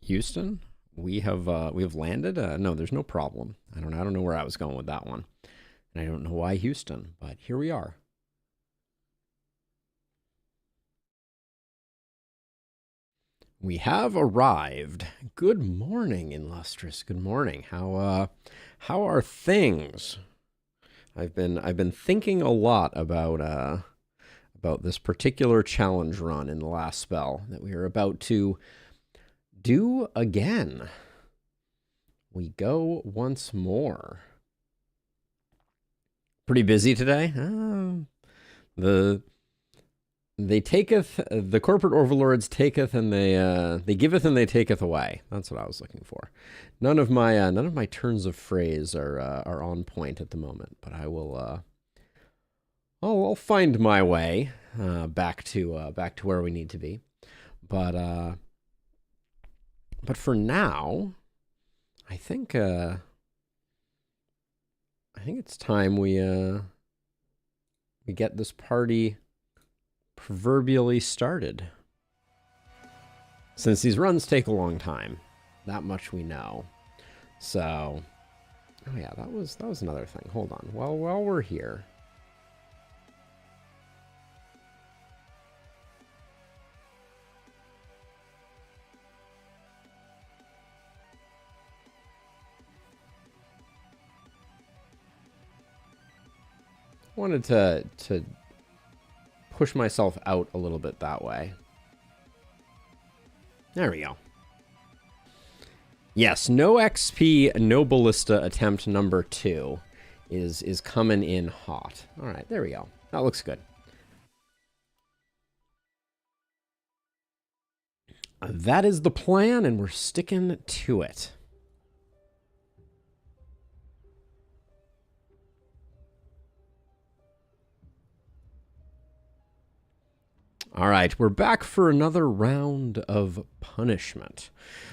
Houston, we have landed. No, there's no problem. I don't know where I was going with that one, and I don't know why Houston, but here we are. We have arrived. Good morning, Illustrious. Good morning. How are things? I've been thinking a lot about this particular challenge run in the last spell that we are about to do again. We go once more. Pretty busy today. The corporate overlords taketh and they giveth and they taketh away. That's what I was looking for. None of my turns of phrase are on point at the moment, but I will I'll find my way back to where we need to be. But for now, I think it's time we get this party proverbially started. Since these runs take a long time, that much we know. So, oh yeah, that was another thing. Hold on. Well, while we're here, wanted to push myself out a little bit that way. There we go. Yes, no XP, no ballista attempt number 2 is coming in hot. All right, there we go. That looks good. That is the plan, and we're sticking to it. All right, we're back for another round of punishment.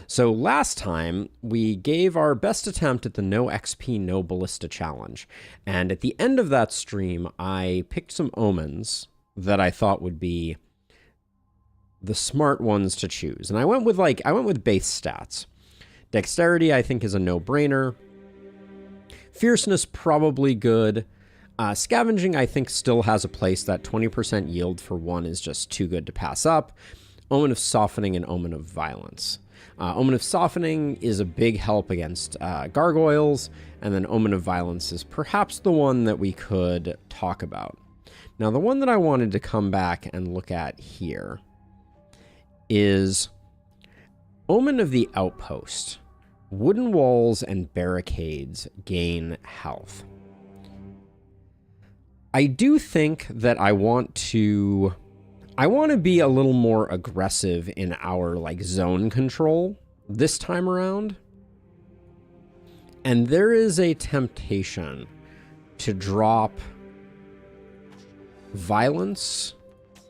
So last time, we gave our best attempt at the no XP, no ballista challenge. And at the end of that stream, I picked some omens that I thought would be the smart ones to choose. And I went with base stats. Dexterity, I think, is a no-brainer. Fierceness, probably good. Scavenging, I think, still has a place. That 20% yield for 1 is just too good to pass up. Omen of Softening and Omen of Violence. Omen of Softening is a big help against gargoyles, and then Omen of Violence is perhaps the one that we could talk about. Now, the one that I wanted to come back and look at here is Omen of the Outpost. Wooden walls and barricades gain health. I do think that I want to be a little more aggressive in our zone control this time around. And there is a temptation to drop violence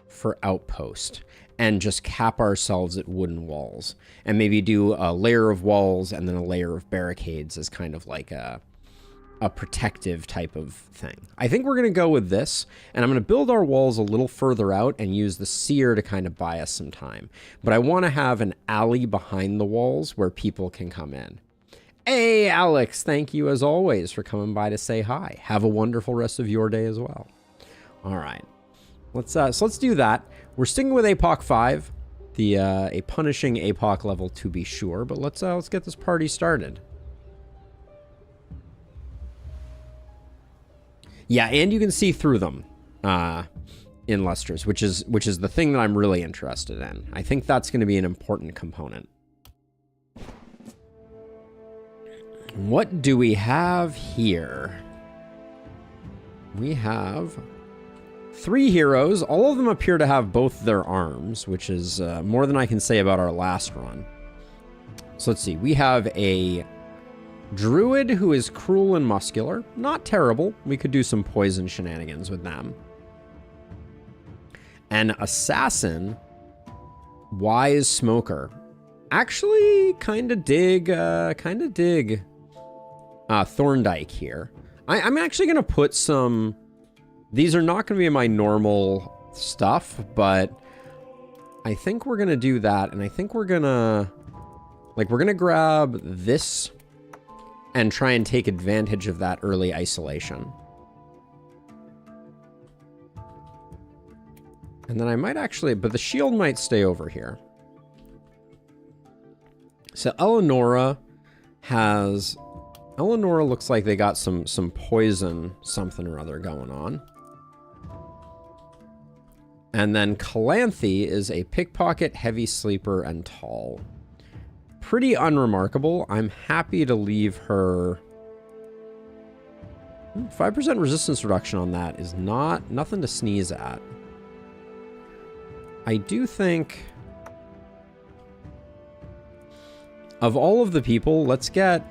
for outpost and just cap ourselves at wooden walls and maybe do a layer of walls and then a layer of barricades as kind of like a protective type of thing. I think we're going to go with this, and I'm going to build our walls a little further out and use the seer to kind of buy us some time. But I want to have an alley behind the walls where people can come in. Hey, Alex, thank you as always for coming by to say hi. Have a wonderful rest of your day as well. All right. So let's do that. We're sticking with APOC 5, a punishing APOC level to be sure, but let's get this party started. Yeah, and you can see through them in Lusters, which is the thing that I'm really interested in. I think that's going to be an important component. What do we have here? We have 3 heroes. All of them appear to have both their arms, which is more than I can say about our last run. So let's see. We have a druid who is cruel and muscular. Not terrible. We could do some poison shenanigans with them. An assassin, wise smoker. Actually, kind of dig Thorndyke here. I'm actually going to put some... These are not going to be my normal stuff, but I think we're going to do that, and I think we're going to Like, we're going to grab this and try and take advantage of that early isolation. And then I might actually, but the shield might stay over here. So Eleonora looks like they got some poison something or other going on. And then Calanthe is a pickpocket, heavy sleeper, and tall. Pretty unremarkable. I'm happy to leave her. 5% resistance reduction on that is nothing to sneeze at. I do think of all of the people, let's get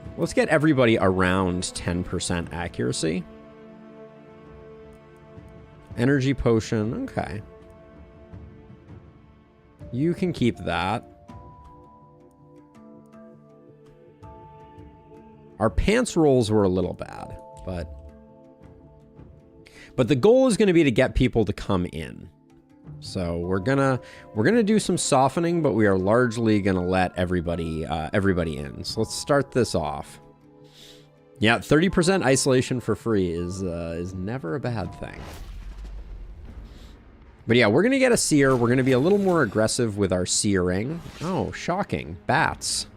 everybody around 10% accuracy. Energy potion, okay. You can keep that. Our pants rolls were a little bad, but the goal is going to be to get people to come in. So we're gonna do some softening, but we are largely gonna let everybody in. So let's start this off. Yeah, 30% isolation for free is never a bad thing. But yeah, we're gonna get a seer. We're gonna be a little more aggressive with our searing. Oh, shocking! Bats.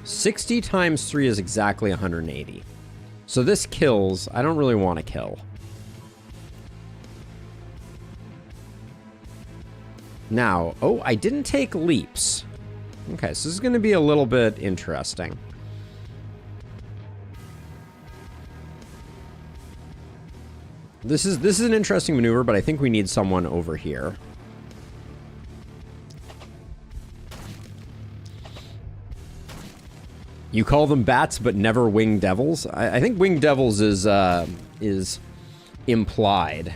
$60 times 3 is exactly 180. So this kills. I don't really want to kill. Now, oh, I didn't take leaps. Okay, so this is going to be a little bit interesting. This is an interesting maneuver, but I think we need someone over here. You call them bats, but never winged devils. I think winged devils is implied.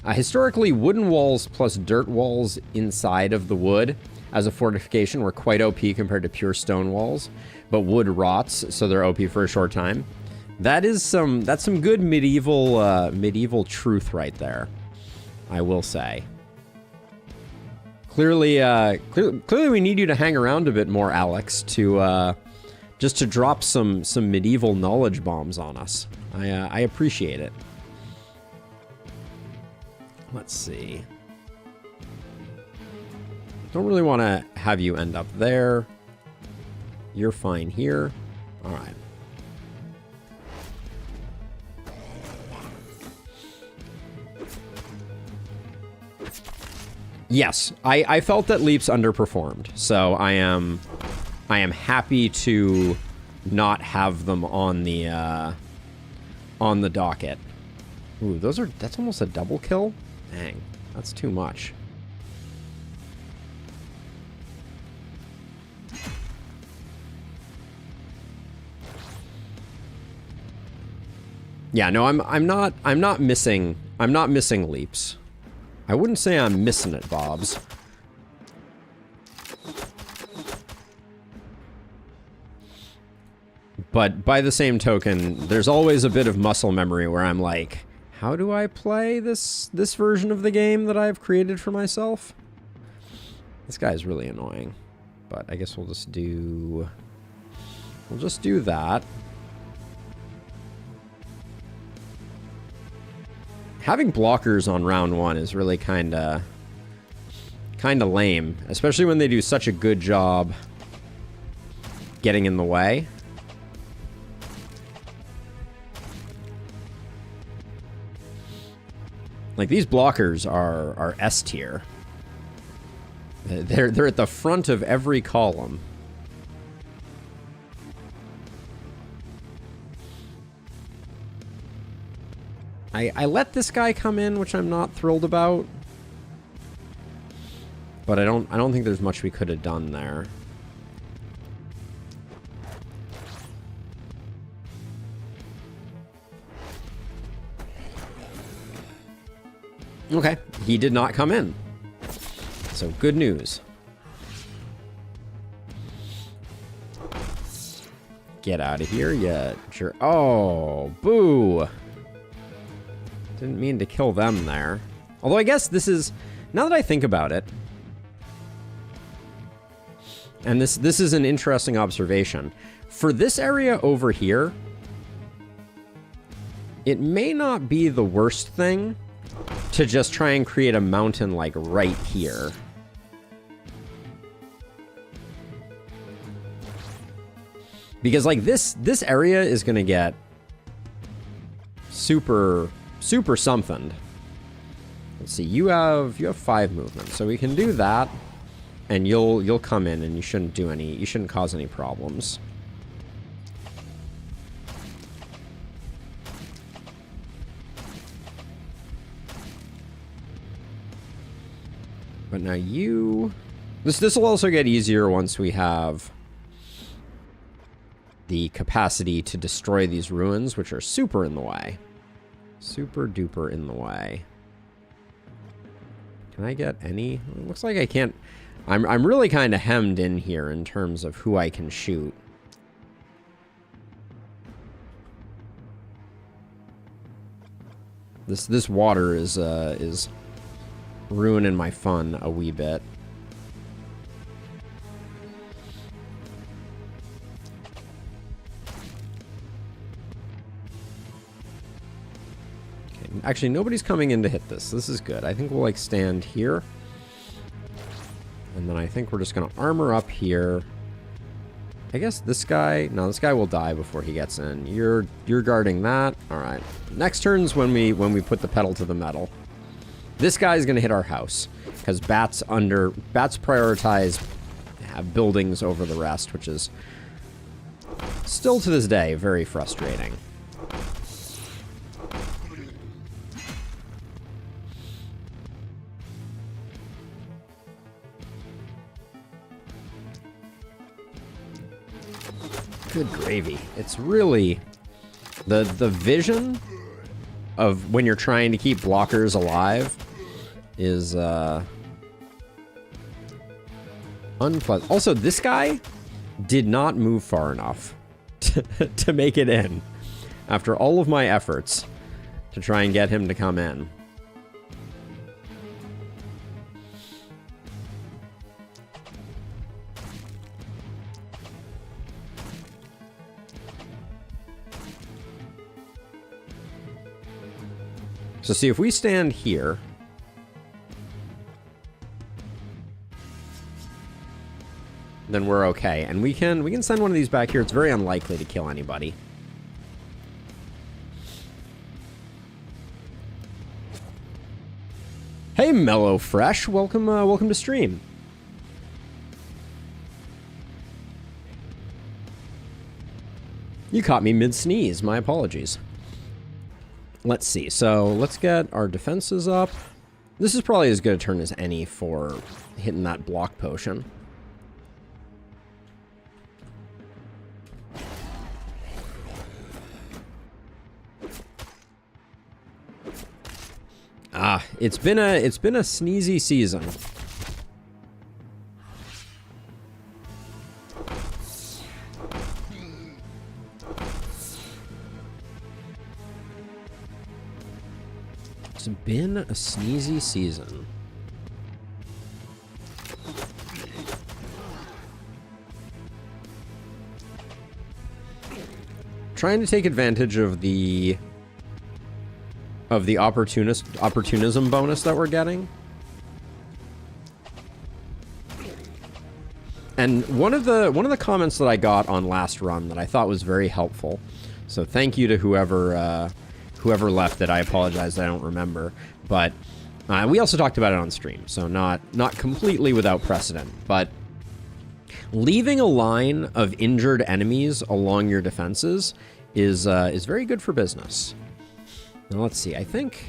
Historically, wooden walls plus dirt walls inside of the wood as a fortification were quite OP compared to pure stone walls, but wood rots, so they're OP for a short time. That's some good medieval truth right there, I will say. Clearly, we need you to hang around a bit more, Alex, to just to drop some medieval knowledge bombs on us. I appreciate it. Let's see. Don't really want to have you end up there. You're fine here. All right. Yes, I felt that leaps underperformed, so I am happy to not have them on the docket. Ooh, that's almost a double kill? Dang, that's too much. Yeah, no, I'm not missing leaps. I wouldn't say I'm missing it, Bobs. But by the same token, there's always a bit of muscle memory where I'm like, how do I play this version of the game that I've created for myself? This guy's really annoying. But I guess we'll just do that. Having blockers on round 1 is really kind of lame, especially when they do such a good job getting in the way. Like, these blockers are S tier. They're at the front of every column. I let this guy come in, which I'm not thrilled about. But I don't think there's much we could have done there. Okay, he did not come in. So good news. Get out of here, you jerk. Oh, boo. Didn't mean to kill them there. Although I guess this is, now that I think about it, and this is an interesting observation. For this area over here, it may not be the worst thing to just try and create a mountain like right here. Because like this area is gonna get super something. Let's see, you have 5 movement, so we can do that, and you'll come in and you shouldn't cause any problems. But now this will also get easier once we have the capacity to destroy these ruins, which are super in the way. Super duper in the way. Can I get any? It looks like I can't. I'm really kind of hemmed in here in terms of who I can shoot. This water is ruining my fun a wee bit. Okay, actually, nobody's coming in to hit this. This is good. I think we'll like stand here. And then I think we're just going to armor up here. I guess this guy... No, this guy will die before he gets in. You're guarding that. All right. Next turn's when we put the pedal to the metal. This guy's going to hit our house because bats prioritize buildings over the rest, which is still to this day very frustrating. Good gravy. It's really the vision of when you're trying to keep blockers alive is unpleasant. Also, this guy did not move far enough to make it in after all of my efforts to try and get him to come in. So see, if we stand here, then we're okay. And we can send one of these back here. It's very unlikely to kill anybody. Hey, Mellow Fresh, welcome to stream. You caught me mid-sneeze. My apologies. Let's see. So let's get our defenses up. This is probably as good a turn as any for hitting that block potion. Ah, it's been a sneezy season. It's been a sneezy season. Trying to take advantage of the opportunism bonus that we're getting. And one of the comments that I got on last run that I thought was very helpful. So thank you to whoever left it. I apologize, I don't remember. But we also talked about it on stream, so not completely without precedent. But leaving a line of injured enemies along your defenses is very good for business. Now let's see. I think.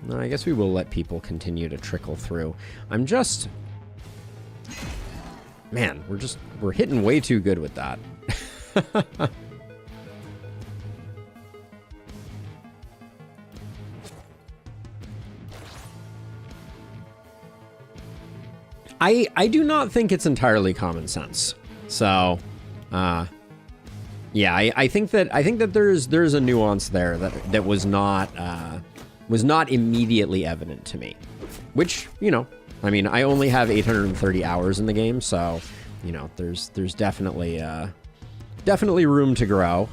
No, I guess we will let people continue to trickle through. I'm just. Man, we're hitting way too good with that. I do not think it's entirely common sense. So, yeah, I think that there's a nuance there that was not immediately evident to me. Which, you know, I mean, I only have 830 hours in the game, so, you know, there's definitely room to grow.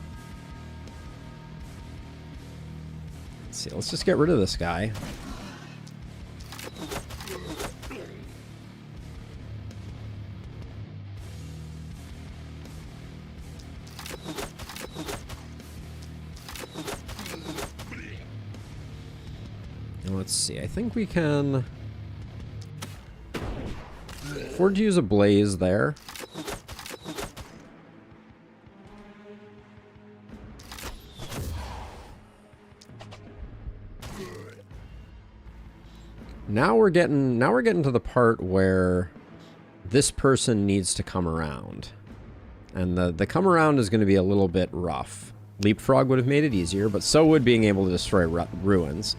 Let's see, let's just get rid of this guy. Let's see, I think we can afford to use a blaze there. Now we're getting to the part where this person needs to come around. And the come around is going to be a little bit rough. Leapfrog would have made it easier, but so would being able to destroy ruins.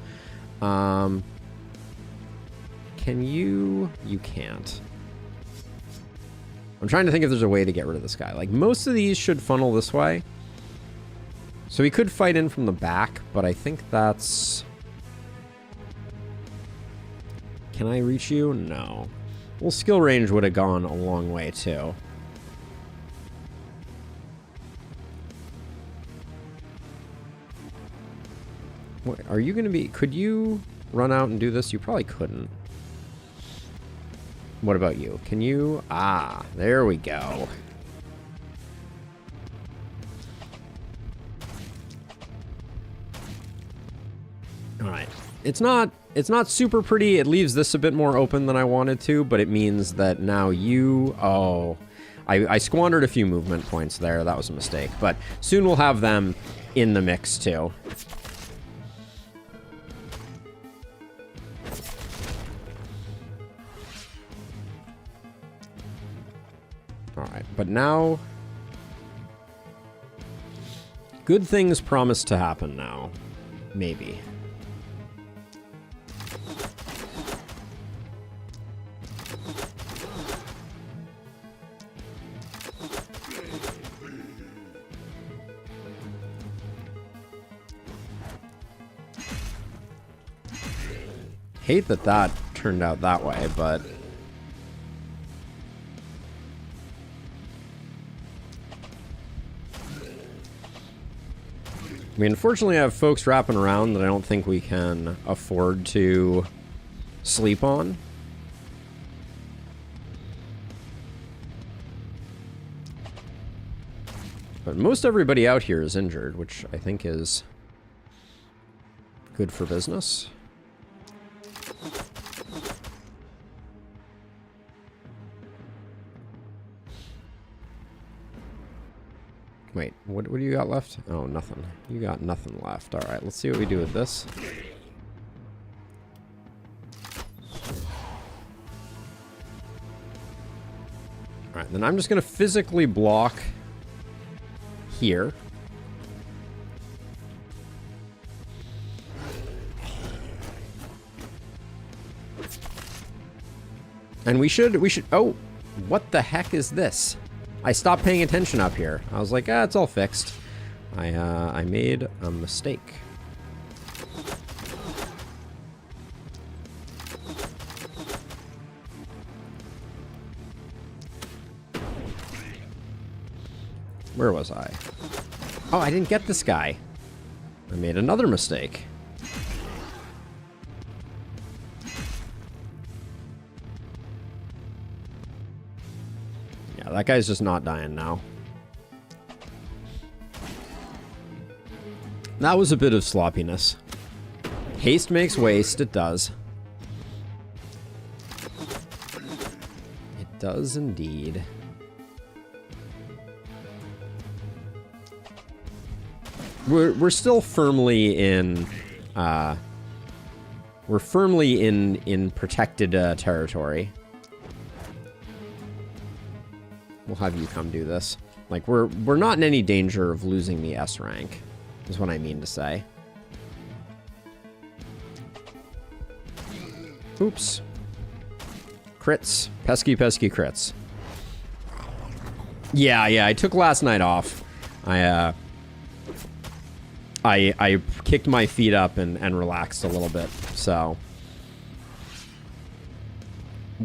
Can you? You can't. I'm trying to think if there's a way to get rid of this guy. Like, most of these should funnel this way. So he could fight in from the back, but I think that's... Can I reach you? No. Well, skill range would have gone a long way, too. What, are you going to be... Could you run out and do this? You probably couldn't. What about you? Can you... Ah, there we go. Alright. It's not super pretty. It leaves this a bit more open than I wanted to, but it means that now you... Oh. I squandered a few movement points there. That was a mistake. But soon we'll have them in the mix, too. Alright, but now... Good things promise to happen now. Maybe. Hate that that turned out that way, but... I mean, unfortunately, I have folks wrapping around that I don't think we can afford to sleep on. But most everybody out here is injured, which I think is good for business. Wait, what do you got left? Oh, nothing. You got nothing left. Alright, let's see what we do with this. Alright, then I'm just going to physically block here. And we should... Oh, what the heck is this? I stopped paying attention up here. I was like, ah, it's all fixed. I made a mistake. Where was I? Oh, I didn't get this guy. I made another mistake. That guy's just not dying now. That was a bit of sloppiness. Haste makes waste, it does. It does indeed. We're still firmly in we're firmly in protected territory. We'll have you come do this. Like, we're not in any danger of losing the S rank, is what I mean to say. Oops. Crits. Pesky, pesky crits. Yeah, I took last night off. I kicked my feet up and relaxed a little bit, so.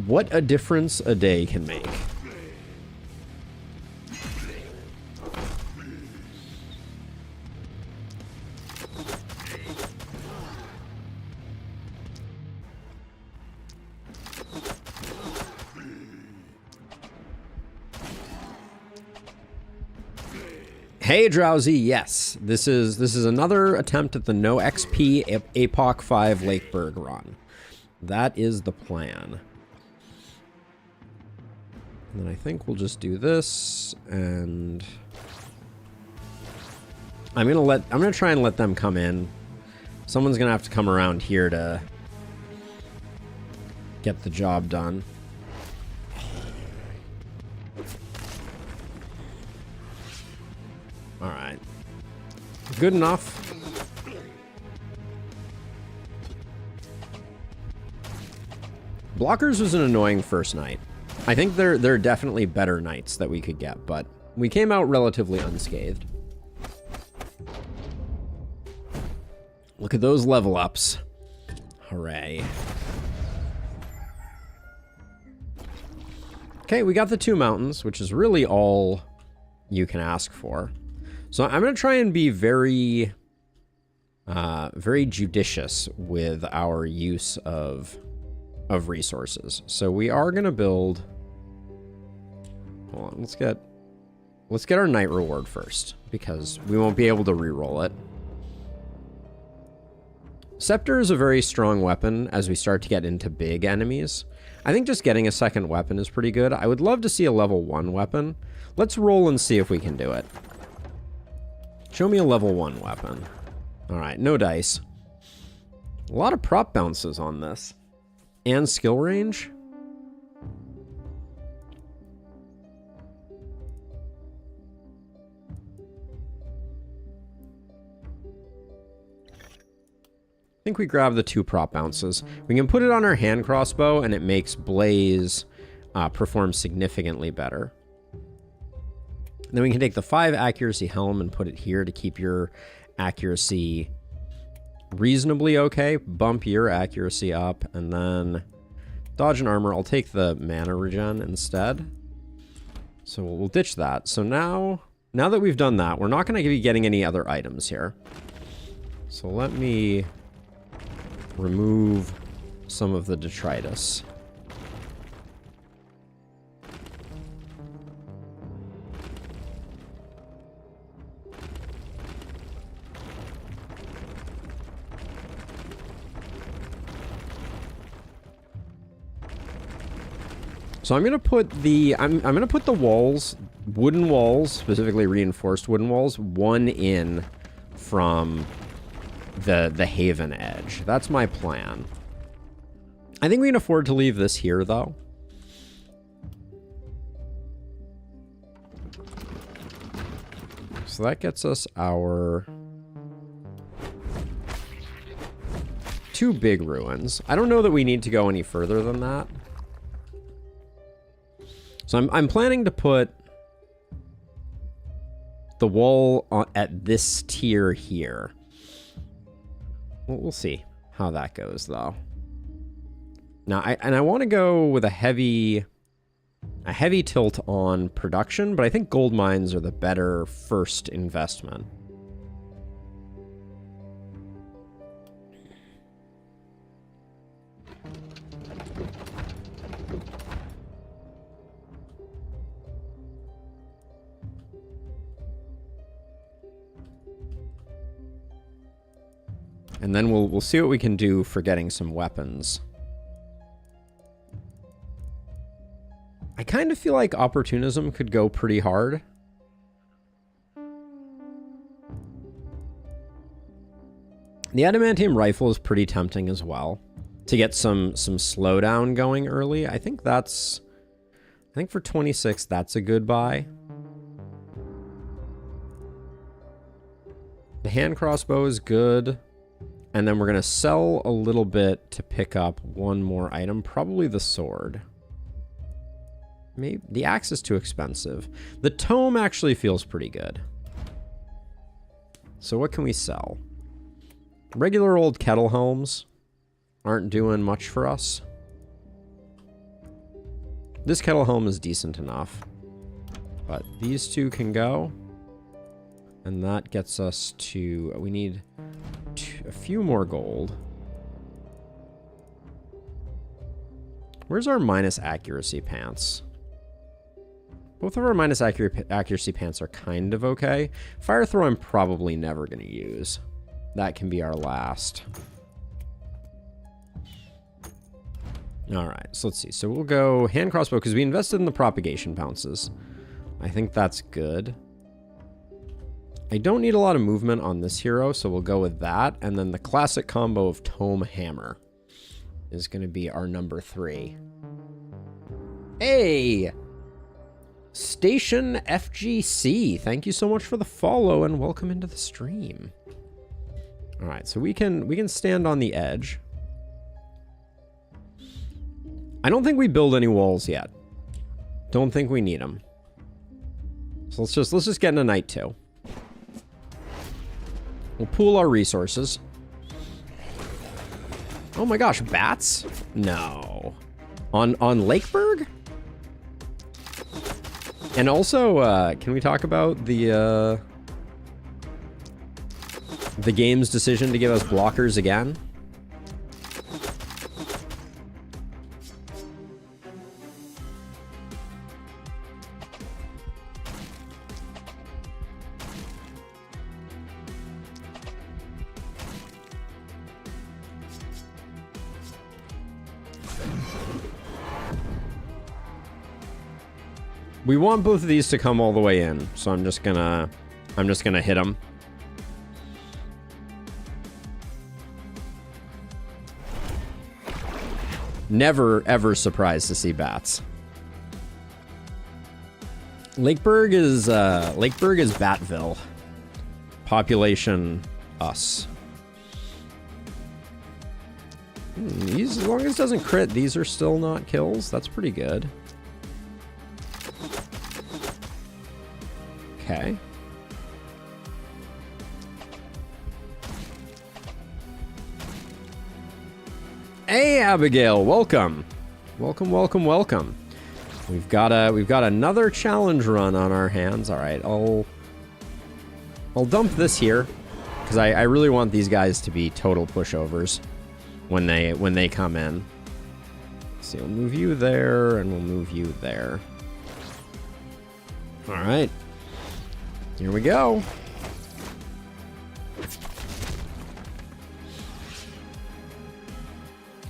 What a difference a day can make. Hey, Drowsy, yes. This is another attempt at the no XP APOC 5 Lakeburg run. That is the plan. And then I think we'll just do this, and I'm gonna try and let them come in. Someone's gonna have to come around here to get the job done. All right. Good enough. Blockers was an annoying first night. I think there are definitely better nights that we could get, but we came out relatively unscathed. Look at those level ups. Hooray. Okay, we got the 2 mountains, which is really all you can ask for. So I'm going to try and be very judicious with our use of resources. So we are going to build. Hold on, let's get our night reward first, because we won't be able to reroll it. Scepter is a very strong weapon as we start to get into big enemies. I think just getting a second weapon is pretty good. I would love to see a level 1 weapon. Let's roll and see if we can do it. Show me a level 1 weapon. All right, no dice. A lot of prop bounces on this. And skill range. I think we grab the 2 prop bounces. We can put it on our hand crossbow, and it makes Blaze perform significantly better. Then we can take the 5 accuracy helm and put it here to keep your accuracy reasonably okay. Bump your accuracy up, and then dodge and armor. I'll take the mana regen instead. So we'll ditch that. So now that we've done that, we're not going to be getting any other items here. So let me remove some of the detritus. So I'm gonna put the I'm gonna put the walls, wooden walls, specifically reinforced wooden walls, one in from the haven edge. That's my plan. I think we can afford to leave this here though. So that gets us our 2 big ruins. I don't know that we need to go any further than that. So I'm planning to put the wall at this tier here. We'll see how that goes, though. Now, I want to go with a heavy tilt on production, but I think gold mines are the better first investment. And then we'll see what we can do for getting some weapons. I kind of feel like opportunism could go pretty hard. The adamantium rifle is pretty tempting as well to get some slowdown going early. I think for 26 that's a good buy. The hand crossbow is good. And then we're going to sell a little bit to pick up one more item, probably the sword. maybe the axe is too expensive. The tome actually feels pretty good. So what can we sell? Regular old kettle helms aren't doing much for us. This kettle helm is decent enough. But these two can go. And that gets us to... We need a few more gold. Where's our minus accuracy pants? Both of our minus accuracy pants are kind of okay. Fire throw I'm probably never going to use. That can be our last. Alright, so let's see. So we'll go hand crossbow because we invested in the propagation bounces. I think that's good. I don't need a lot of movement on this hero, so we'll go with that. And then the classic combo of tome hammer is going to be our number 3. Hey! Station FGC, thank you so much for the follow and welcome into the stream. All right, so we can stand on the edge. I don't think we build any walls yet. Don't think we need them. So let's just get in a night 2. We'll pool our resources. Oh my gosh, bats? No. On Lakeburg? And also, can we talk about the game's decision to give us blockers again? We want both of these to come all the way in, so I'm just gonna hit them. Never ever surprised to see bats. Lakeburg is Batville. Population us. These, as long as it doesn't crit, these are still not kills. That's pretty good. Okay. Hey Abigail, welcome. Welcome. We've got another challenge run on our hands. All right, I'll dump this here because I really want these guys to be total pushovers when they come in. Let's see, we'll move you there and we'll move you there. All right. Here we go.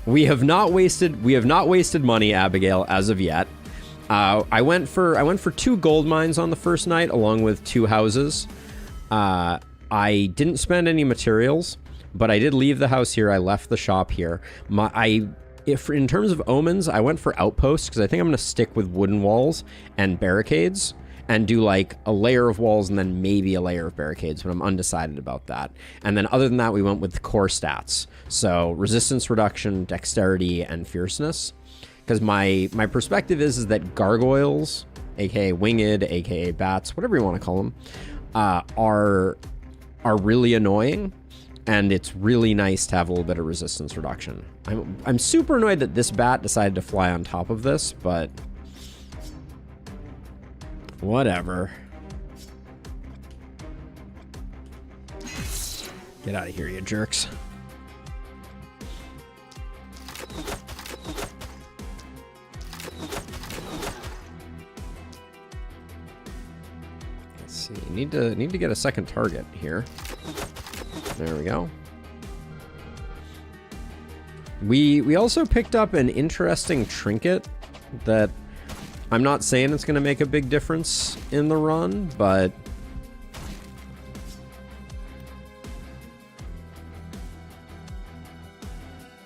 We have not wasted money, Abigail, as of yet. I went for 2 gold mines on the first night, along with 2 houses. I didn't spend any materials, but I did leave the house here. I left the shop here. If in terms of omens, I went for outposts because I think I'm going to stick with wooden walls and barricades. And do like a layer of walls and then maybe a layer of barricades, but I'm undecided about that. And then other than that, we went with the core stats. So resistance reduction, dexterity, and fierceness. Because my perspective is that gargoyles, aka winged, aka bats, whatever you want to call them, are really annoying. And it's really nice to have a little bit of resistance reduction. I'm super annoyed that this bat decided to fly on top of this, but whatever. Get out of here, you jerks. Let's see. Need to get a second target here. There we go. We also picked up an interesting trinket that I'm not saying it's going to make a big difference in the run, but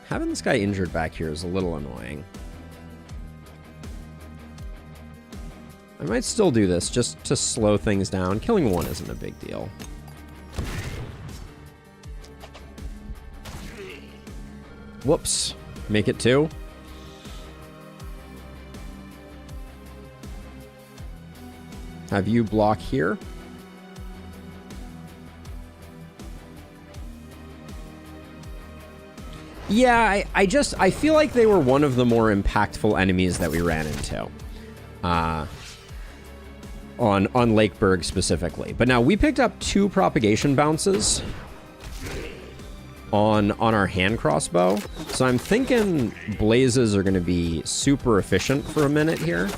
having this guy injured back here is a little annoying. I might still do this just to slow things down. Killing 1 isn't a big deal. Whoops. Make it 2. Have you block here. Yeah, I feel like they were one of the more impactful enemies that we ran into. On Lakeburg specifically. But now we picked up 2 propagation bounces on our hand crossbow. So I'm thinking blazes are going to be super efficient for a minute here.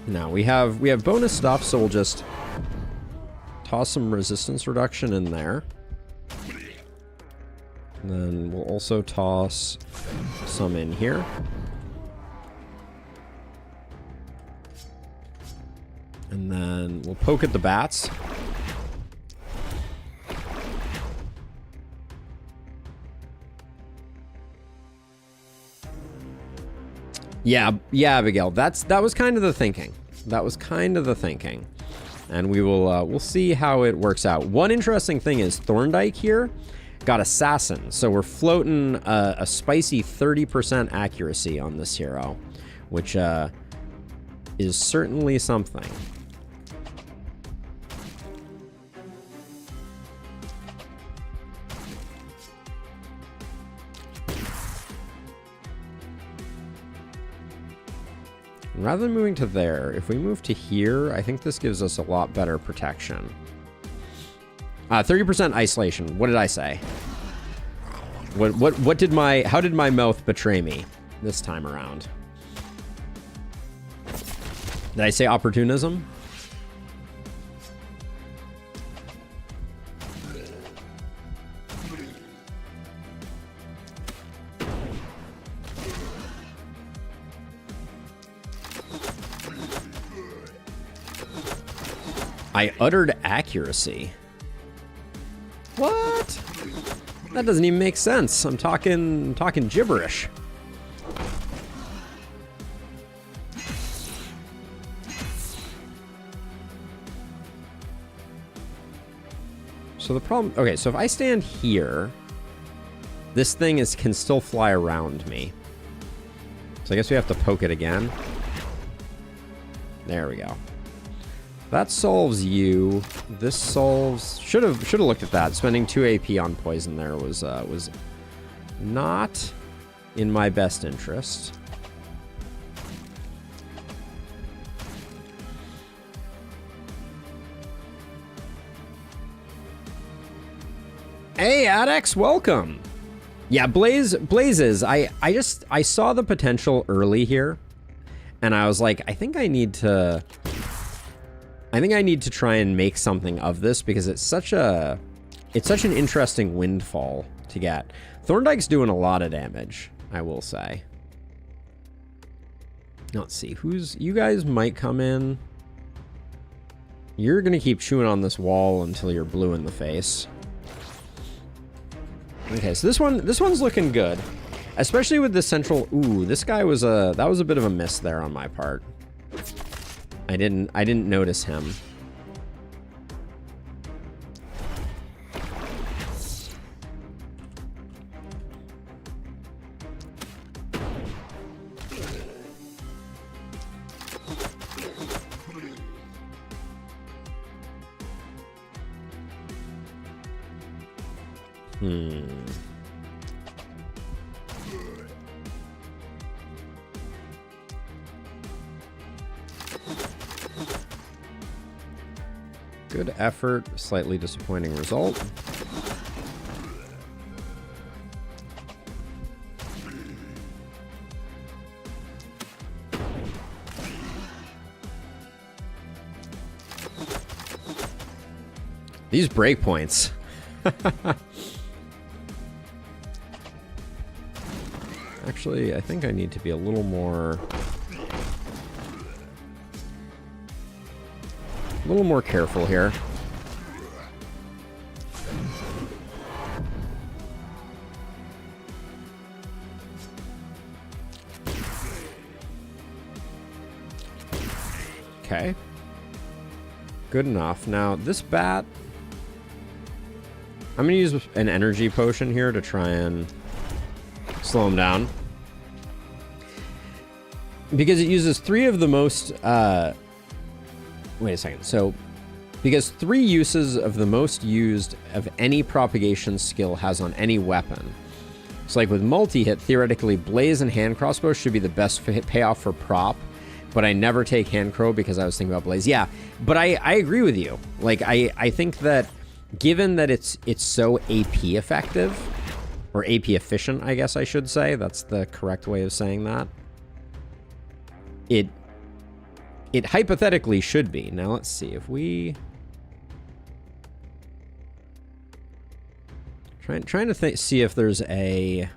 Now we have bonus stuff, so we'll just toss some resistance reduction in there. And then we'll also toss some in here. And then we'll poke at the bats. Yeah, Abigail. That was kind of the thinking. And we will we'll see how it works out. One interesting thing is Thorndyke here got Assassin, so we're floating a spicy 30% accuracy on this hero, which is certainly something. Rather than moving to there, if we move to here, I think this gives us a lot better protection. 30% isolation. What did I say? What did how did my mouth betray me this time around? Did I say opportunism? I uttered accuracy. What? That doesn't even make sense. I'm talking gibberish. So the problem, okay, so if I stand here, this thing can still fly around me. So I guess we have to poke it again. There we go. That solves you. This solves... Should have looked at that. Spending 2 AP on poison there was not in my best interest. Hey, Adex, welcome. Yeah, Blazes. I saw the potential early here, and I was like, I think I need to try and make something of this because it's such an interesting windfall to get. Thorndyke's doing a lot of damage, I will say. Let's see, you guys might come in. You're gonna keep chewing on this wall until you're blue in the face. Okay, so this one's looking good, especially with the central. Ooh, this guy was that was a bit of a miss there on my part. I didn't notice him. Good effort, slightly disappointing result. These breakpoints. Actually, I think I need to be a little more careful here. Okay. Good enough. Now, this bat... I'm going to use an energy potion here to try and slow him down. Because it uses 3 of the most... wait a second. So, because 3 uses of the most used of any propagation skill has on any weapon. So like with multi-hit, theoretically, Blaze and Hand Crossbow should be the best payoff for prop. But I never take Hand Crow because I was thinking about Blaze. Yeah, but I agree with you. Like, I think that given that it's so AP effective, or AP efficient, I guess I should say. That's the correct way of saying that. It hypothetically should be. Now let's see if we... Trying to see if there's a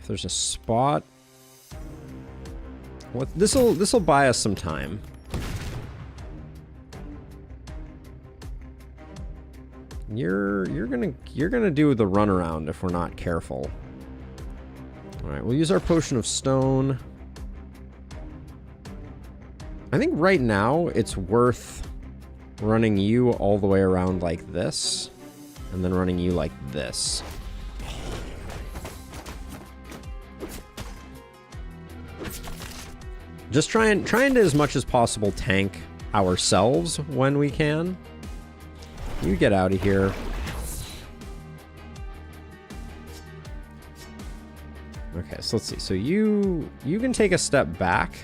spot. What this'll buy us some time. You're gonna do the runaround if we're not careful. All right, we'll use our potion of stone. I think right now it's worth running you all the way around like this, and then running you like this. Just trying to as much as possible tank ourselves when we can. You get out of here. Okay, so let's see. So you can take a step back.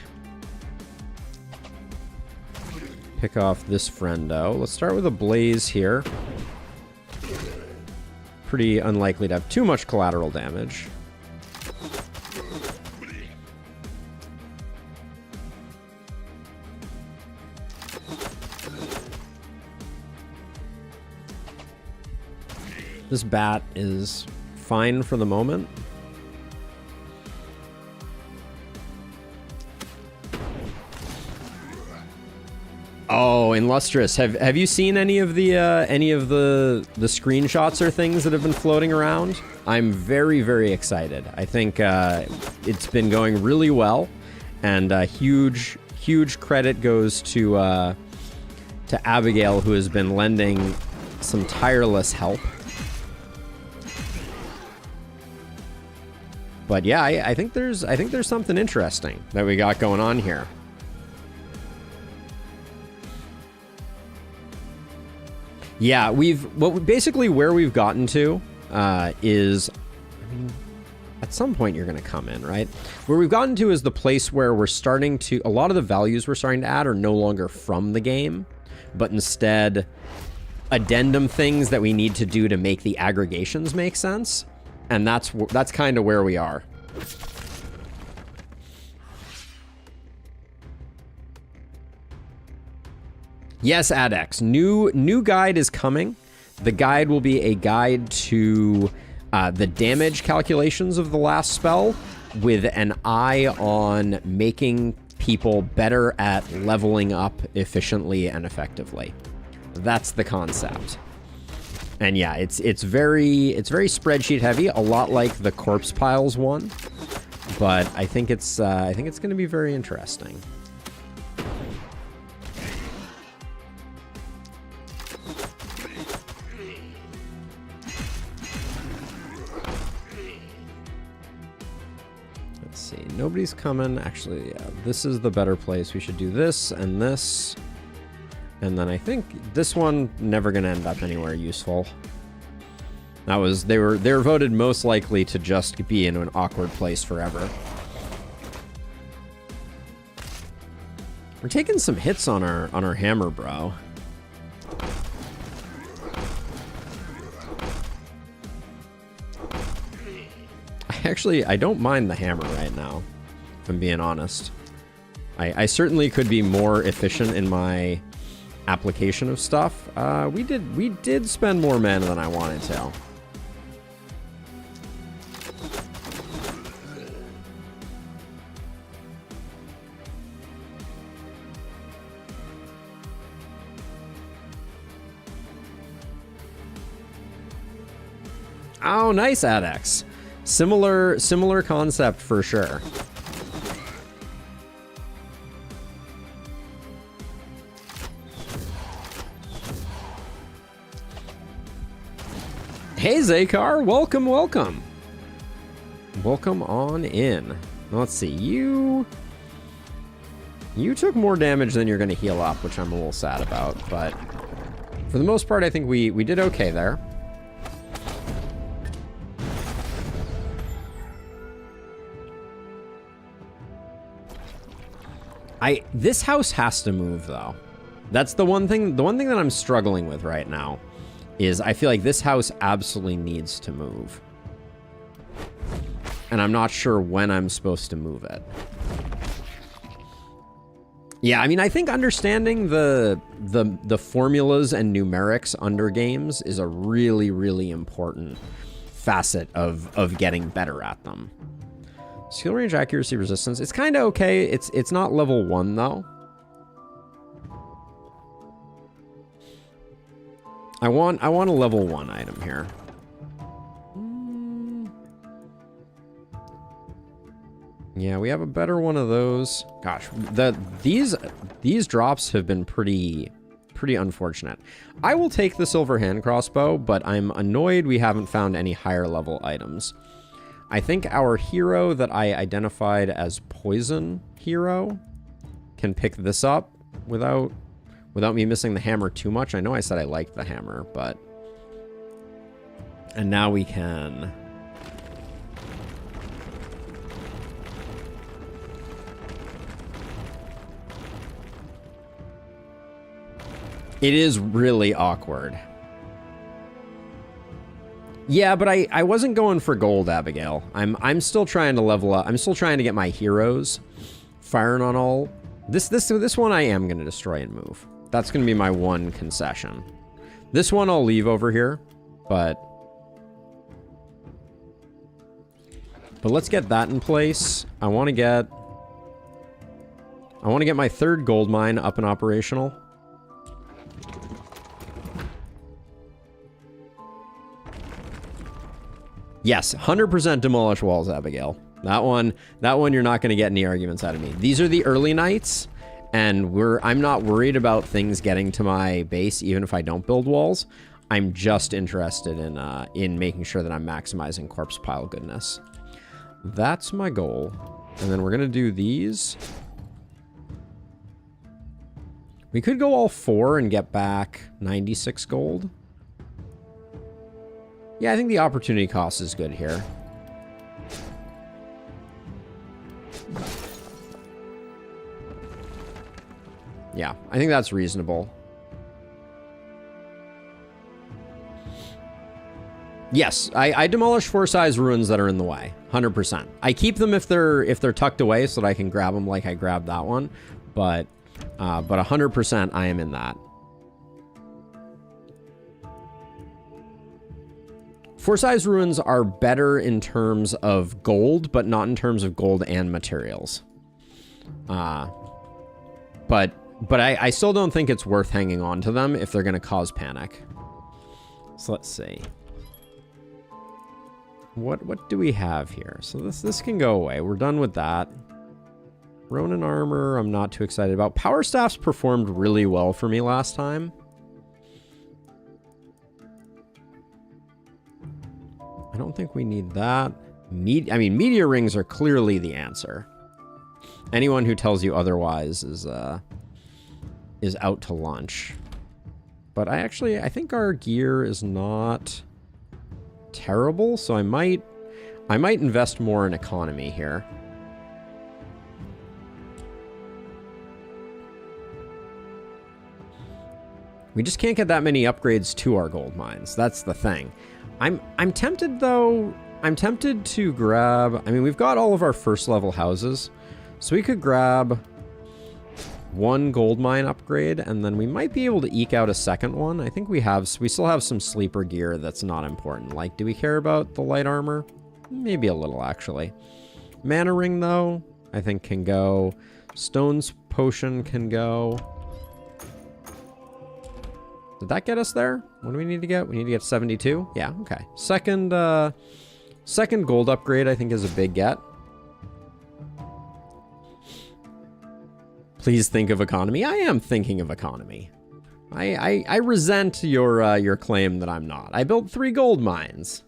Pick off this friendo. Let's start with a Blaze here. Pretty unlikely to have too much collateral damage. This bat is fine for the moment. Oh, Illustrious. Have you seen any of the screenshots or things that have been floating around? I'm very, very excited. I think it's been going really well, and huge credit goes to Abigail, who has been lending some tireless help. But yeah, I think there's something interesting that we got going on here. Yeah, basically where we've gotten to is, I mean, at some point you're going to come in, right? Where we've gotten to is the place where we're starting to, a lot of the values we're starting to add are no longer from the game, but instead addendum things that we need to do to make the aggregations make sense. And that's kind of where we are. Yes, Adex. New guide is coming. The guide will be a guide to the damage calculations of the last spell, with an eye on making people better at leveling up efficiently and effectively. That's the concept. And yeah, it's very spreadsheet heavy, a lot like the corpse piles one, but I think it's going to be very interesting. Let's see, nobody's coming. Actually, yeah, this is the better place. We should do this and this. And then I think this one never gonna end up anywhere useful. That was they were voted most likely to just be in an awkward place forever. We're taking some hits on our hammer, bro. I don't mind the hammer right now, if I'm being honest. I certainly could be more efficient in my application of stuff. We did spend more mana than I wanted to. Oh, nice, Adex. Similar concept for sure. Hey, Zakar. Welcome, welcome. Welcome on in. Let's see. You took more damage than you're going to heal up, which I'm a little sad about. But for the most part, I think we did okay there. This house has to move, though. That's the one thing that I'm struggling with right now is I feel like this house absolutely needs to move. And I'm not sure when I'm supposed to move it. Yeah, I mean, I think understanding the formulas and numerics under games is a really, really important facet of getting better at them. Skill range, accuracy, resistance. It's kind of okay. It's not level 1, though. I want a level 1 item here. Yeah, we have a better one of those. Gosh, these drops have been pretty unfortunate. I will take the silver hand crossbow, but I'm annoyed we haven't found any higher level items. I think our hero that I identified as poison hero can pick this up without me missing the hammer too much. I know I said I liked the hammer, but... And now we can... It is really awkward. Yeah, but I wasn't going for gold, Abigail. I'm still trying to level up. I'm still trying to get my heroes firing on all. This one I am going to destroy and move. That's going to be my one concession. This one I'll leave over here, but let's get that in place. I want to get my third gold mine up and operational. Yes, 100% demolish walls, Abigail. That one you're not going to get any arguments out of me. These are the early nights. And I'm not worried about things getting to my base, even if I don't build walls. I'm just interested in making sure that I'm maximizing corpse pile goodness. That's my goal. And then we're going to do these. We could go all 4 and get back 96 gold. Yeah, I think the opportunity cost is good here. Yeah, I think that's reasonable. Yes, I demolish 4-size ruins that are in the way, 100%. I keep them if they're tucked away so that I can grab them like I grabbed that one, but 100% I am in that. 4-size ruins are better in terms of gold, but not in terms of gold and materials. But I still don't think it's worth hanging on to them if they're going to cause panic. So let's see. What do we have here? So this can go away. We're done with that. Ronin armor, I'm not too excited about. Power staffs performed really well for me last time. I don't think we need that. I mean, meteor rings are clearly the answer. Anyone who tells you otherwise is out to lunch. But I think our gear is not terrible, so I might invest more in economy here. We just can't get that many upgrades to our gold mines. That's the thing. I'm tempted though. I'm tempted to grab, I mean, we've got all of our first level houses, so we could grab one gold mine upgrade, and then we might be able to eke out a second one. I think we still have some sleeper gear that's not important. Like, do we care about the light armor? Maybe a little, actually. Mana ring, though, I think can go. Stone's potion can go. Did that get us there? What do we need to get? We need to get 72? Yeah, okay. Second gold upgrade, I think, is a big get. Please think of economy. I am thinking of economy. I resent your claim that I'm not. I built 3 gold mines.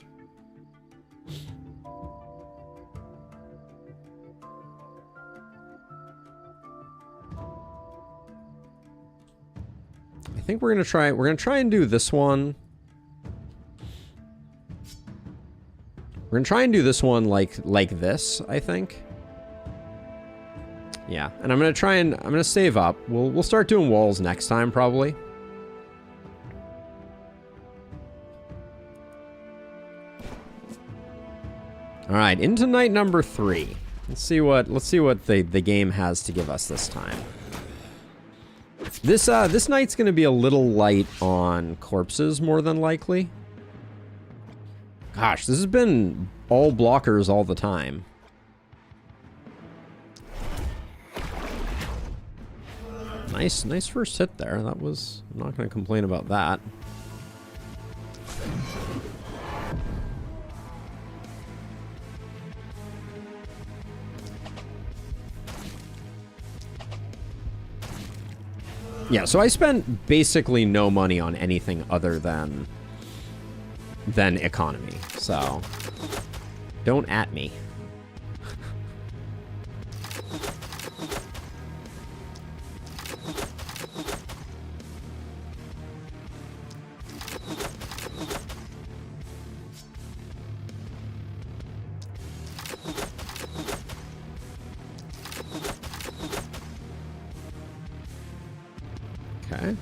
I think we're gonna try and do this one. We're gonna try and do this one like this, I think. Yeah, and I'm gonna save up. We'll start doing walls next time probably. All right, into night number 3. Let's see what the game has to give us this time. This night's gonna be a little light on corpses more than likely. Gosh, this has been all blockers all the time. Nice first hit there. I'm not gonna complain about that. Yeah, so I spent basically no money on anything other than economy, so don't at me. Okay.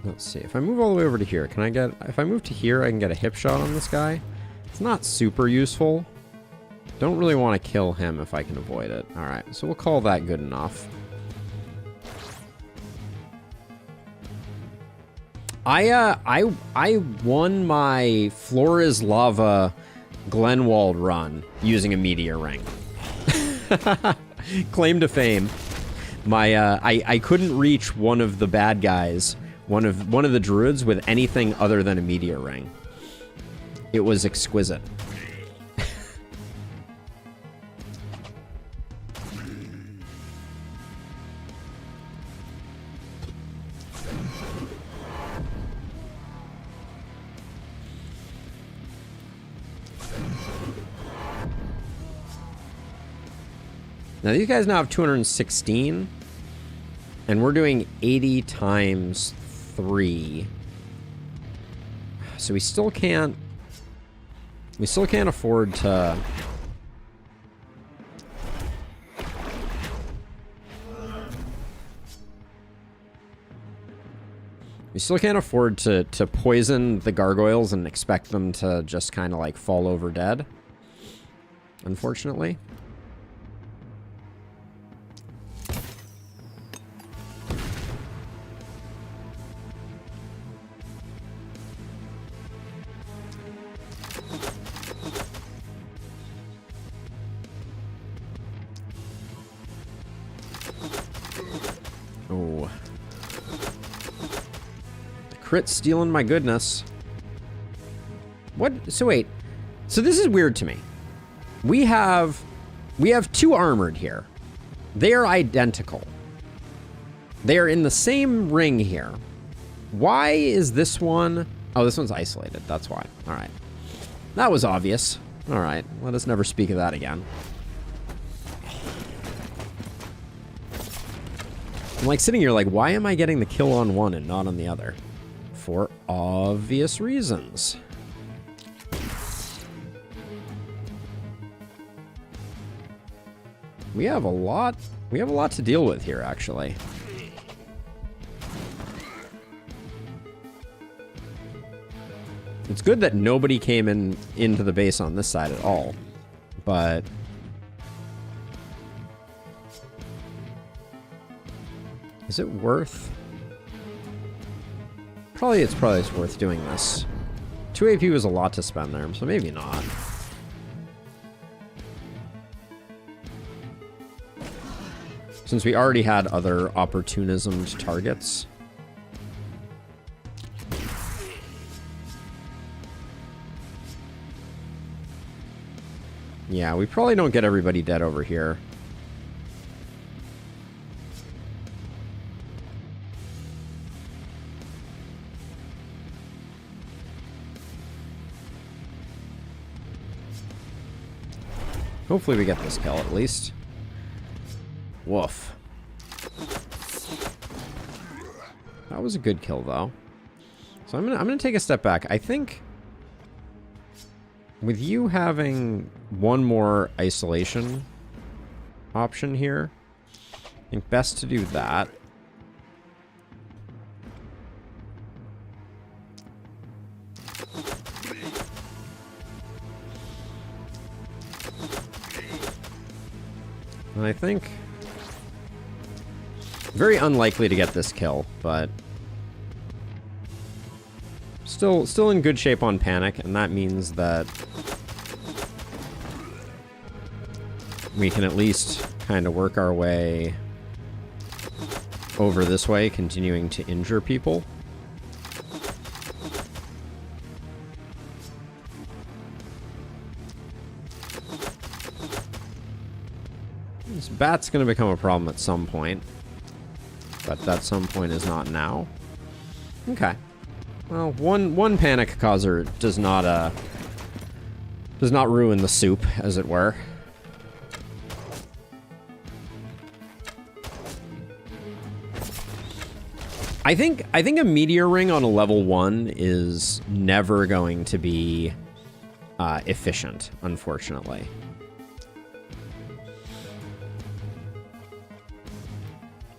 Let's see. If I move all the way over to here, can I get... If I move to here, I can get a hip shot on this guy. It's not super useful. Don't really want to kill him if I can avoid it. Alright, so we'll call that good enough. I won my Floor is Lava Glenwald run using a meteor ring. Claim to fame. I couldn't reach one of the bad guys, one of the druids, with anything other than a meteor ring. It was exquisite. Now, these guys now have 216, and we're doing 80 times 3. So we still can't afford to... We still can't afford to poison the gargoyles and expect them to just kind of like fall over dead, unfortunately. Oh. Crit stealing my goodness. What? So wait. So this is weird to me. We have 2 armored here. They are identical. They are in the same ring here. Why is this one... Oh, this one's isolated. That's why. All right. That was obvious. All right. Let us never speak of that again. I'm like sitting here like, why am I getting the kill on one and not on the other? For obvious reasons. We have a lot to deal with here, actually. It's good that nobody came into the base on this side at all, but is it worth? It's probably worth doing this. 2 AP was a lot to spend there, so maybe not. Since we already had other opportunismed targets. Yeah, we probably don't get everybody dead over here. Hopefully we get this kill at least. Woof. That was a good kill though. So I'm gonna take a step back. I think with you having one more isolation option here, I think best to do that. And I think very unlikely to get this kill, but still in good shape on panic, and that means that we can at least kind of work our way over this way, continuing to injure people. This bat's going to become a problem at some point, but that some point is not now. Okay. Well, one panic causer does not ruin the soup, as it were. I think a meteor ring on a level 1 is never going to be efficient, unfortunately.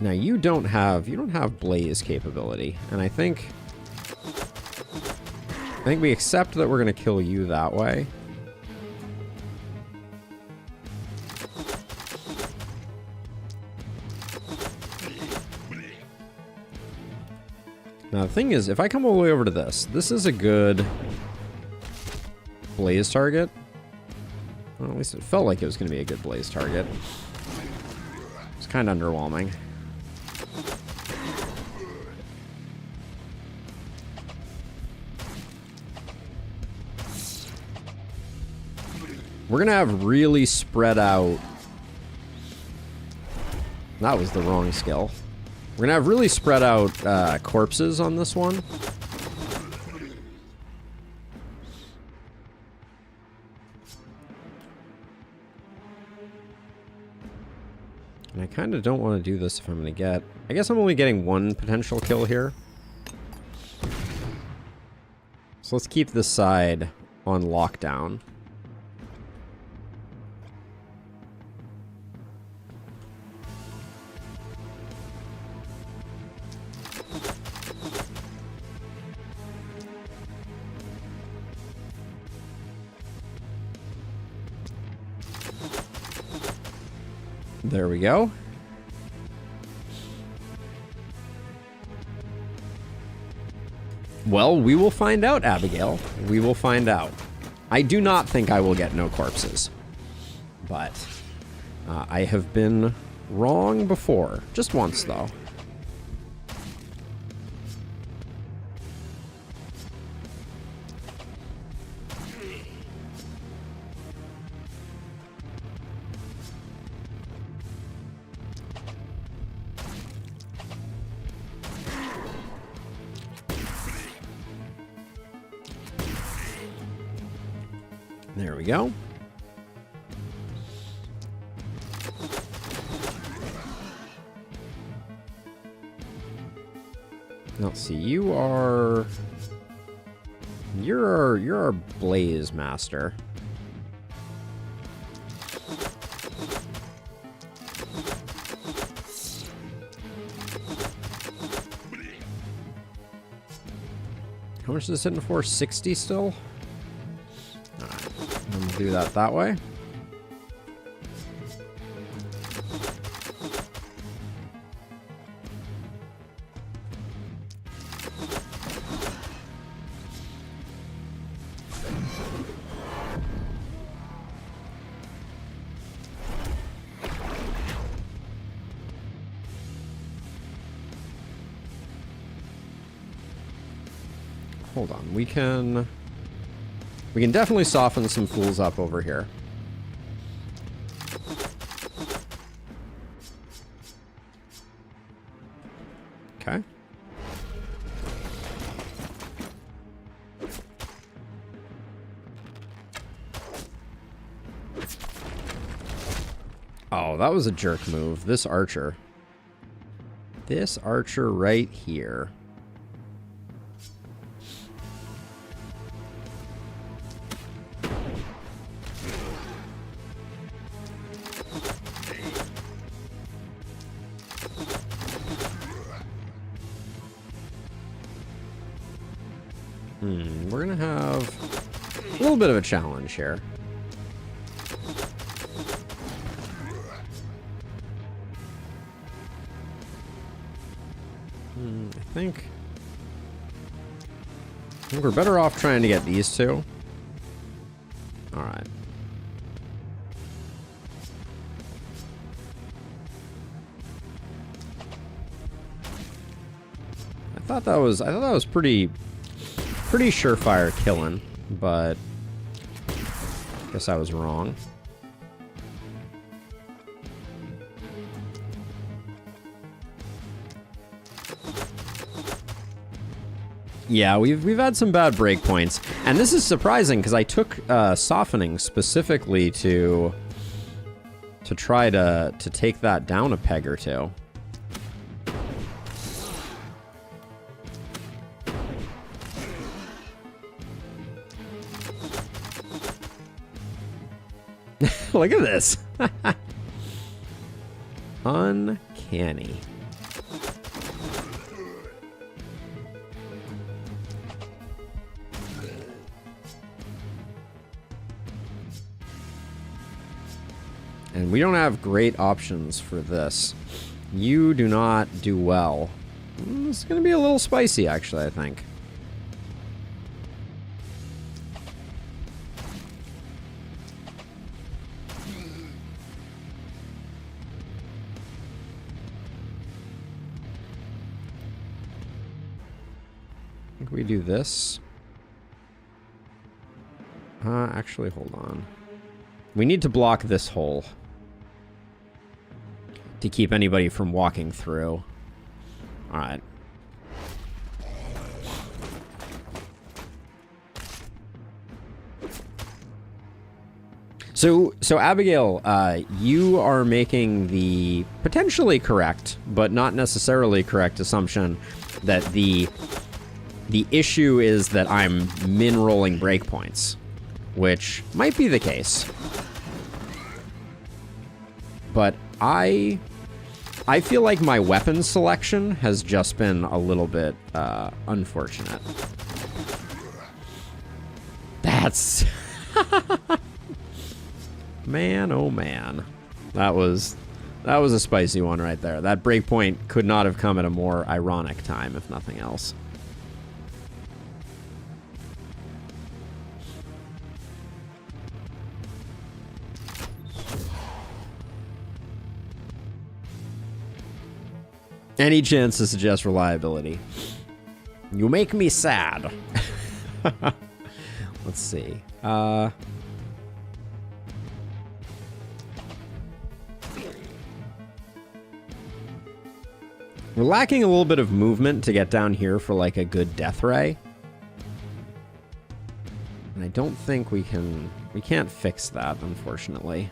Now you don't have blaze capability, and I think we accept that we're going to kill you that way. Now the thing is, if I come all the way over to this is a good blaze target. Well, at least it felt like it was going to be a good blaze target. It's kind of underwhelming. We're going to have really spread out... That was the wrong skill. We're going to have really spread out corpses on this one. And I kind of don't want to do this if I'm going to get... I guess I'm only getting one potential kill here. So let's keep this side on lockdown. There we go. Well, we will find out, Abigail. We will find out. I do not think I will get no corpses. But I have been wrong before. Just once, though. There we go. Let's see, you're our blaze master. How much is this hitting for? 60 still? Do that way. Hold on, we can definitely soften some fools up over here. Oh, that was a jerk move. This archer. This archer right here. We're gonna have a little bit of a challenge here. I think we're better off trying to get these two. All right. I thought that was pretty surefire killing, but I guess I was wrong. Yeah, we've had some bad breakpoints, and this is surprising because I took softening specifically to try to take that down a peg or two. Look at this. Uncanny. And we don't have great options for this. You do not do well. It's going to be a little spicy, actually, I think. I think we do this. Actually, hold on. We need to block this hole to keep anybody from walking through. All right. So Abigail, you are making the potentially correct, but not necessarily correct assumption that the issue is that I'm min-rolling breakpoints, which might be the case. But I feel like my weapon selection has just been a little bit unfortunate. That's man, oh man, that was a spicy one right there. That breakpoint could not have come at a more ironic time, if nothing else. Any chance to suggest reliability? You make me sad. Let's see. We're lacking a little bit of movement to get down here for like a good death ray. And I don't think we can't fix that, unfortunately.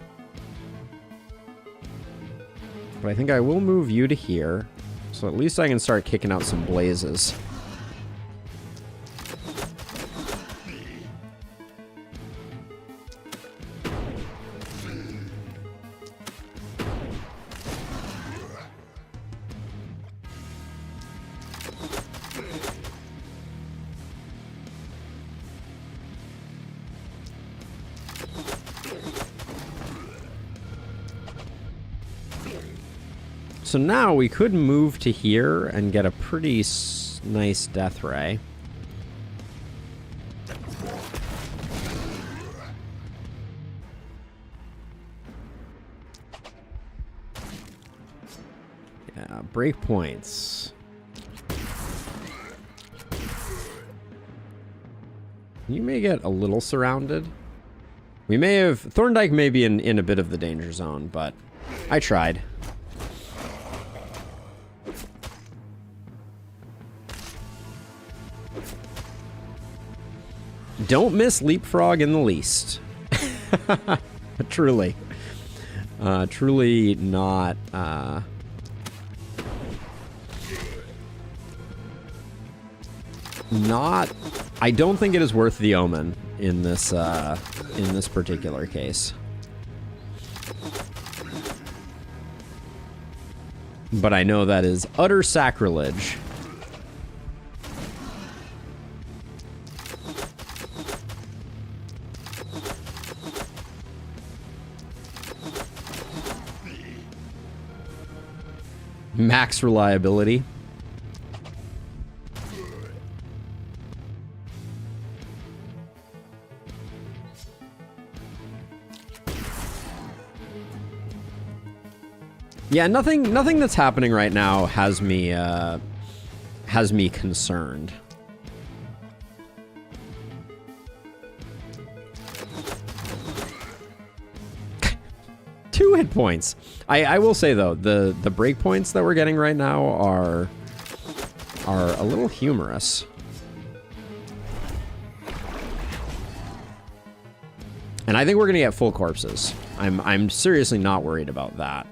But I think I will move you to here. So at least I can start kicking out some blazes. So now we could move to here and get a pretty nice death ray. Yeah, breakpoints. You may get a little surrounded. We may have... Thorndike may be in a bit of the danger zone, but I tried. Don't miss leapfrog in the least. Truly. Truly not... I don't think it is worth the omen in this particular case. But I know that is utter sacrilege. Max reliability. Yeah, nothing that's happening right now has me concerned. Two hit points. I will say though, the break points that we're getting right now are a little humorous. And I think we're gonna get full corpses. I'm seriously not worried about that.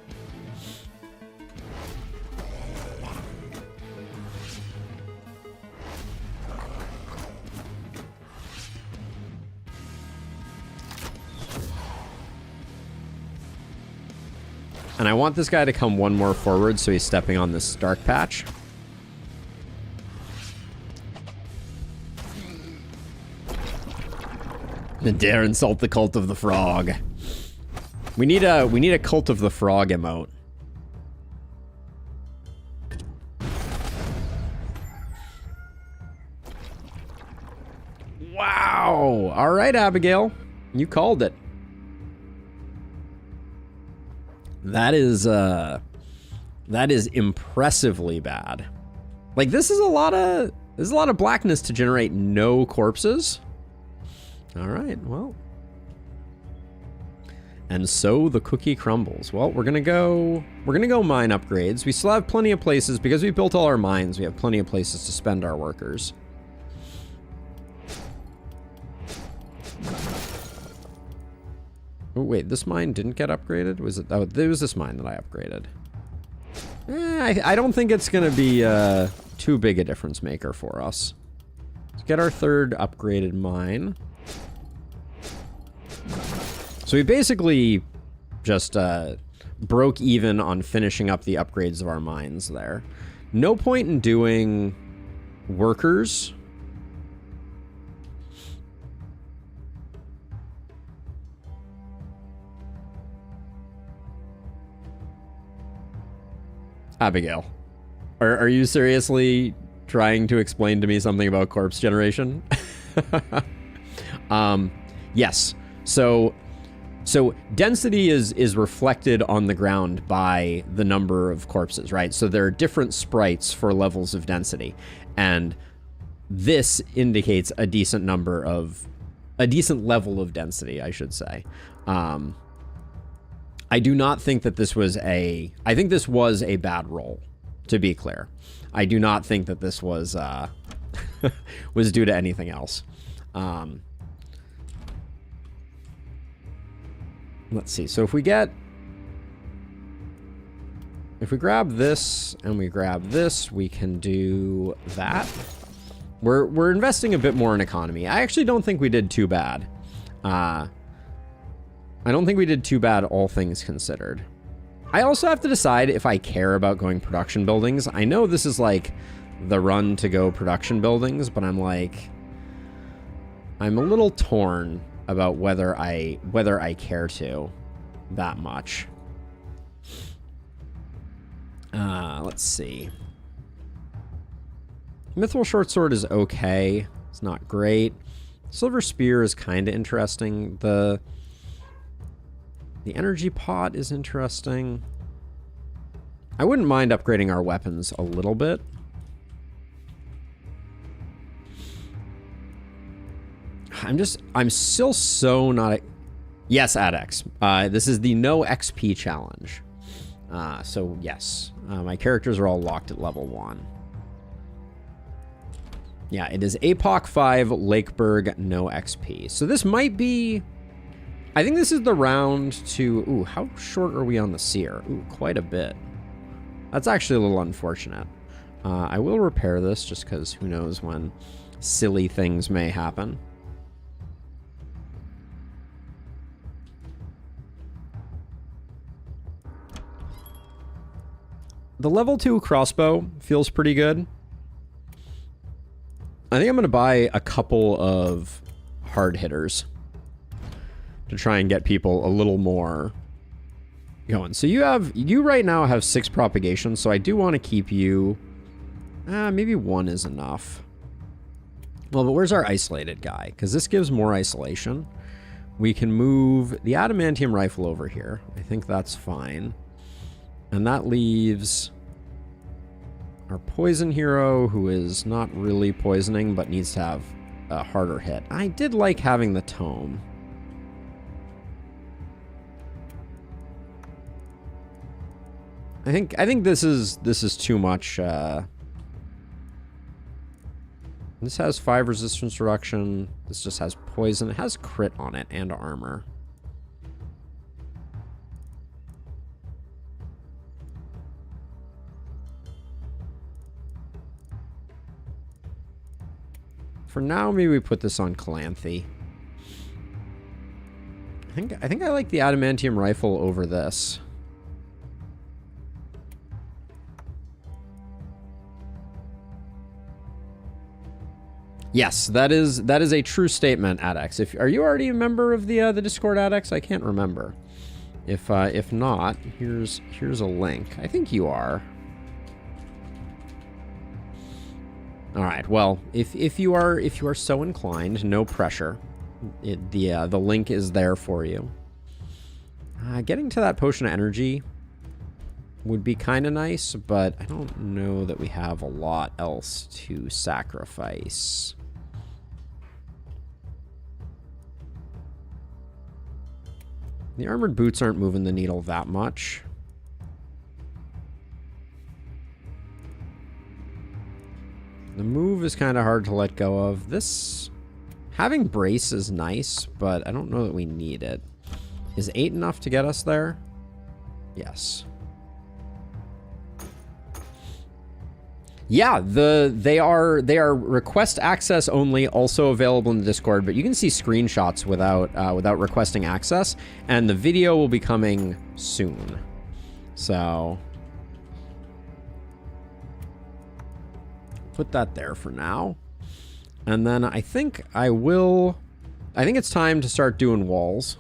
And I want this guy to come one more forward so he's stepping on this dark patch. And dare insult the cult of the frog. We need a cult of the frog emote. Wow. All right, Abigail. You called it. That is impressively bad. Like, this is a lot of blackness to generate no corpses. All right, well. And so the cookie crumbles. Well, we're gonna go mine upgrades. We still have plenty of places because we built all our mines. We have plenty of places to spend our workers. Oh, wait, this mine didn't get upgraded? Was it? Oh, there was this mine that I upgraded. I don't think it's going to be too big a difference maker for us. Let's get our third upgraded mine. So we basically just broke even on finishing up the upgrades of our mines there. No point in doing workers. Abigail, are you seriously trying to explain to me something about corpse generation? Yes. So density is reflected on the ground by the number of corpses, right? So there are different sprites for levels of density, and this indicates a decent level of density, I should say. I do not think that this was I think this was a bad roll, to be clear. I do not think that this was was due to anything else. Let's see. So if we grab this and we grab this, we can do that. We're investing a bit more in economy. I actually don't think we did too bad. I don't think we did too bad, all things considered. I also have to decide if I care about going production buildings. I know this is like the run to go production buildings, but I'm a little torn about whether I care to that much. Let's see. Mithril short sword is okay. It's not great. Silver spear is kind of interesting. The energy pot is interesting. I wouldn't mind upgrading our weapons a little bit. I'm still so not... Yes, AdX. This is the no XP challenge. So yes, my characters are all locked at level 1. Yeah, it is APOC 5, Lakeburg, no XP. So this might be I think this is the round to... Ooh, how short are we on the seer? Ooh, quite a bit. That's actually a little unfortunate. I will repair this just because who knows when silly things may happen. The level 2 crossbow feels pretty good. I think I'm going to buy a couple of hard hitters to try and get people a little more going. So you right now have 6 propagations, so I do want to keep you... maybe 1 is enough. Well, but where's our isolated guy? Because this gives more isolation. We can move the adamantium rifle over here. I think that's fine. And that leaves our poison hero, who is not really poisoning, but needs to have a harder hit. I did like having the tome. I think this is too much. This has 5 resistance reduction. This just has poison. It has crit on it and armor. For now, maybe we put this on Calanthe. I think I like the adamantium rifle over this. Yes, that is a true statement, Adex. Are you already a member of the Discord, Adex? I can't remember. If not, here's a link. I think you are. All right. Well, if you are so inclined, no pressure. The link is there for you. Getting to that potion of energy would be kind of nice, but I don't know that we have a lot else to sacrifice. The armored boots aren't moving the needle that much. The move is kind of hard to let go of. This... Having brace is nice, but I don't know that we need it. Is 8 enough to get us there? Yes. Yeah, they are request access only, also available in the Discord, but you can see screenshots without requesting access, and the video will be coming soon. So put that there for now. And then I think it's time to start doing walls.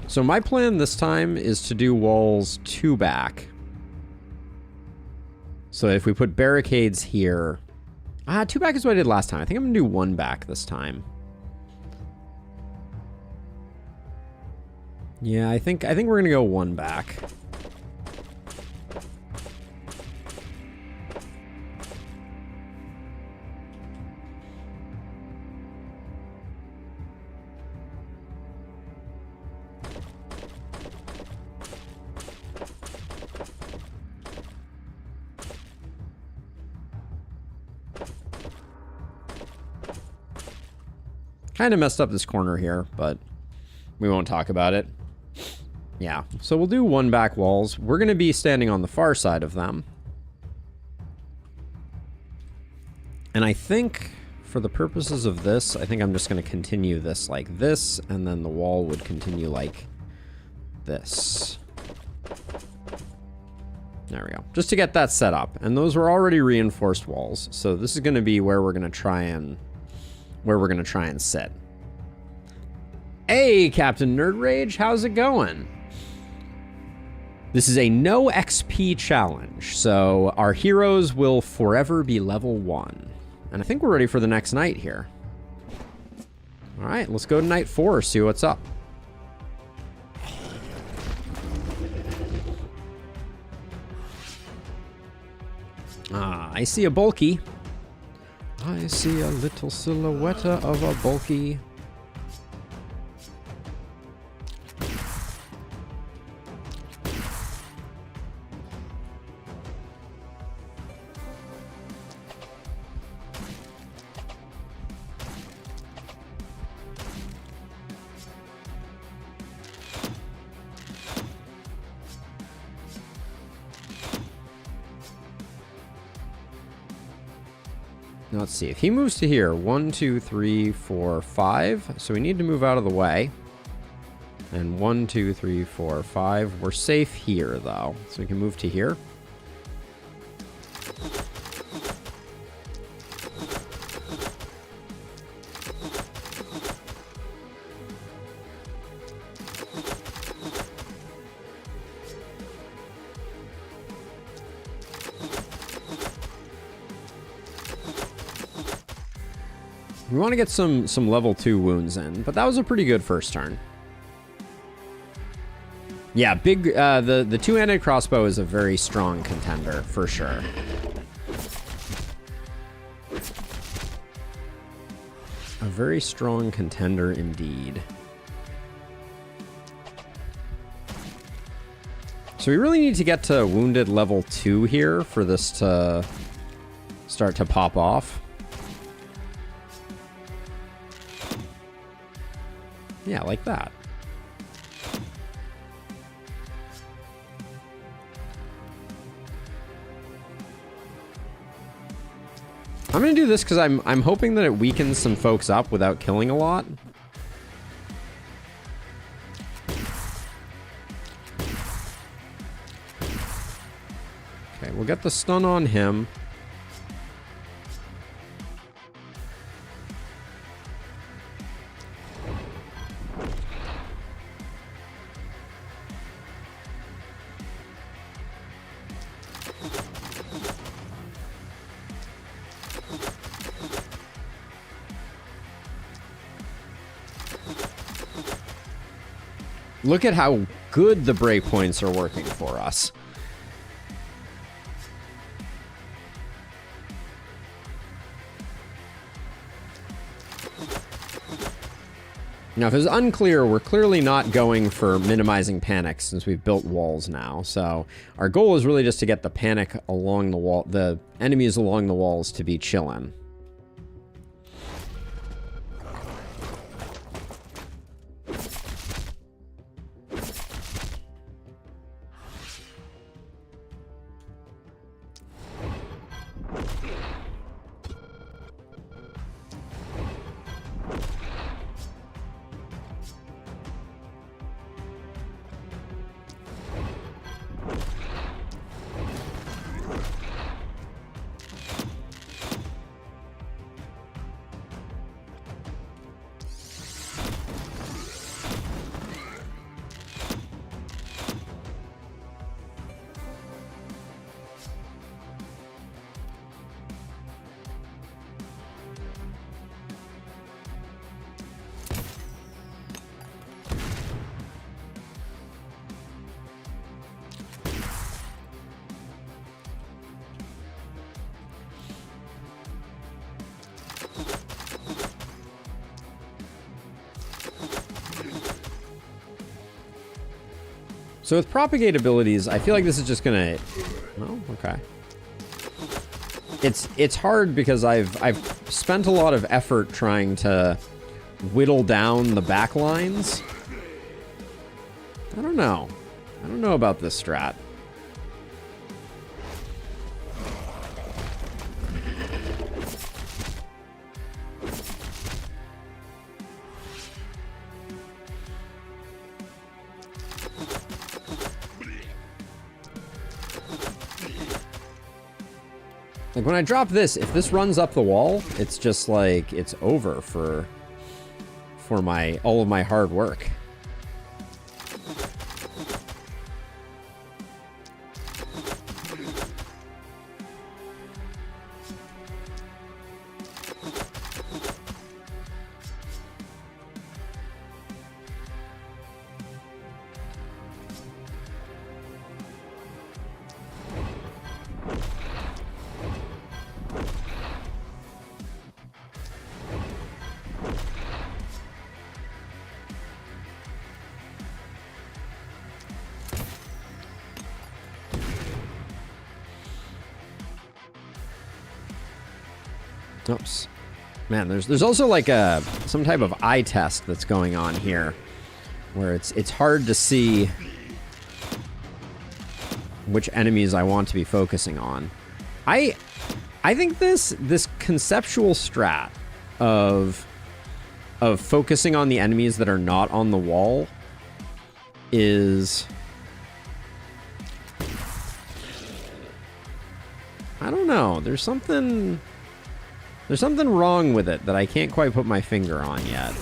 So my plan this time is to do walls 2 back. So if we put barricades here... 2 back is what I did last time. I think I'm going to do 1 back this time. Yeah, I think we're going to go 1 back. Kind of messed up this corner here, but we won't talk about it. Yeah, so we'll do 1 back walls. We're going to be standing on the far side of them. And I think, for the purposes of this, I think I'm just going to continue this like this, and then the wall would continue like this. There we go. Just to get that set up. And those were already reinforced walls, so this is going to be where we're going to try and... sit. Hey, Captain Nerd Rage, how's it going? This is a no XP challenge, so our heroes will forever be level 1. And I think we're ready for the next night here. All right, let's go to night 4, see what's up. I see a bulky. I see a little silhouette of a bulky. Let's see. If he moves to here, 1, 2, 3, 4, 5. So we need to move out of the way. And 1, 2, 3, 4, 5. We're safe here, though. So we can move to here. We want to get some level 2 wounds in, but that was a pretty good first turn. Yeah, the two-handed crossbow is a very strong contender for sure. A very strong contender indeed. So we really need to get to wounded level 2 here for this to start to pop off. Yeah, like that. I'm gonna do this because I'm hoping that it weakens some folks up without killing a lot. Okay, we'll get the stun on him. Look at how good the breakpoints are working for us. Now, if it's unclear, we're clearly not going for minimizing panic since we've built walls now. So our goal is really just to get the panic along the wall, the enemies along the walls to be chillin'. So with propagate abilities, I feel like this is just gonna... Oh, okay. It's hard because I've spent a lot of effort trying to whittle down the back lines. I don't know. I don't know about this strat. Like, when I drop this, if this runs up the wall, it's just like, it's over for all of my hard work. Oops. Man, there's also like some type of eye test that's going on here, where it's hard to see which enemies I want to be focusing on. I I think this conceptual strat of focusing on the enemies that are not on the wall is, I don't know. There's something wrong with it that I can't quite put my finger on yet.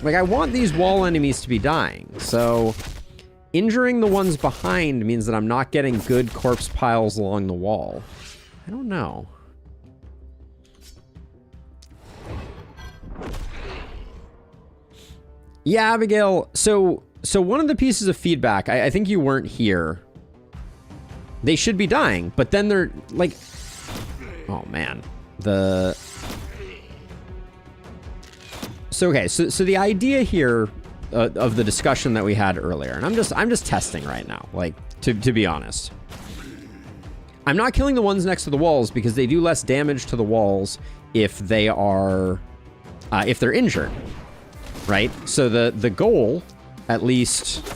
Like, I want these wall enemies to be dying, so injuring the ones behind means that I'm not getting good corpse piles along the wall. I don't know. Yeah, Abigail, so one of the pieces of feedback, I think you weren't here. They should be dying, but then they're like, oh man, So the idea here of the discussion that we had earlier, and I'm just testing right now, like, to be honest. I'm not killing the ones next to the walls because they do less damage to the walls if they are if they're injured, right? So the goal, at least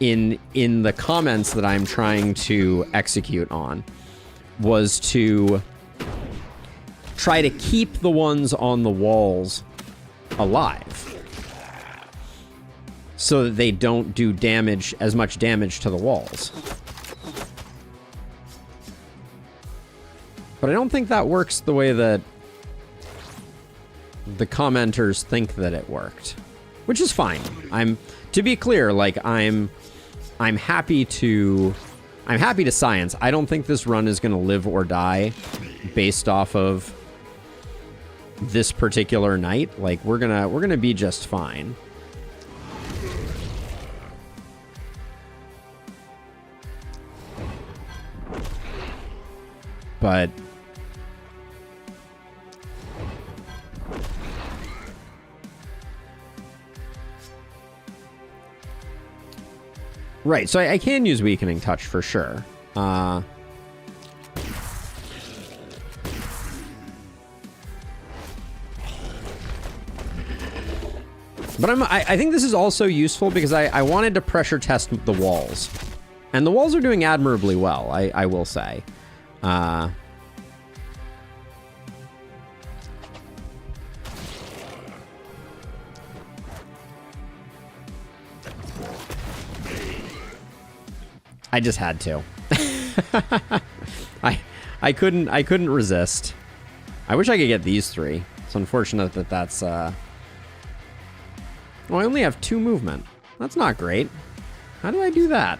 in the comments that I'm trying to execute on, was to try to keep the ones on the walls alive so that they don't do as much damage to the walls. But I don't think that works the way that the commenters think that it worked, which is fine. To be clear, like, I'm happy to science. I don't think this run is going to live or die based off of this particular night. Like, we're gonna be just fine. But right, so I can use Weakening Touch for sure. But I think this is also useful because I wanted to pressure test the walls. And the walls are doing admirably well, I will say. I just had to. I couldn't resist. I wish I could get these three. It's unfortunate that that's oh, I only have 2 movement. That's not great. How do I do that?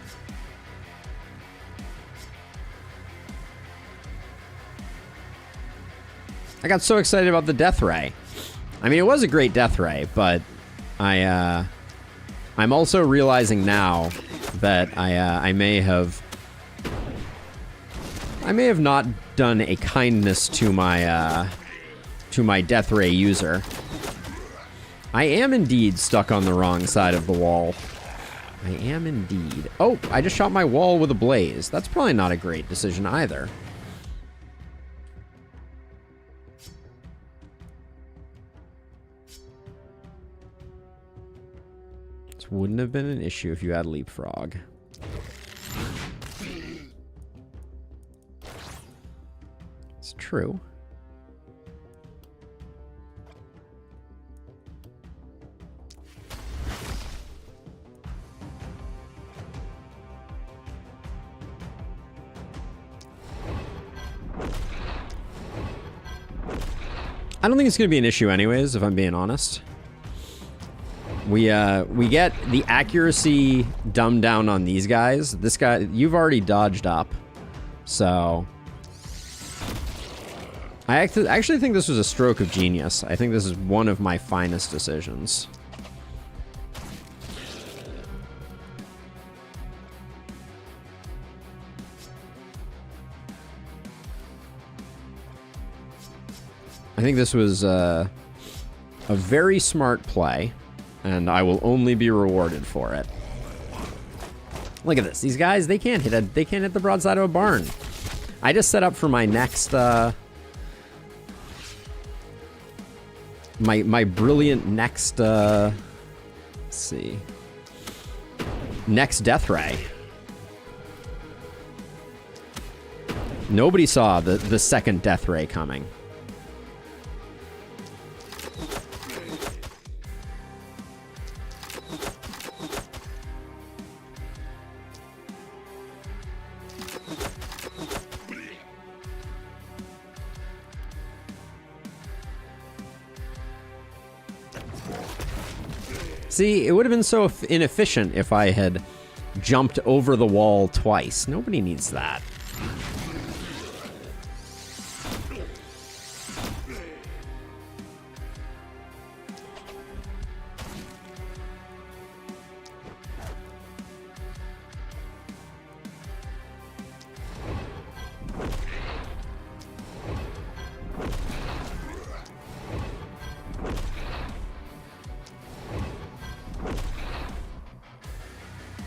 I got so excited about the Death Ray. I mean, it was a great Death Ray, but I'm also realizing now that I may have not done a kindness to my Death Ray user. I am indeed stuck on the wrong side of the wall. I am indeed. Oh, I just shot my wall with a blaze. That's probably not a great decision either. This wouldn't have been an issue if you had leapfrog. It's true. I don't think it's going to be an issue anyways, if I'm being honest. We get the accuracy dumbed down on these guys. This guy, you've already dodged up. So I actually think this was a stroke of genius. I think this is one of my finest decisions. I think this was a very smart play, and I will only be rewarded for it. Look at this. These guys, they can't hit the broadside of a barn. I just set up for my next my brilliant next let's see. Next Death Ray. Nobody saw the second death ray coming. See, it would have been so inefficient if I had jumped over the wall twice. Nobody needs that.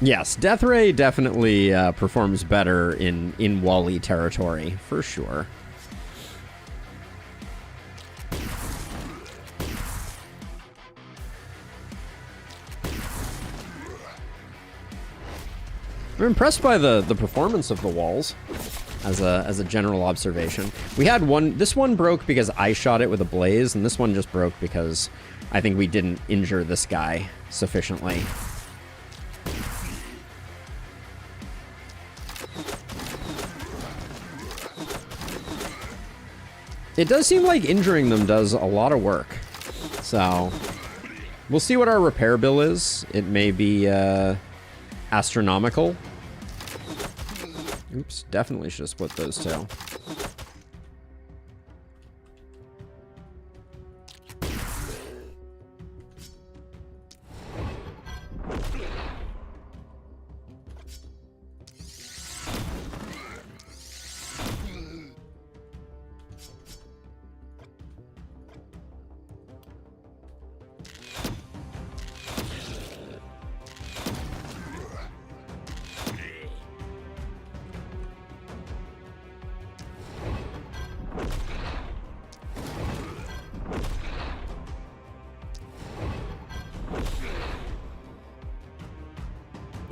Yes, Death Ray definitely performs better in Wally territory, for sure. I'm impressed by the performance of the walls, as a general observation. We had one. This one broke because I shot it with a blaze, and this one just broke because I think we didn't injure this guy sufficiently. It does seem like injuring them does a lot of work. So, we'll see what our repair bill is. It may be astronomical. Oops, definitely should have split those two.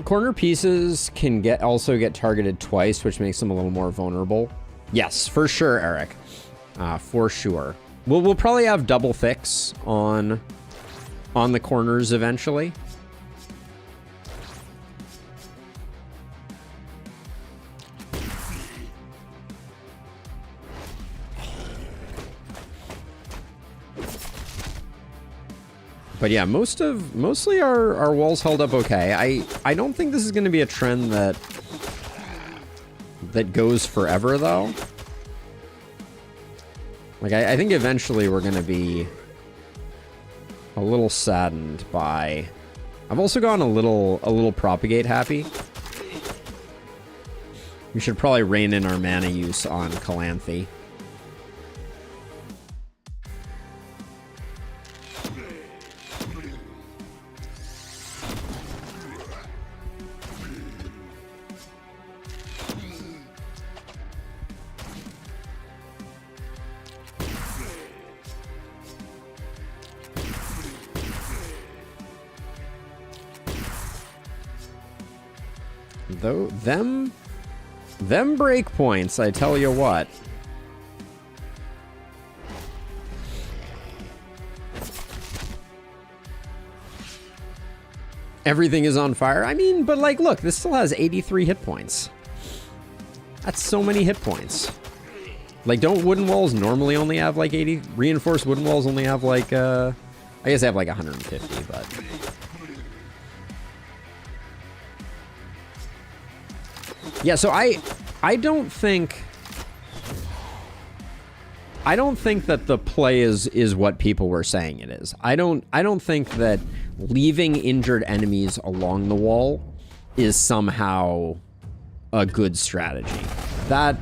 Corner pieces can also get targeted twice, which makes them a little more vulnerable. Yes, for sure, Eric. For sure. We'll probably have double thicks on the corners eventually. But yeah, mostly our walls held up okay. I don't think this is going to be a trend that goes forever, though. Like, I think eventually we're going to be a little saddened by... I've also gone a little propagate happy. We should probably rein in our mana use on Calanthe. Though them breakpoints, I tell you what. Everything is on fire. I mean, but like, look, this still has 83 hit points. That's so many hit points. Like, don't wooden walls normally only have like 80? Reinforced wooden walls only have like, I guess they have like 150, but... Yeah, so I don't think that the play is what people were saying it is. I don't think that leaving injured enemies along the wall is somehow a good strategy. That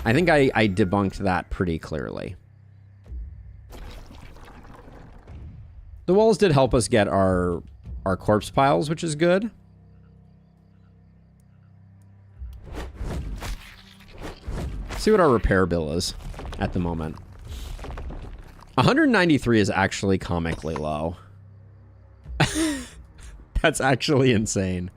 I think I debunked that pretty clearly. The walls did help us get our corpse piles, which is good. See what our repair bill is at the moment. 193 is actually comically low. That's actually insane.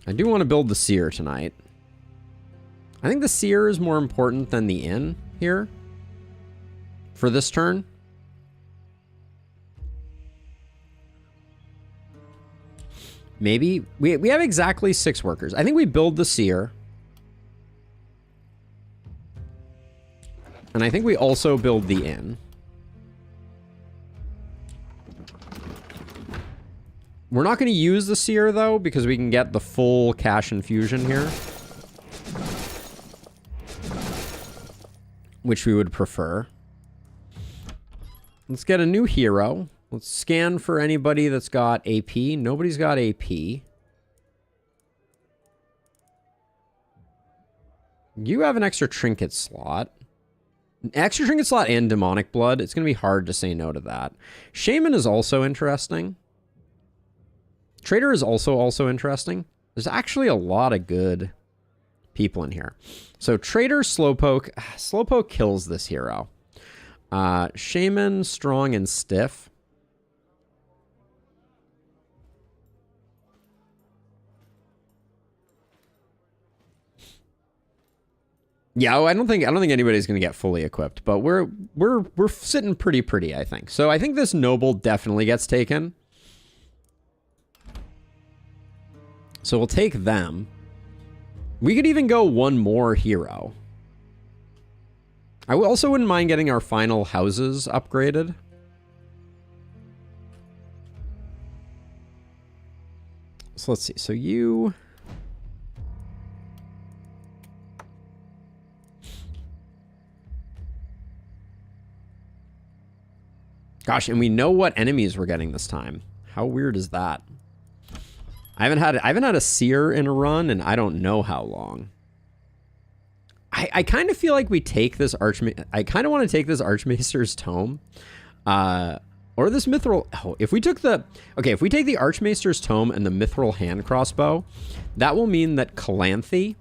I do want to build the seer tonight. I think the seer is more important than the inn here for this turn. Maybe we have exactly 6 workers. I think we build the seer. And I think we also build the inn. We're not going to use the seer though, because we can get the full cash infusion here, which we would prefer. Let's get a new hero. Let's scan for anybody that's got AP. Nobody's got AP. You have an extra trinket slot. Extra trinket slot and demonic blood. It's going to be hard to say no to that. Shaman is also interesting. Trader is also interesting. There's actually a lot of good people in here. So Trader, Slowpoke. Slowpoke kills this hero. Shaman, strong and stiff. Yeah, I don't think anybody's going to get fully equipped, but we're sitting pretty, I think. So I think this noble definitely gets taken. So we'll take them. We could even go one more hero. I also wouldn't mind getting our final houses upgraded. So let's see. So you... Gosh, and we know what enemies we're getting this time. How weird is that? I haven't had a seer in a run, and I don't know how long. I kind of feel like we take this I kind of want to take this Archmaester's Tome, or this Mithril. Oh, if we take the Archmaester's Tome and the Mithril hand crossbow, that will mean that Calanthe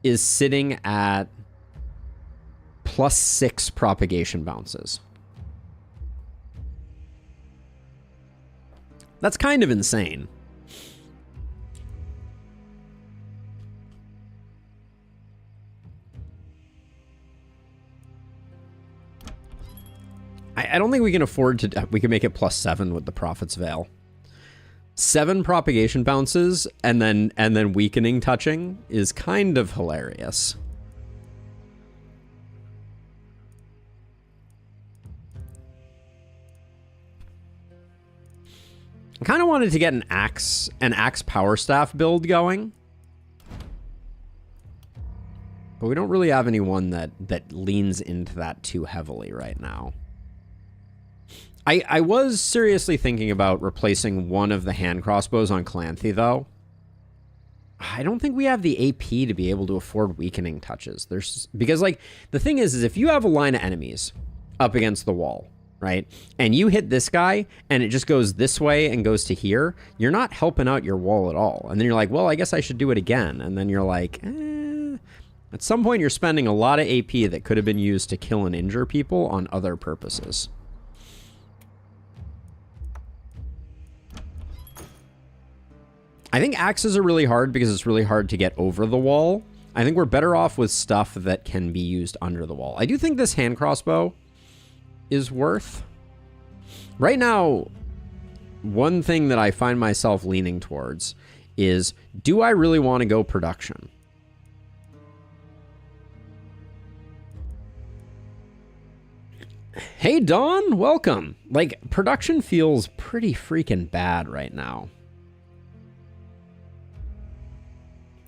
is sitting at +6 propagation bounces. That's kind of insane. I don't think we can afford to... We can make it +7 with the Prophet's Veil. 7 propagation bounces and then weakening touching is kind of hilarious. I kind of wanted to get an axe power staff build going, but we don't really have anyone that leans into that too heavily right now. I was seriously thinking about replacing one of the hand crossbows on Calanthe, though. I don't think we have the AP to be able to afford weakening touches. Because like the thing is if you have a line of enemies up against the wall, right? And you hit this guy and it just goes this way and goes to here, you're not helping out your wall at all. And then you're like, well, I guess I should do it again. And then you're like, At some point you're spending a lot of AP that could have been used to kill and injure people on other purposes. I think axes are really hard because it's really hard to get over the wall. I think we're better off with stuff that can be used under the wall. I do think this hand crossbow is worth. Right now, one thing that I find myself leaning towards is, do I really want to go production? Hey, Dawn, welcome. Like, production feels pretty freaking bad right now.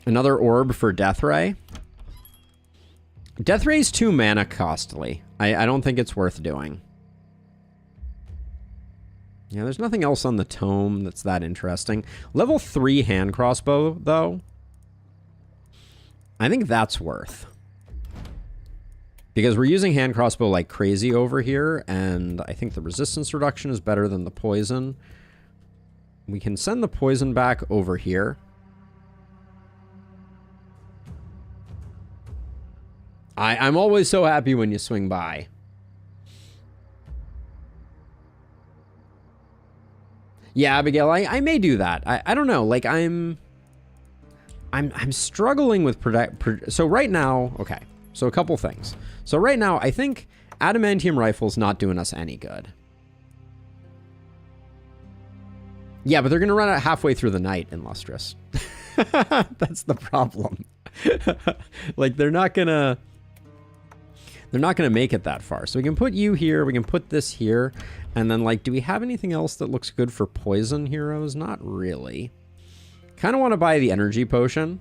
Another orb for Deathray. Deathray's 2 mana costly. I don't think it's worth doing. Yeah, there's nothing else on the tome that's that interesting. Level 3 hand crossbow, though. I think that's worth. Because we're using hand crossbow like crazy over here, and I think the resistance reduction is better than the poison. We can send the poison back over here. I'm always so happy when you swing by. Yeah, Abigail, I may do that. I don't know. Like, I'm I'm struggling with so right now, okay. So a couple things. So right now, I think adamantium rifle's not doing us any good. Yeah, but they're going to run out halfway through the night in Lustrous. That's the problem. Like, they're not going to make it that far. So we can put you here. We can put this here. And then, like, do we have anything else that looks good for poison heroes? Not really. Kind of want to buy the energy potion.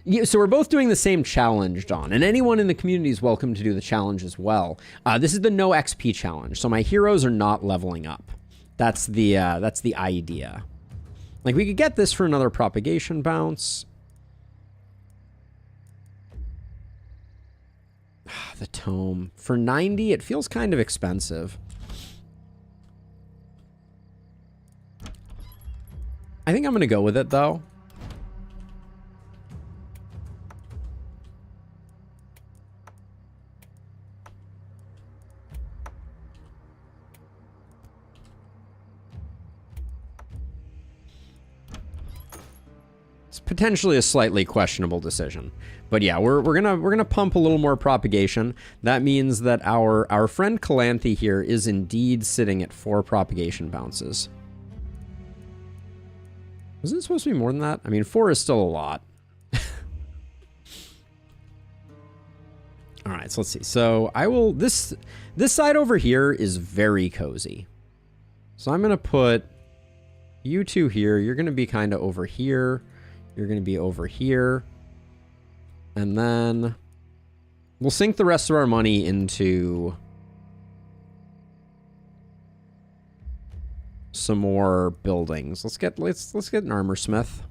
Yeah, so we're both doing the same challenge, Dawn, and anyone in the community is welcome to do the challenge as well. This is the no XP challenge, so my heroes are not leveling up. That's the idea. Like, we could get this for another propagation bounce. The tome. For 90, it feels kind of expensive. I think I'm going to go with it, though. It's potentially a slightly questionable decision. But yeah, we're gonna pump a little more propagation. That means that our friend Calanthe here is indeed sitting at 4 propagation bounces. Wasn't it supposed to be more than that? I mean, 4 is still a lot. All right, so let's see. So I will, this side over here is very cozy. So I'm gonna put you two here. You're gonna be kind of over here. You're gonna be over here. And then we'll sink the rest of our money into some more buildings. Let's get an armor smith.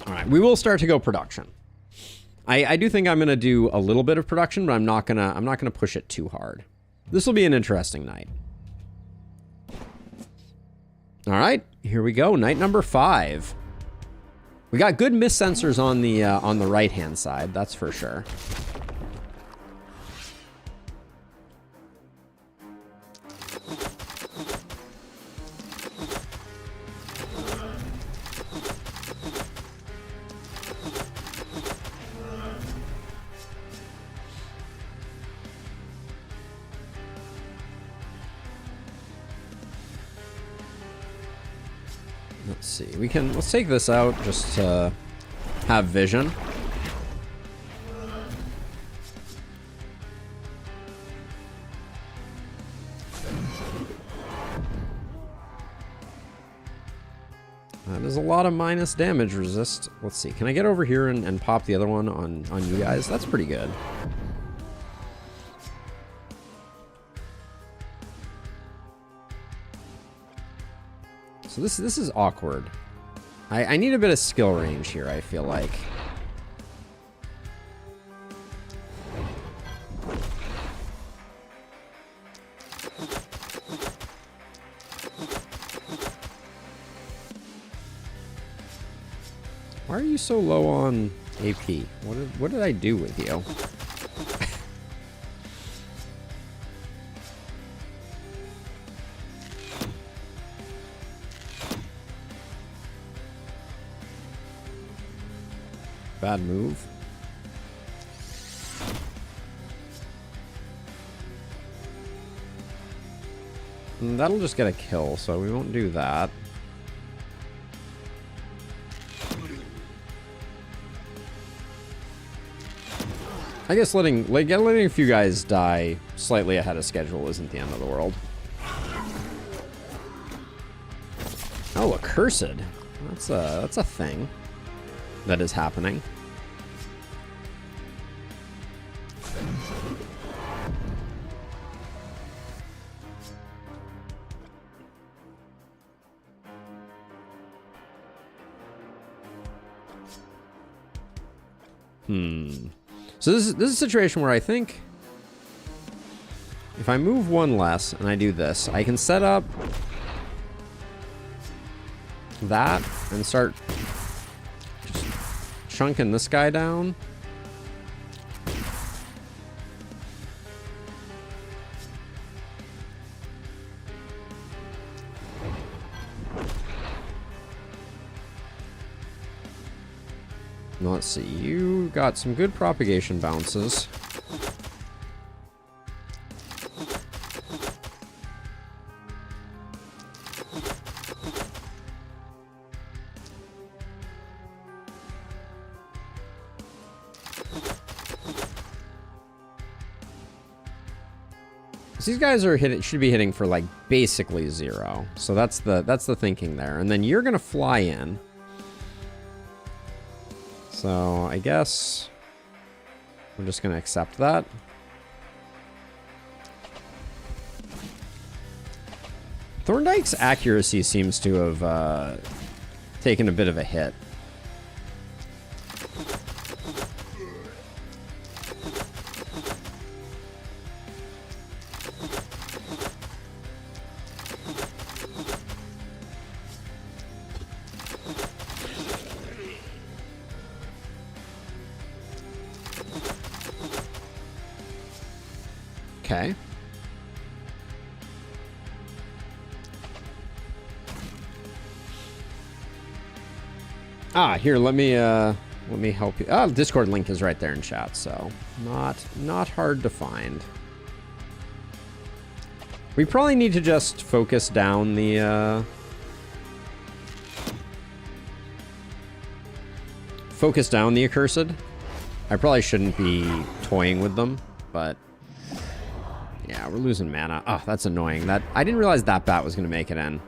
All right, we will start to go production. I do think I'm gonna do a little bit of production, but I'm not gonna push it too hard. This will be an interesting night. All right, here we go. Night number 5. We got good mist sensors on the right hand side, that's for sure. Let's see. Let's take this out just to have vision. That is a lot of minus damage resist. Let's see. Can I get over here and pop the other one on you guys? That's pretty good. So this is awkward. I need a bit of skill range here, I feel like. Why are you so low on AP? What did I do with you? Bad move. That'll just get a kill, so we won't do that. I guess letting a few guys die slightly ahead of schedule isn't the end of the world. Oh, accursed. That's a thing that is happening. So this is a situation where I think if I move one less and I do this, I can set up that and start just chunking this guy down. Let's see. You got some good propagation bounces. These guys are should be hitting for like basically 0. So that's the thinking there. And then you're gonna fly in. So I guess we're just gonna accept that. Thorndyke's accuracy seems to have taken a bit of a hit. Okay. Here, let me help you. Oh, Discord link is right there in chat, so not hard to find. We probably need to just focus down the accursed. I probably shouldn't be toying with them, but yeah, we're losing mana. Oh, that's annoying. I didn't realize that bat was going to make it in.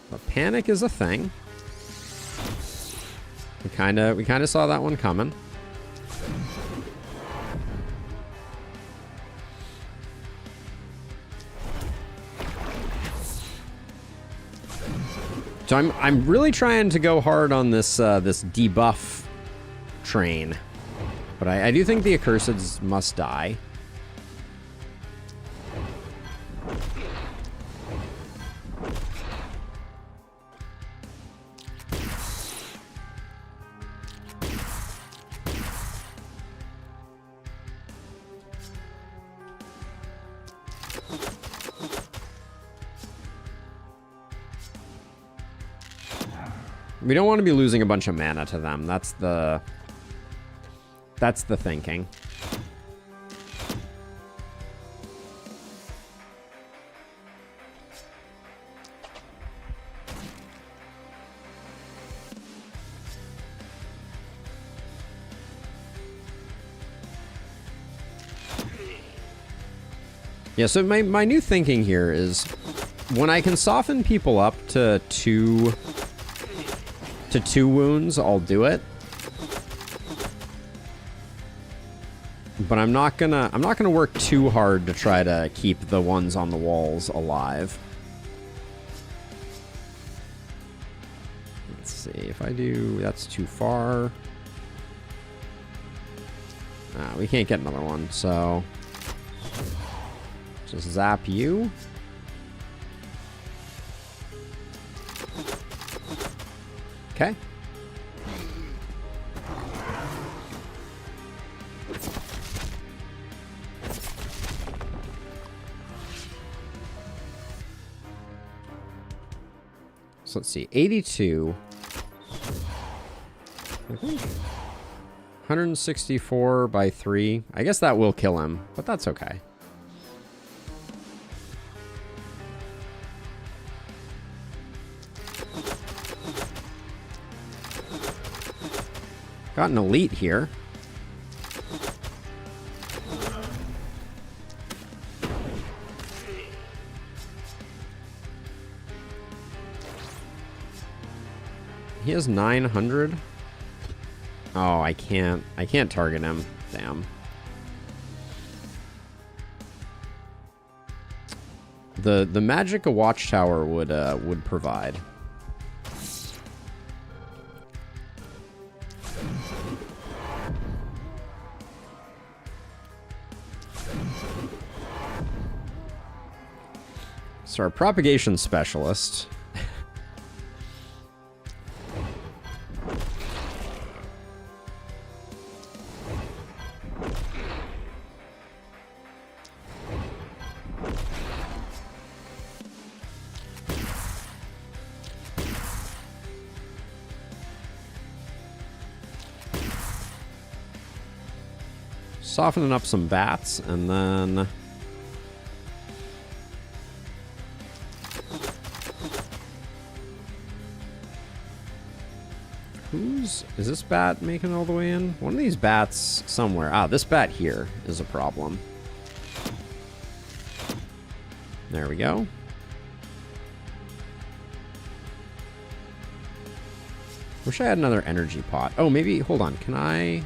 But panic is a thing. We kind of saw that one coming. So I'm really trying to go hard on this this debuff train. But I do think the Accursed's must die. We don't want to be losing a bunch of mana to them. That's the thinking. Yeah, so my new thinking here is when I can soften people up to two wounds, I'll do it. But I'm not gonna work too hard to try to keep the ones on the walls alive. Let's see if I do. That's too far. We can't get another one, so just zap you. Okay. So let's see, 82. I think 164 by 3. I guess that will kill him, but that's okay. Got an elite here. He has 900. Oh, I can't target him. Damn. The magic a watchtower would provide. So our propagation specialist. Softening up some bats, and then... Is this bat making it all the way in? One of these bats somewhere. Ah, this bat here is a problem. There we go. Wish I had another energy pot. Oh, maybe, hold on, can I...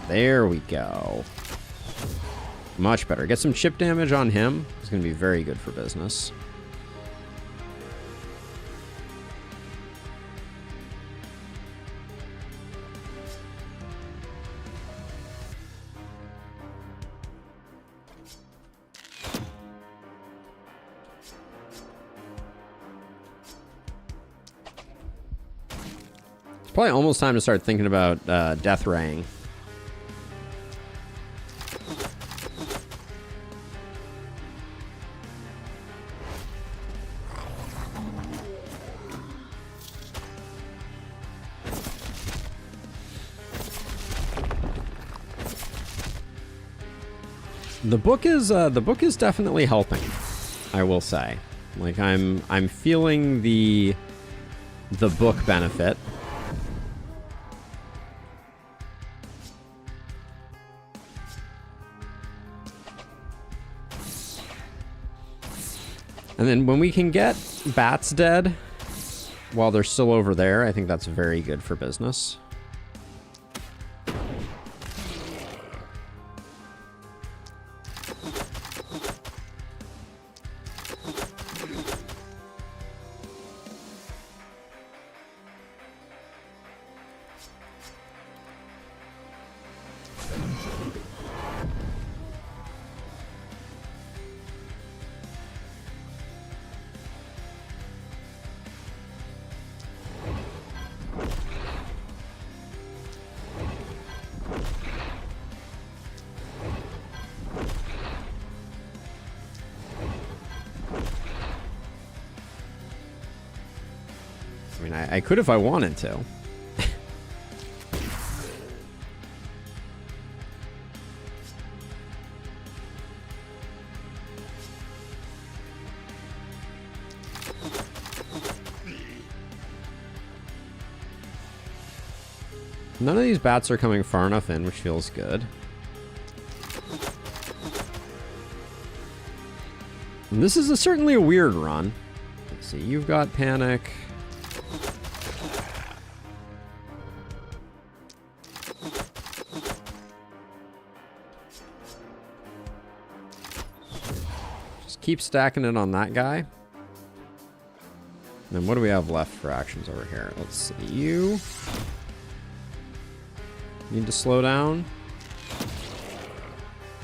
There we go. Much better. Get some chip damage on him. It's going to be very good for business. It's probably almost time to start thinking about death raying. The book is definitely helping, I will say. Like I'm feeling the book benefit. And then when we can get bats dead while they're still over there, I think that's very good for business. I mean, I could if I wanted to. None of these bats are coming far enough in, which feels good. And this is certainly a weird run. Let's see, you've got panic. Just keep stacking it on that guy. And then what do we have left for actions over here? Let's see, you need to slow down.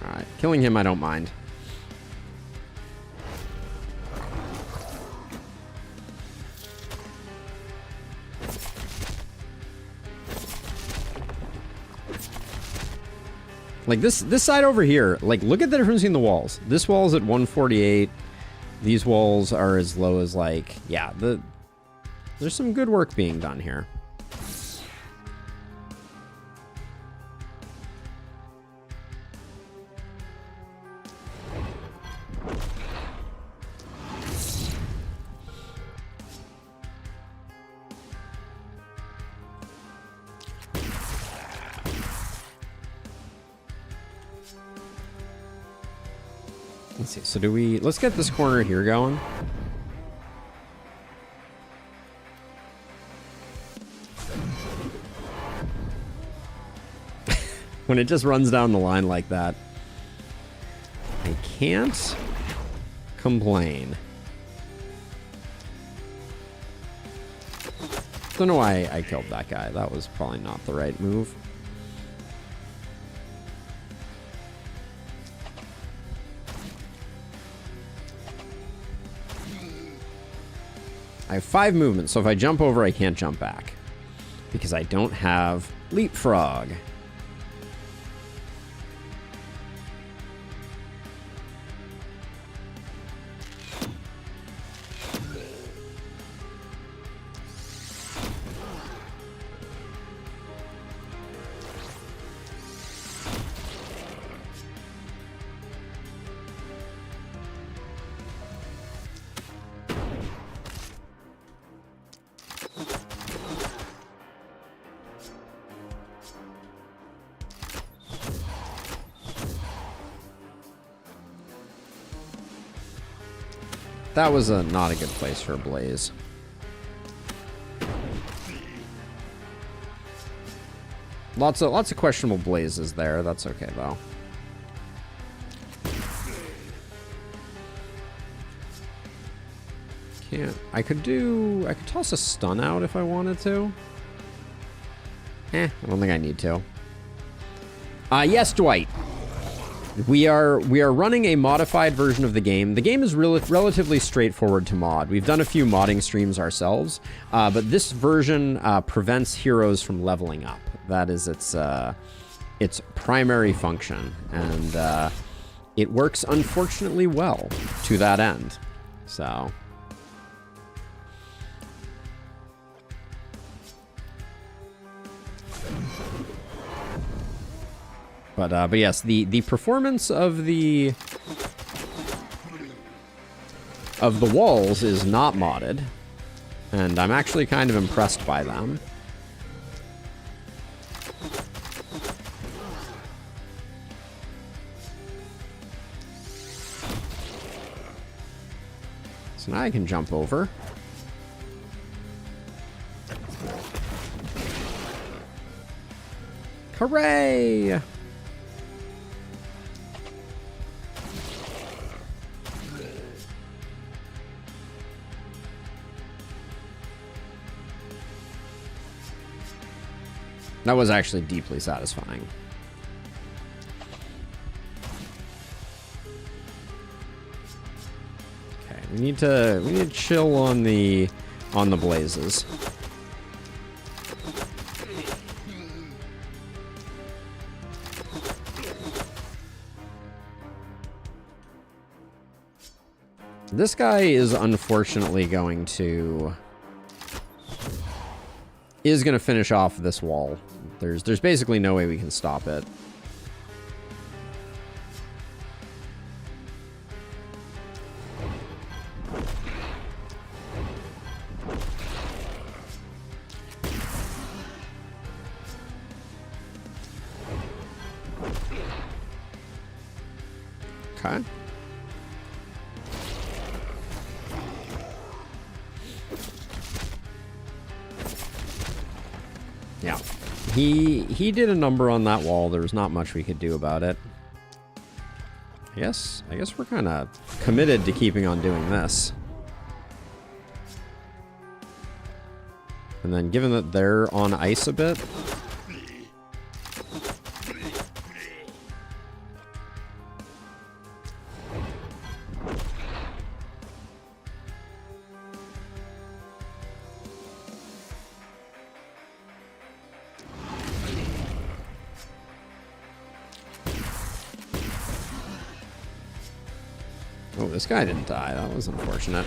Alright, killing him I don't mind. Like this side over here, like look at the difference in the walls. This wall's at 148. These walls are as low as like, yeah, there's some good work being done here. Let's see, so let's get this corner here going. When it just runs down the line like that, I can't complain. Don't know why I killed that guy. That was probably not the right move. I have 5 movements, so if I jump over, I can't jump back. Because I don't have leapfrog. That was not a good place for a blaze. Lots of questionable blazes there. That's okay though. I could toss a stun out if I wanted to. I don't think I need to. Yes, Dwight. We are running a modified version of the game. The game is relatively straightforward to mod. We've done a few modding streams ourselves, but this version prevents heroes from leveling up. That is its primary function, and it works unfortunately well to that end. So. But yes, the performance of the walls is not modded, and I'm actually kind of impressed by them. So now I can jump over. Hooray! That was actually deeply satisfying. Okay, we need to chill on the blazes. This guy is unfortunately going to finish off this wall. There's basically no way we can stop it. Okay. Yeah. He did a number on that wall. There was not much we could do about it. I guess we're kind of committed to keeping on doing this. And then given that they're on ice a bit, oh, this guy didn't die. That was unfortunate.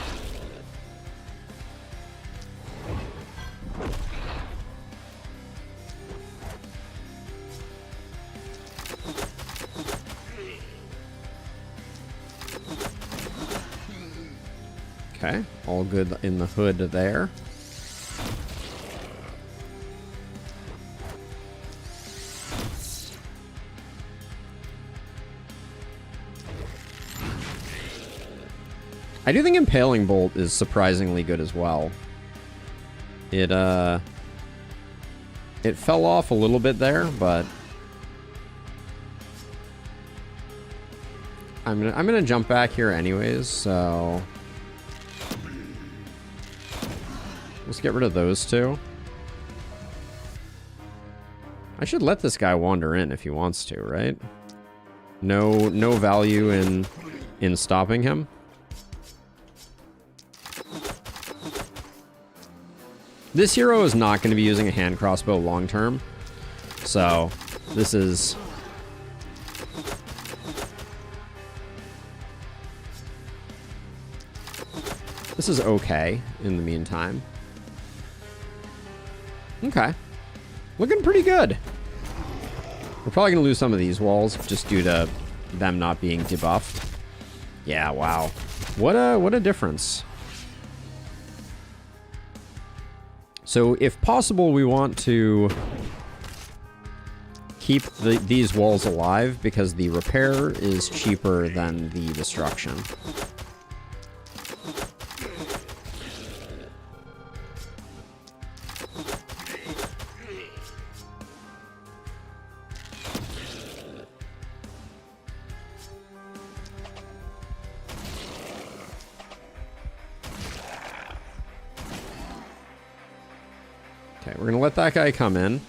Okay, all good in the hood there. I do think Impaling Bolt is surprisingly good as well. It fell off a little bit there, but I'm gonna jump back here anyways, so let's get rid of those two. I should let this guy wander in if he wants to, right? No value in stopping him. This hero is not going to be using a hand crossbow long term, so this is okay in the meantime. Okay, looking pretty good. We're probably going to lose some of these walls just due to them not being debuffed. Yeah, wow, what a difference. So, if possible, we want to keep these walls alive because the repair is cheaper than the destruction. Okay, we're gonna let that guy come in.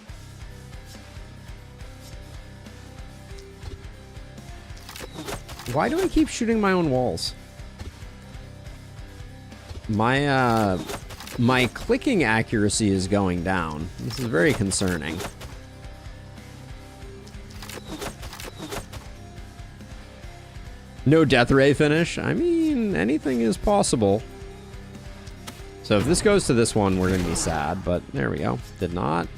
Why do I keep shooting my own walls? My my clicking accuracy is going down. This is very concerning. No death ray finish? I mean, anything is possible. So if this goes to this one, we're going to be sad, but there we go. Did not.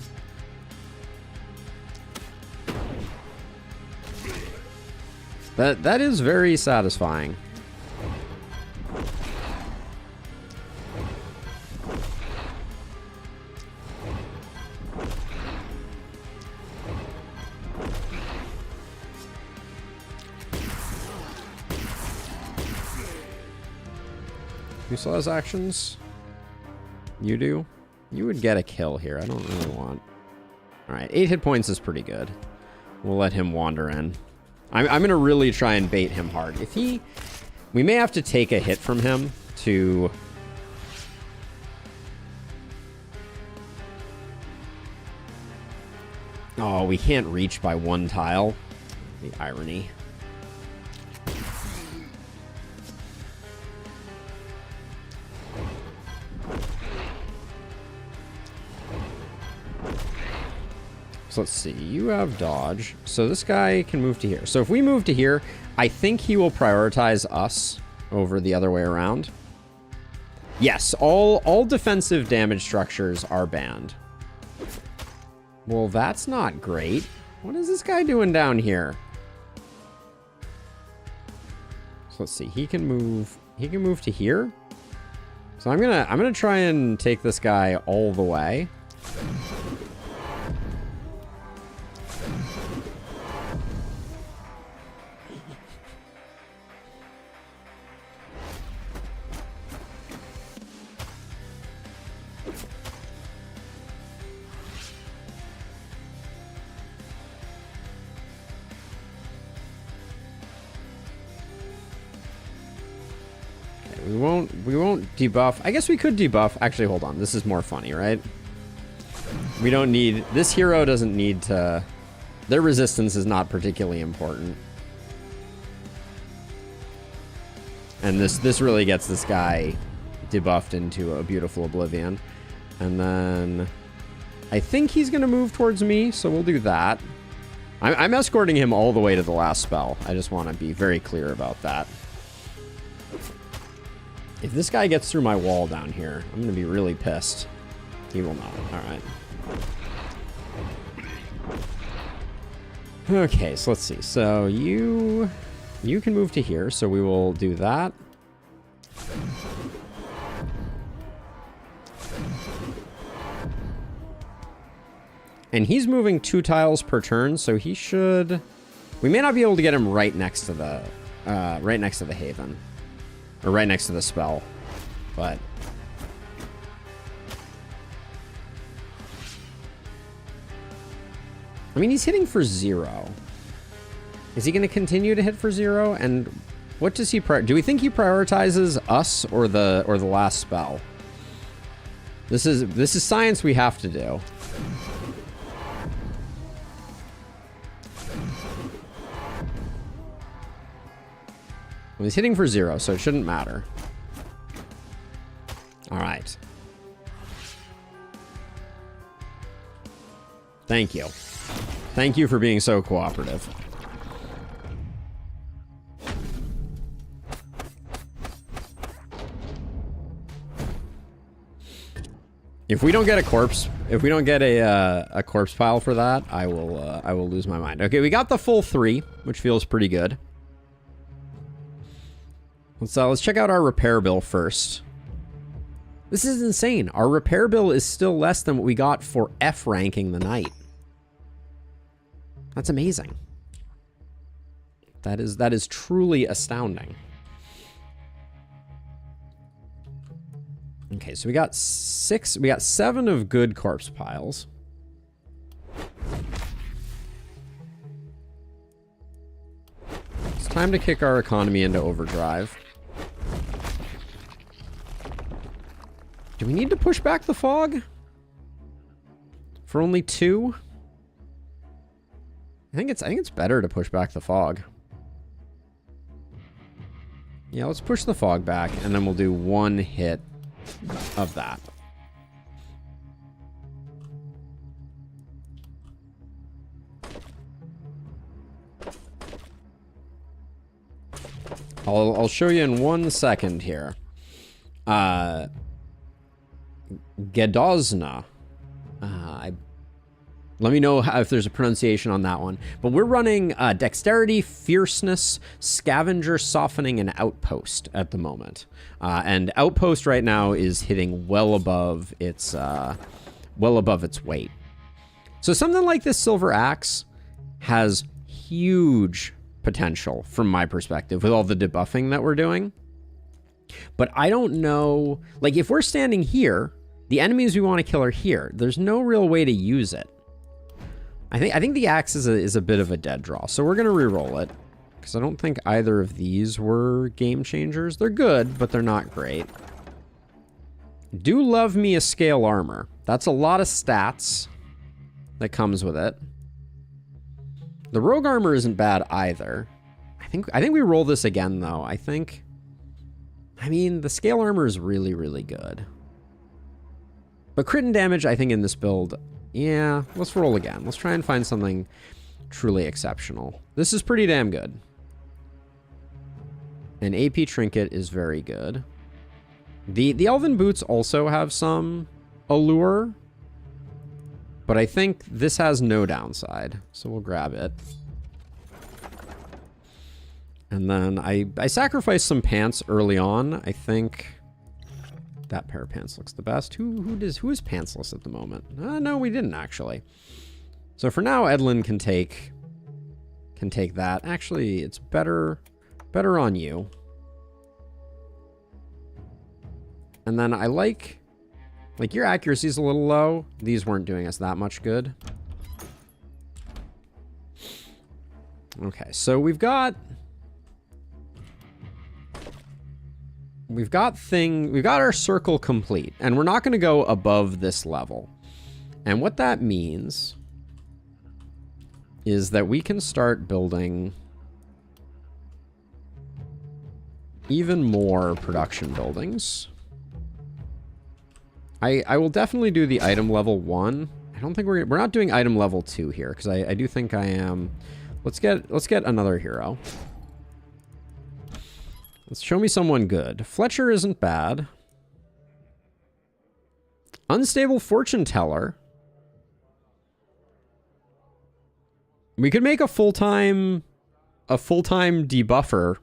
That is very satisfying. Who still has actions? You do? You would get a kill here. I don't really want... Alright, 8 hit points is pretty good. We'll let him wander in. I'm going to really try and bait him hard. If he... We may have to take a hit from him to... Oh, we can't reach by one tile. The irony. So let's see, you have dodge. So this guy can move to here. So if we move to here, I think he will prioritize us over the other way around. Yes, all defensive damage structures are banned. Well, that's not great. What is this guy doing down here? So let's see, he can move to here. So I'm gonna try and take this guy all the way. We won't debuff. I guess we could debuff. Actually, hold on. This is more funny, right? We don't need... This hero doesn't need to... Their resistance is not particularly important. And this really gets this guy debuffed into a beautiful oblivion. And then... I think he's going to move towards me, so we'll do that. I'm escorting him all the way to the last spell. I just want to be very clear about that. If this guy gets through my wall down here, I'm going to be really pissed. He will not. All right. Okay, so let's see. So you can move to here, so we will do that. And he's moving 2 tiles per turn, so he should... We may not be able to get him right next to the haven. Or right next to the spell, but... I mean, he's hitting for 0. Is he going to continue to hit for 0? And what does he... Do we think he prioritizes us or the last spell? This is science we have to do. Well, he's hitting for 0, so it shouldn't matter. All right. Thank you. Thank you for being so cooperative. If we don't get a corpse, if we don't get a corpse pile for that, I will lose my mind. Okay, we got the full 3, which feels pretty good. Let's check out our repair bill first. This is insane. Our repair bill is still less than what we got for F ranking the knight. That's amazing. That is truly astounding. Okay, so we got 7 of good corpse piles. It's time to kick our economy into overdrive. Do we need to push back the fog? For only 2? I think it's better to push back the fog. Yeah, let's push the fog back, and then we'll do 1 hit of that. I'll show you in 1 second here. Gedozna. Let me know if there's a pronunciation on that one. But we're running Dexterity, Fierceness, Scavenger, Softening, and Outpost at the moment. And Outpost right now is hitting well above its weight. So something like this Silver Axe has huge potential from my perspective with all the debuffing that we're doing. But I don't know, like if we're standing here, the enemies we want to kill are here. There's no real way to use it. I think the axe is a bit of a dead draw, so we're gonna re-roll it because I don't think either of these were game changers. They're good, but they're not great. Do love me a scale armor. That's a lot of stats that comes with it. The rogue armor isn't bad either. I think we roll this again though. I mean, the scale armor is really, really good. But crit and damage, I think in this build, yeah, let's roll again. Let's try and find something truly exceptional. This is pretty damn good. An AP trinket is very good. The elven boots also have some allure, but I think this has no downside, so we'll grab it. And then I sacrificed some pants early on. I think that pair of pants looks the best. Who is pantsless at the moment? No, we didn't actually. So for now, Edlin can take that. Actually, it's better on you. And then I like your accuracy is a little low. These weren't doing us that much good. Okay, so we've got our circle complete, and we're not going to go above this level. And what that means is that we can start building even more production buildings. I will definitely do the item level 1. I don't think we're not doing item level 2 here, because I do think I am. Let's get another hero. Let's show me someone good. Fletcher isn't bad. Unstable Fortune Teller. We could make a full-time debuffer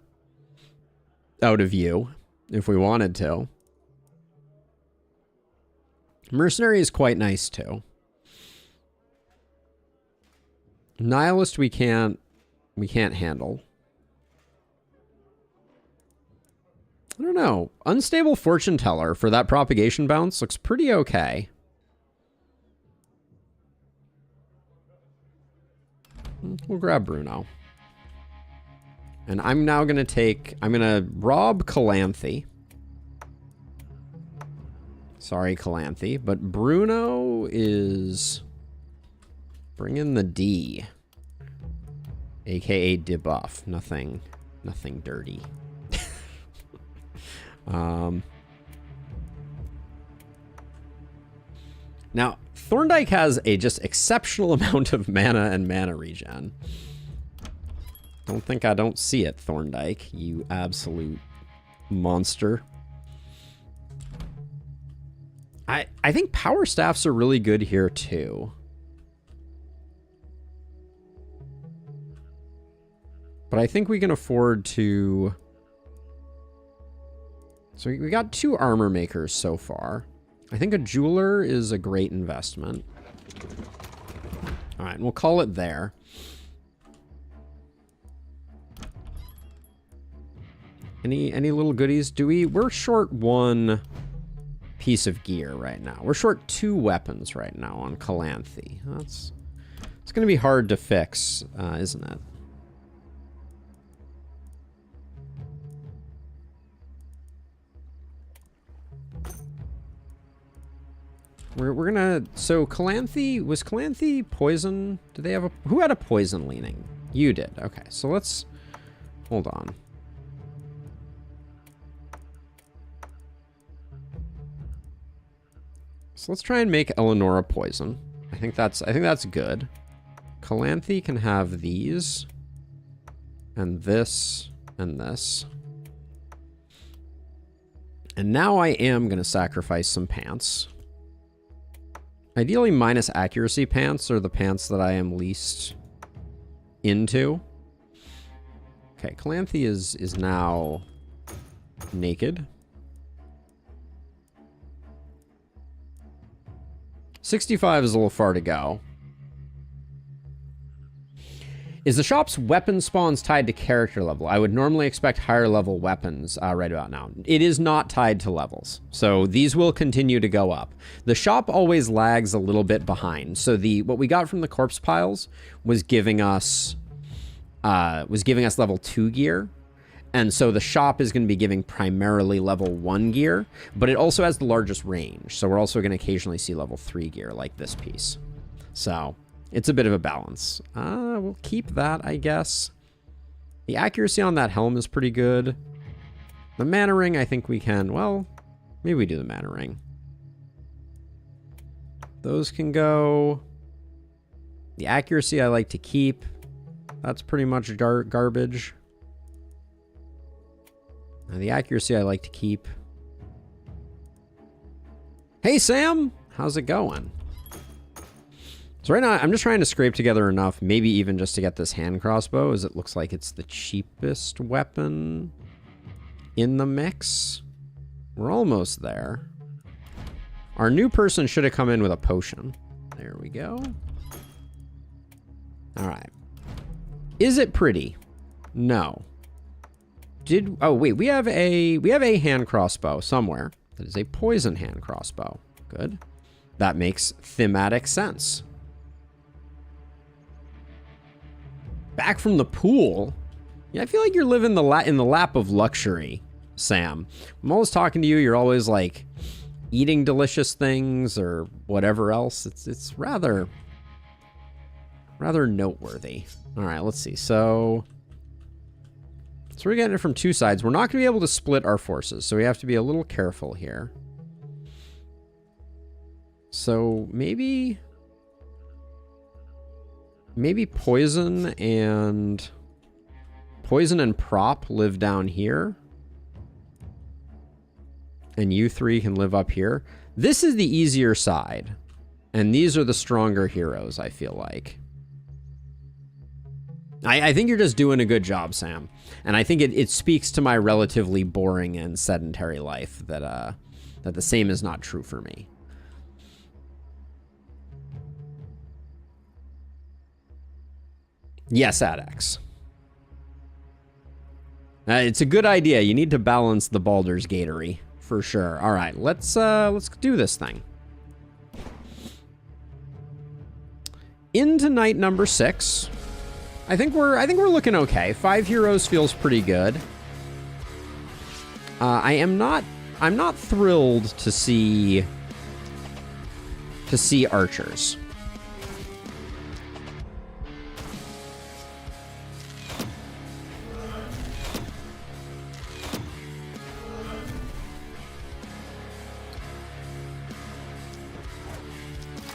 out of you if we wanted to. Mercenary is quite nice too. Nihilist we can't handle. I don't know. Unstable Fortune Teller for that propagation bounce looks pretty okay. We'll grab Bruno. And I'm now going to rob Calanthe. Sorry, Calanthe. But Bruno is... Bring in the D. AKA debuff. Nothing dirty. Now, Thorndyke has a just exceptional amount of mana and mana regen. Don't think I don't see it, Thorndyke, you absolute monster. I think power staffs are really good here too. But I think we can afford to... So we got 2 armor makers so far. I think a jeweler is a great investment. All right, we'll call it there. Any little goodies? We're short 1 piece of gear right now. We're short 2 weapons right now on Calanthe. It's going to be hard to fix, isn't it? We're gonna... So, Calanthe... Was Calanthe poison? Did they have a... Who had a poison leaning? You did. Okay, so let's... Hold on. So let's try and make Eleonora poison. I think that's good. Calanthe can have these. And this. And this. And now I am going to sacrifice some pants. Ideally, minus accuracy pants are the pants that I am least into. Okay, Calanthe is now naked. 65 is a little far to go. Is the shop's weapon spawns tied to character level? I would normally expect higher level weapons right about now. It is not tied to levels, so these will continue to go up. The shop always lags a little bit behind. So what we got from the corpse piles was giving us level 2 gear. And so the shop is going to be giving primarily level 1 gear, but it also has the largest range. So we're also going to occasionally see level 3 gear like this piece. So it's a bit of a balance. We'll keep that, I guess. The accuracy on that helm is pretty good. The mana ring, I think we can... Well, maybe we do the mana ring. Those can go. The accuracy I like to keep. That's pretty much garbage. Now, the accuracy I like to keep. Hey, Sam! How's it going? So right now, I'm just trying to scrape together enough, maybe even just to get this hand crossbow, as it looks like it's the cheapest weapon in the mix. We're almost there. Our new person should have come in with a potion. There we go. All right. Is it pretty? No. Oh wait, we have a hand crossbow somewhere. That is a poison hand crossbow. Good. That makes thematic sense. Back from the pool? Yeah, I feel like you're living in the lap of luxury, Sam. I'm always talking to you. You're always like eating delicious things or whatever else. It's rather noteworthy. All right, let's see. So we're getting it from two sides. We're not going to be able to split our forces, so we have to be a little careful here. So maybe poison and prop live down here. And you three can live up here. This is the easier side. And these are the stronger heroes, I feel like. I think you're just doing a good job, Sam. And I think it speaks to my relatively boring and sedentary life that the same is not true for me. Yes, Adex. It's a good idea. You need to balance the Baldur's Gatery for sure. All right, let's do this thing. Into night number 6. I think we're looking okay. 5 heroes feels pretty good. I'm not thrilled to see archers.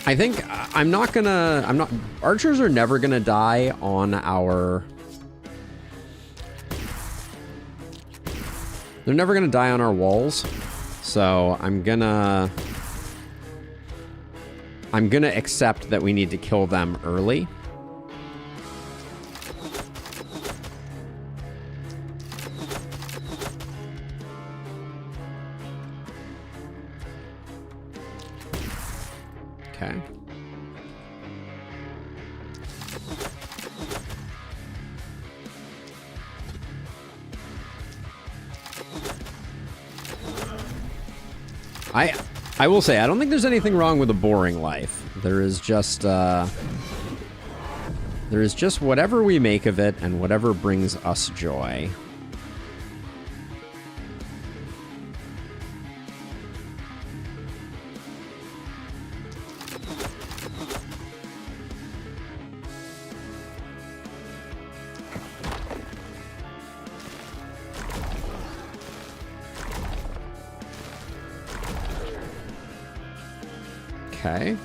I think archers are never gonna die on our... They're never gonna die on our walls. So I'm gonna accept that we need to kill them early. Okay. I will say, I don't think there's anything wrong with a boring life. There is just whatever we make of it and whatever brings us joy. Okay.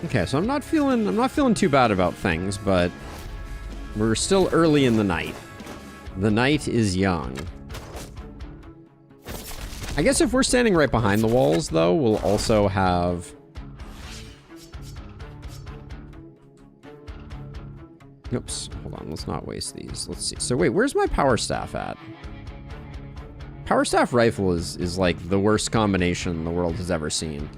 Okay, so I'm not feeling too bad about things, but we're still early in the night. The night is young. I guess if we're standing right behind the walls, though, we'll also have... Oops, hold on, let's not waste these. Let's see. So wait, where's my power staff at? Power staff rifle is like the worst combination the world has ever seen.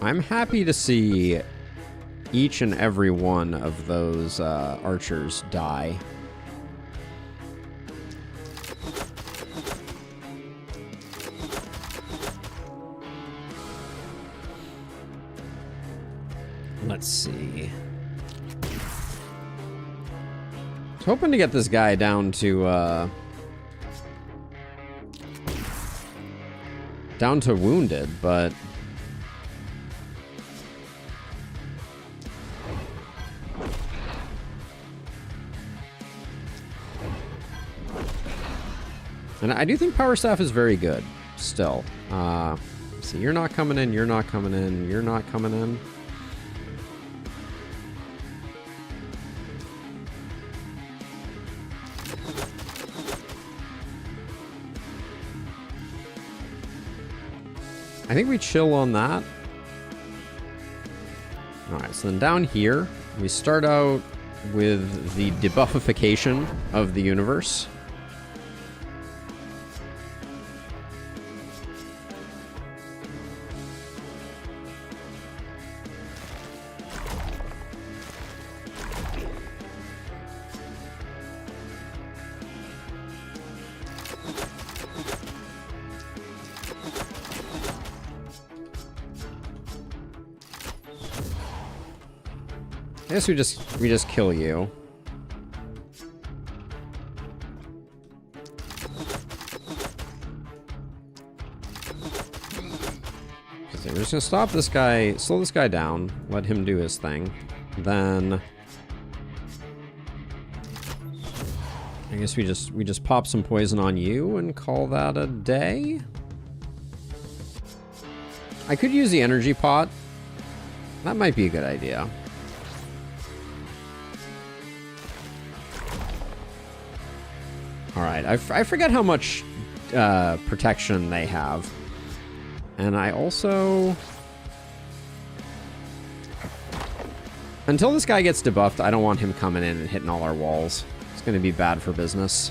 I'm happy to see each and every one of those archers die. Let's see. I was hoping to get this guy down to wounded, but and I do think Power Staff is very good, still. So you're not coming in, you're not coming in, you're not coming in. I think we chill on that. Alright, so then down here, we start out with the debuffification of the universe. I guess we just kill you. We're just gonna stop this guy, slow this guy down, let him do his thing. Then I guess we just pop some poison on you and call that a day. I could use the energy pot. That might be a good idea. Alright, I forget how much protection they have. And I also... Until this guy gets debuffed, I don't want him coming in and hitting all our walls. It's going to be bad for business.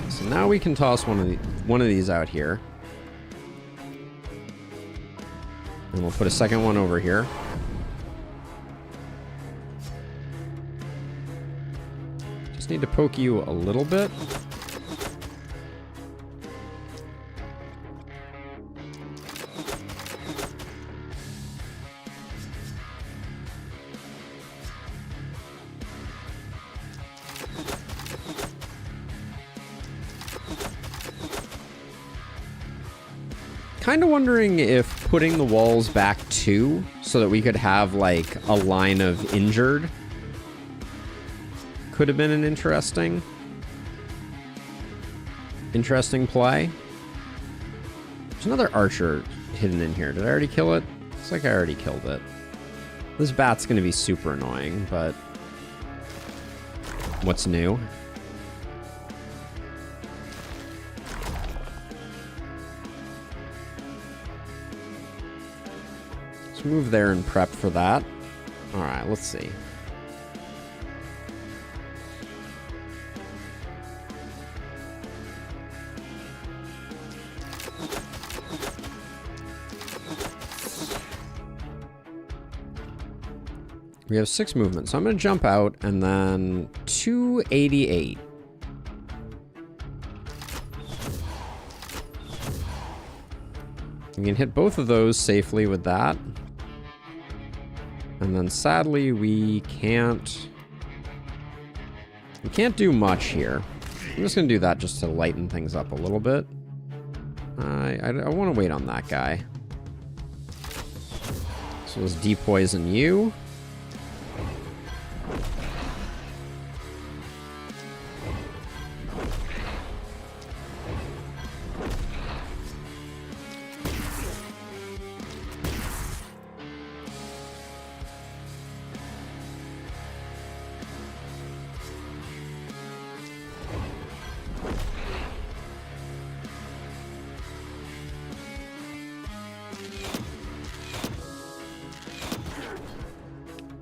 So now we can toss one of these out here. And we'll put a second one over here. Just need to poke you a little bit. Kind of wondering if putting the walls back too, so that we could have like a line of injured, could have been an interesting play. There's another archer hidden in here. Did I already kill it? Looks like I already killed it. This bat's gonna be super annoying, but what's new? Let's move there and prep for that. All right, let's see. We have 6 movement, so I'm going to jump out and then 288. We can hit both of those safely with that. And then sadly, we can't do much here. I'm just going to do that just to lighten things up a little bit. I want to wait on that guy. So let's depoison you.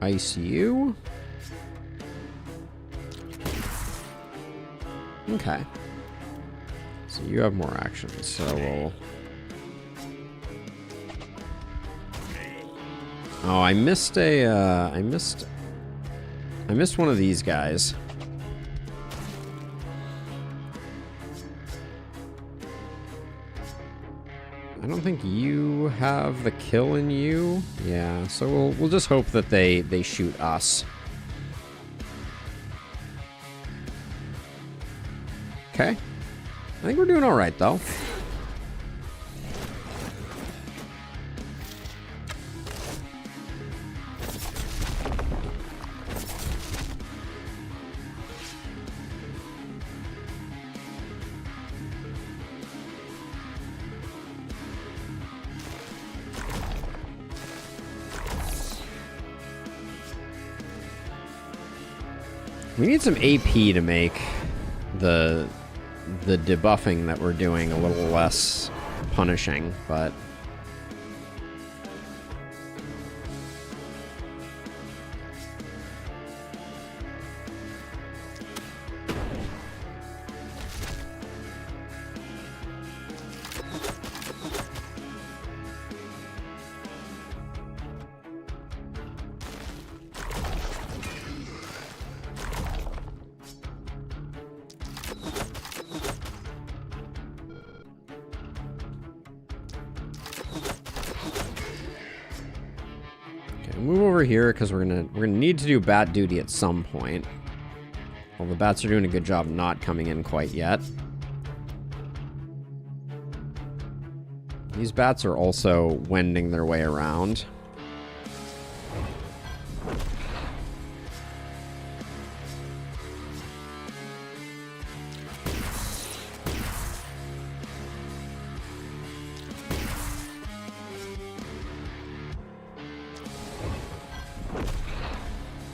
Ice you. Okay. So you have more actions, so we'll... Oh, I missed a, I missed one of these guys. I don't think you have the kill in you. Yeah, so we'll just hope that they shoot us. Okay. I think we're doing all right, though. We need some AP to make the debuffing that we're doing a little less punishing, but... move over here because we're gonna need to do bat duty at some point. Well, the bats are doing a good job not coming in quite yet. These bats are also wending their way around.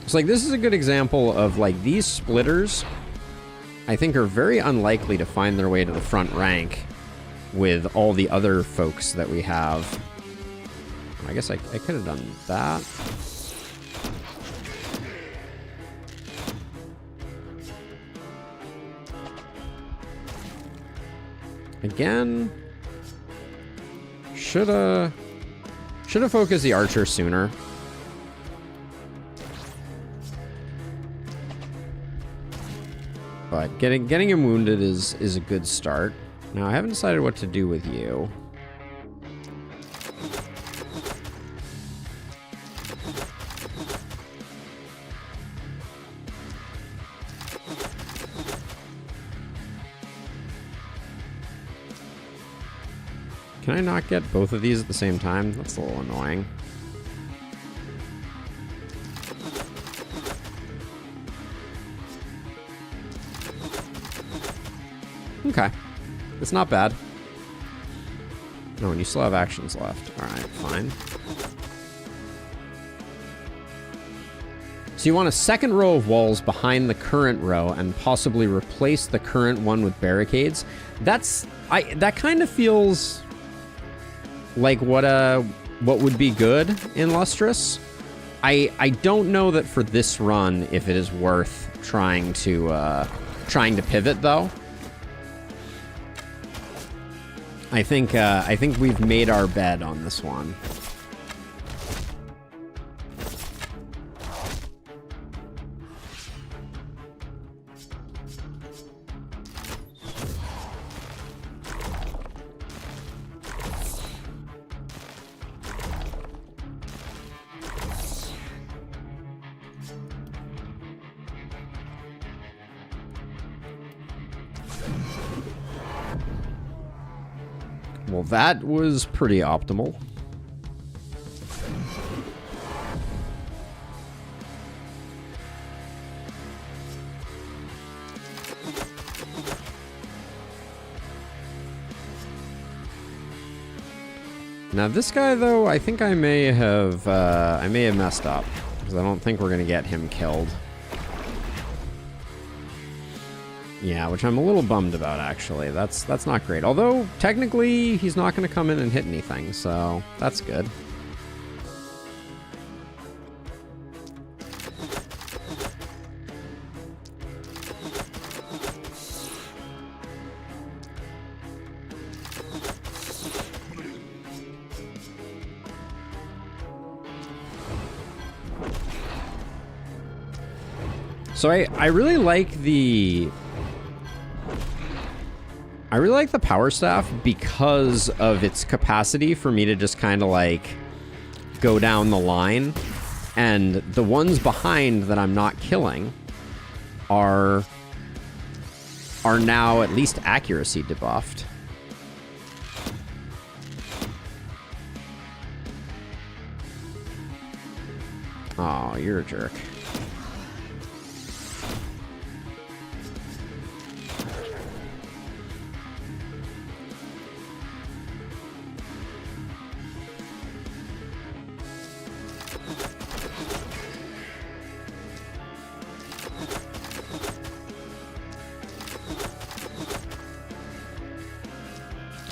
So, like, this is a good example of, like, these splitters, I think, are very unlikely to find their way to the front rank with all the other folks that we have. I guess I could have done that. Again, should have focused the archer sooner. But getting him wounded is a good start. Now, I haven't decided what to do with you. Can I not get both of these at the same time? That's a little annoying. Okay. It's not bad. No, and you still have actions left. Alright, fine. So you want a second row of walls behind the current row and possibly replace the current one with barricades. That kind of feels like what what would be good in Lustrous. I don't know that for this run if it is worth trying to pivot though. I think we've made our bed on this one. Well, that was pretty optimal. Now this guy, though, I think I may have messed up because I don't think we're gonna get him killed. Yeah, which I'm a little bummed about, actually. That's not great. Although, technically, he's not going to come in and hit anything, so that's good. So I really like the Power Staff because of its capacity for me to just kind of like go down the line, and the ones behind that I'm not killing are now at least accuracy debuffed. Oh, you're a jerk.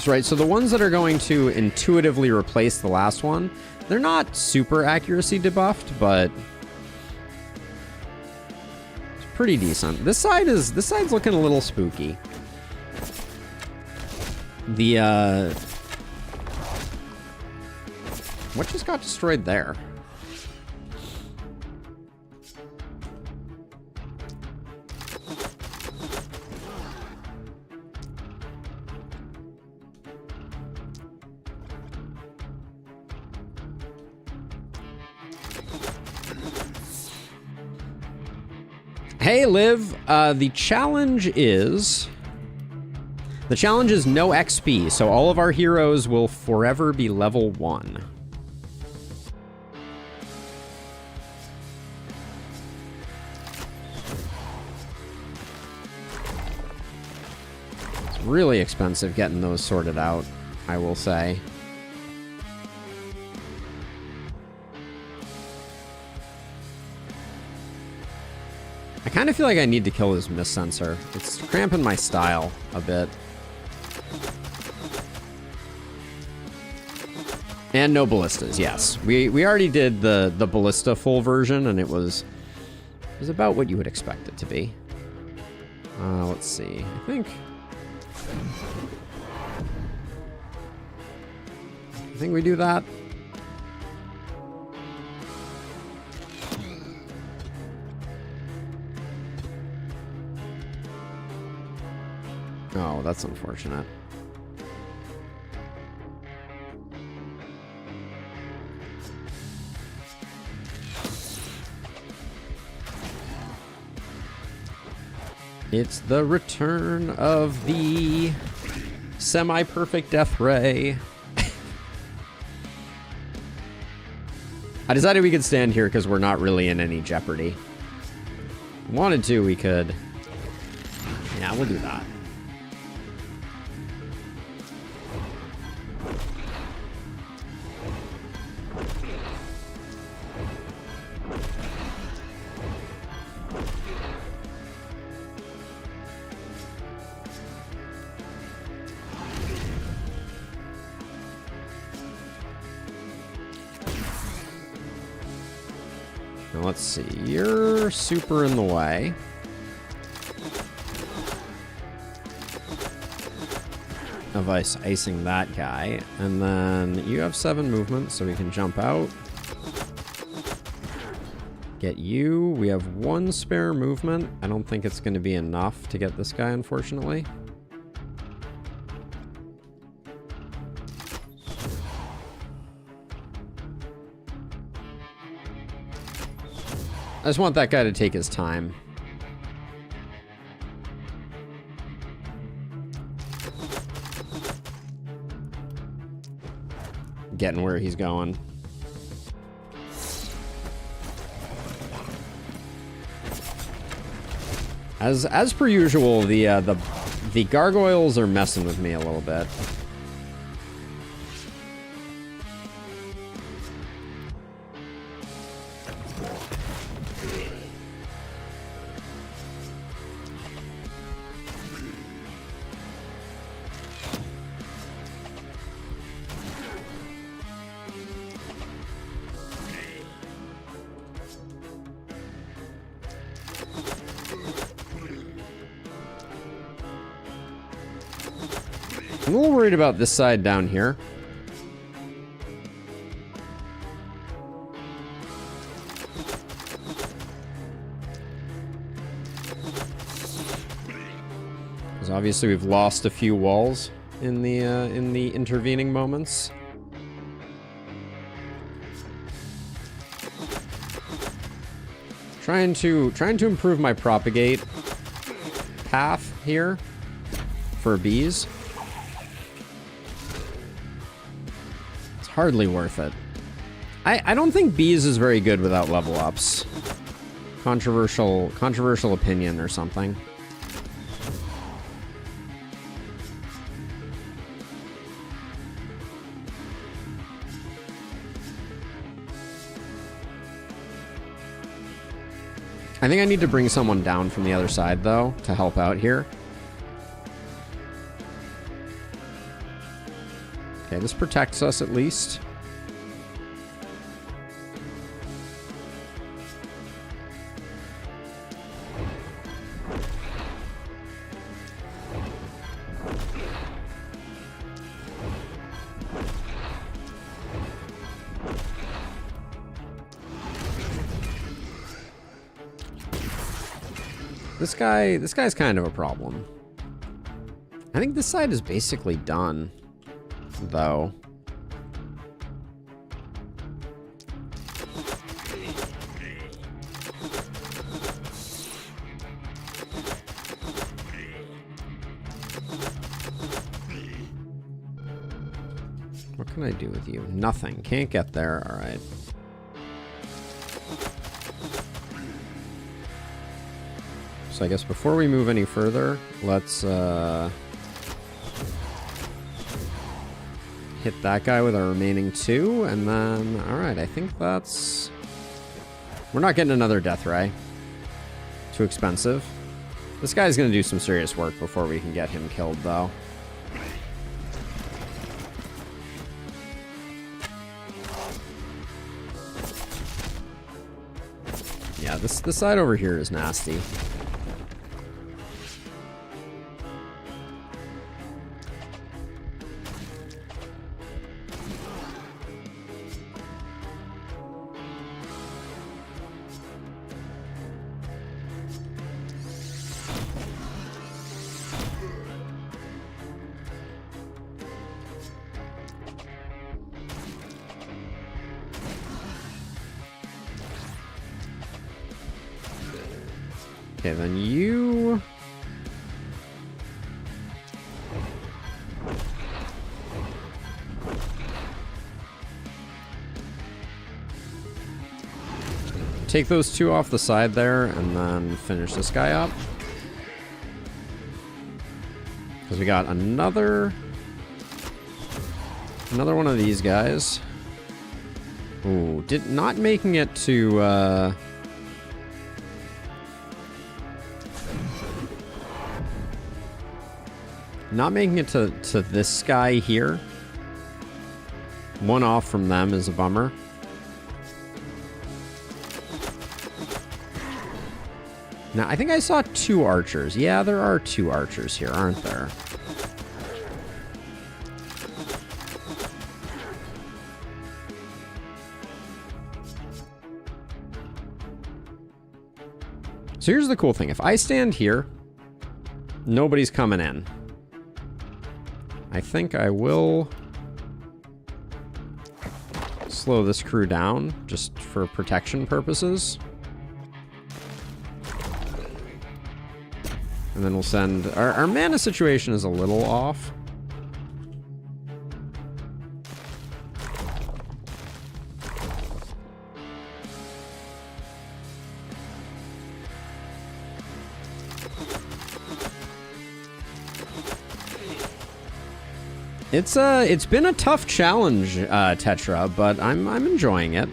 Right, so the ones that are going to intuitively replace the last one, they're not super accuracy debuffed, but it's pretty decent. This side's looking a little spooky. The what just got destroyed there? Hey, Liv, the challenge is no XP, so all of our heroes will forever be level 1. It's really expensive getting those sorted out, I will say. I kind of feel like I need to kill this Mist Sensor. It's cramping my style a bit. And no ballistas, yes. We already did the ballista full version, and it was about what you would expect it to be. Let's see. I think we do that. Oh, that's unfortunate. It's the return of the semi-perfect death ray. I decided we could stand here because we're not really in any jeopardy. Wanted to, we could. Yeah, we'll do that. Now let's see. You're super in the way. Of icing that guy. And then you have 7 movement, so we can jump out. Get you. We have 1 spare movement. I don't think it's going to be enough to get this guy, unfortunately. I just want that guy to take his time. Getting where he's going. As per usual, the gargoyles are messing with me a little bit. I'm a little worried about this side down here. Because obviously we've lost a few walls in the intervening moments. Trying to improve my propagate path here for bees. Hardly worth it. I don't think bees is very good without level ups. Controversial opinion or something. I think I need to bring someone down from the other side though to help out here. Okay, this protects us at least. This guy's kind of a problem. I think this side is basically done, though. What can I do with you? Nothing. Can't get there. All right. So I guess before we move any further, let's hit that guy with our remaining 2, and then, all right, I think that's... We're not getting another Death Ray. Too expensive. This guy's gonna do some serious work before we can get him killed, though. Yeah, this side over here is nasty. Okay, then you... Take those 2 off the side there, and then finish this guy up. Because we got another one of these guys. Ooh, not making it to, not making it to this guy here. 1 off from them is a bummer. Now, I think I saw 2 archers. Yeah, there are 2 archers here, aren't there? So here's the cool thing. If I stand here, nobody's coming in. I think I will slow this crew down just for protection purposes. And then we'll send... Our mana situation is a little off. It's been a tough challenge, Tetra, but I'm enjoying it.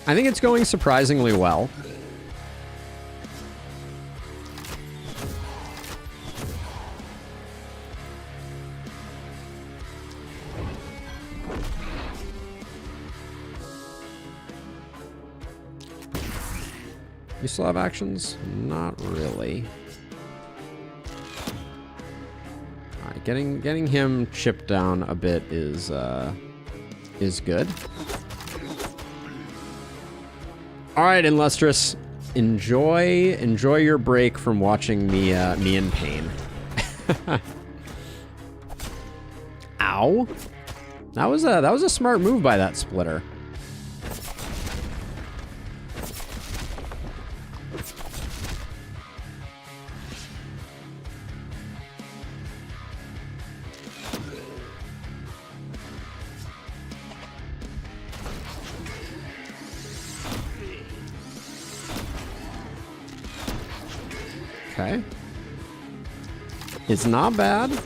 I think it's going surprisingly well. You still have actions? Not really. Alright, getting him chipped down a bit is good. Alright, Illustrious. Enjoy your break from watching me in pain. Ow. That was a smart move by that splitter. Okay. It's not bad. Now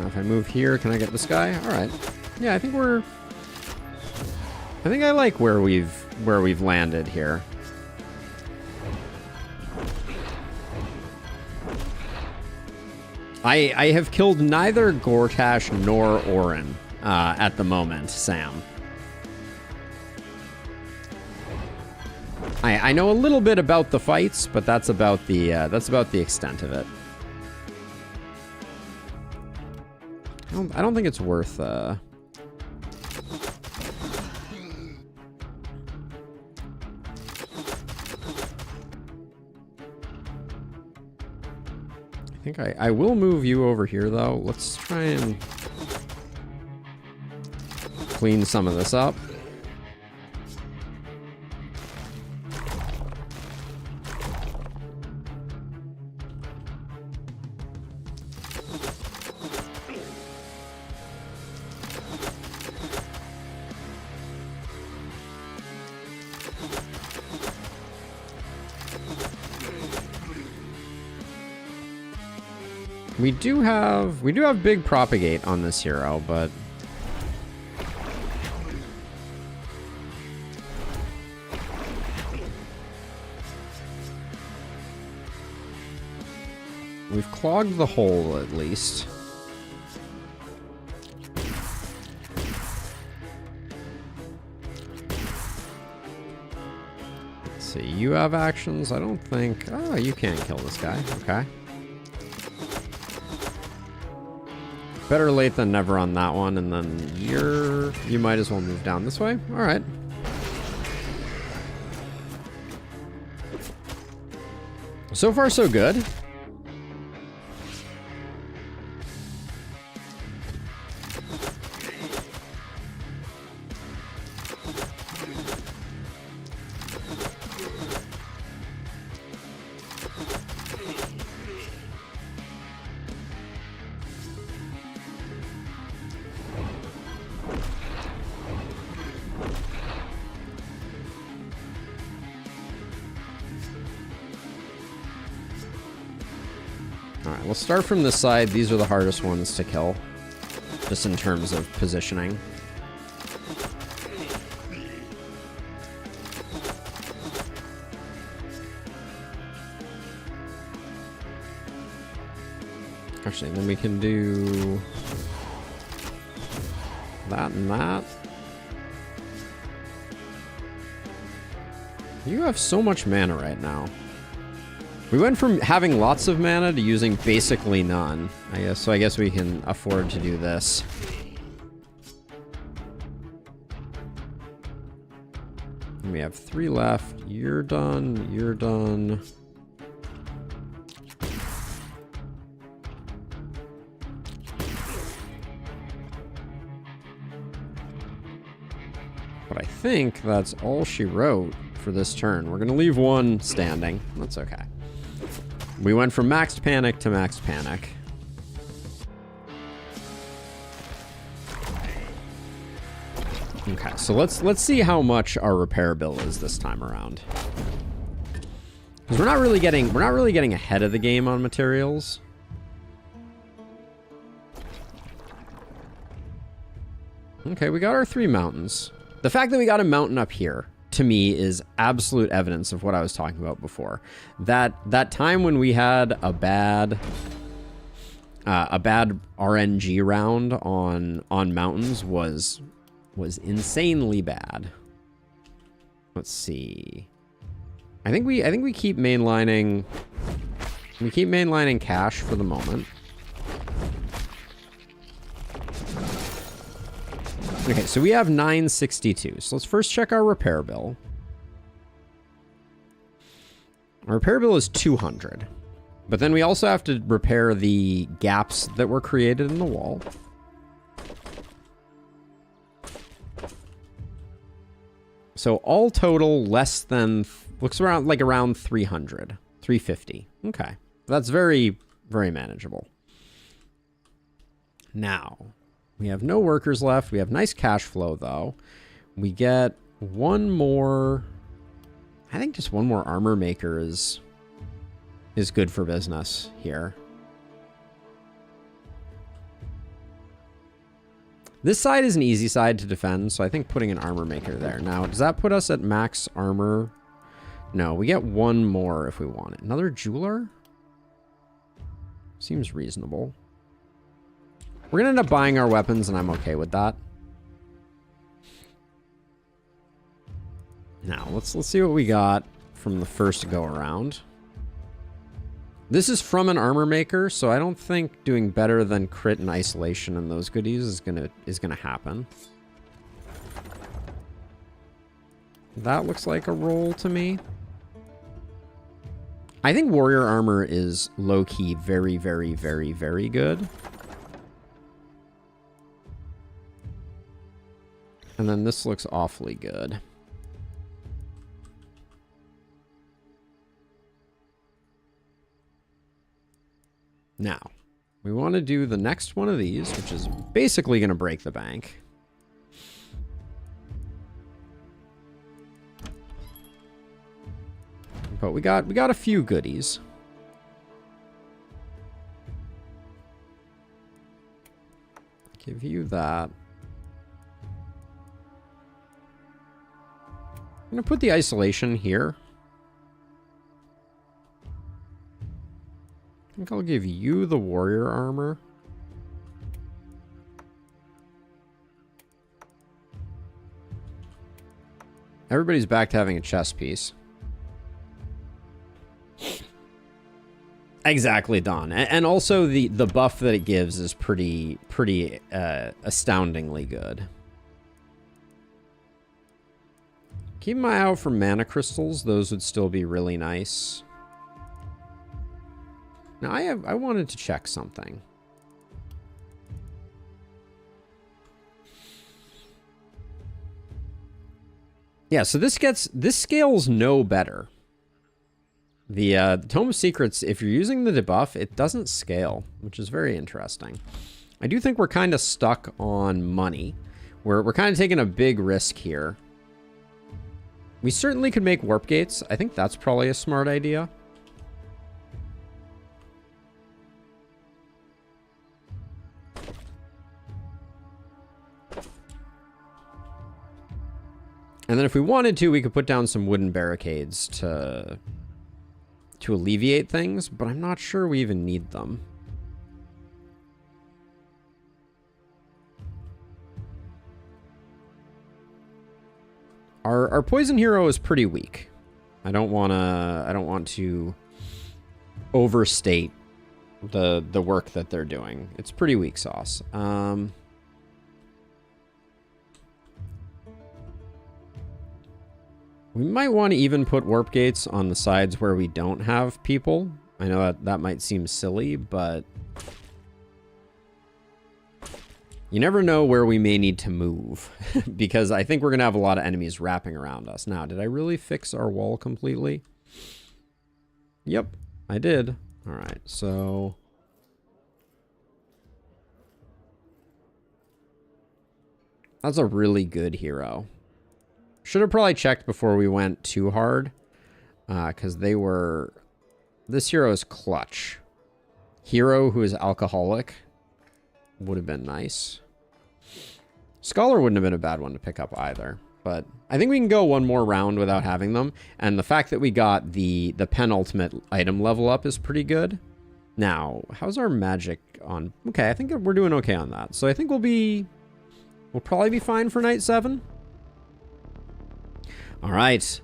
if I move here, can I get this guy? All right. Yeah, I think I like where we've landed here. I have killed neither Gortash nor Orin at the moment, Sam. I know a little bit about the fights, but that's about the extent of it. I don't think it's worth. I think I will move you over here though. Let's try and clean some of this up. We do have big propagate on this hero, but we've clogged the hole at least. Let's see, you have actions? I don't think... Oh, you can't kill this guy. Okay. Better late than never on that one, and then you might as well move down this way. All right. So far, so good. Alright, we'll start from this side. These are the hardest ones to kill, just in terms of positioning. Actually, then we can do that and that. You have so much mana right now. We went from having lots of mana to using basically none, I guess. So I guess we can afford to do this. And we have 3 left. You're done. You're done. But I think that's all she wrote for this turn. We're going to leave one standing. That's okay. We went from maxed panic to maxed panic. Okay, so let's see how much our repair bill is this time around. Because we're not really getting ahead of the game on materials. Okay, we got our 3 mountains. The fact that we got a mountain up here, to me, is absolute evidence of what I was talking about before. That time when we had a bad RNG round on mountains was insanely bad. Let's see. I think we keep mainlining. We keep mainlining cash for the moment. Okay, so we have 962. So let's first check our repair bill. Our repair bill is 200. But then we also have to repair the gaps that were created in the wall. So all total less than, looks around like around 300, 350. Okay, that's very, very manageable. Now, we have no workers left. We have nice cash flow, though. We get one more... I think just one more armor maker is good for business here. This side is an easy side to defend, so I think putting an armor maker there. Now, does that put us at max armor? No, we get one more if we want it. Another jeweler? Seems reasonable. We're gonna end up buying our weapons, and I'm okay with that. Now, let's see what we got from the first go around. This is from an armor maker, so I don't think doing better than crit and isolation and those goodies is gonna happen. That looks like a roll to me. I think warrior armor is low-key very, very, very, very good. And then this looks awfully good. Now, we want to do the next one of these, which is basically going to break the bank. But we got a few goodies. Give you that. I'm going to put the isolation here. I think I'll give you the warrior armor. Everybody's back to having a chest piece. Exactly, Don. And also the buff that it gives is pretty astoundingly good. Keep my eye out for mana crystals. Those would still be really nice. Now, I wanted to check something. Yeah, so this scales no better. The Tome of Secrets, if you're using the debuff, it doesn't scale, which is very interesting. I do think we're kind of stuck on money. We're kind of taking a big risk here. We certainly could make warp gates. I think that's probably a smart idea. And then if we wanted to, we could put down some wooden barricades to alleviate things, but I'm not sure we even need them. Our poison hero is pretty weak. I don't want to overstate the work that they're doing. It's pretty weak sauce. We might want to even put warp gates on the sides where we don't have people. I know that might seem silly, but you never know where we may need to move because I think we're going to have a lot of enemies wrapping around us. Now, did I really fix our wall completely? Yep, I did. All right, so that's a really good hero. Should have probably checked before we went too hard, because they were... This hero is clutch. Hero who is alcoholic would have been nice. Scholar wouldn't have been a bad one to pick up either, but I think we can go one more round without having them, and the fact that we got the penultimate item level up is pretty good. Now, how's our magic on... Okay, I think we're doing okay on that, so I think we'll probably be fine for night 7. All right,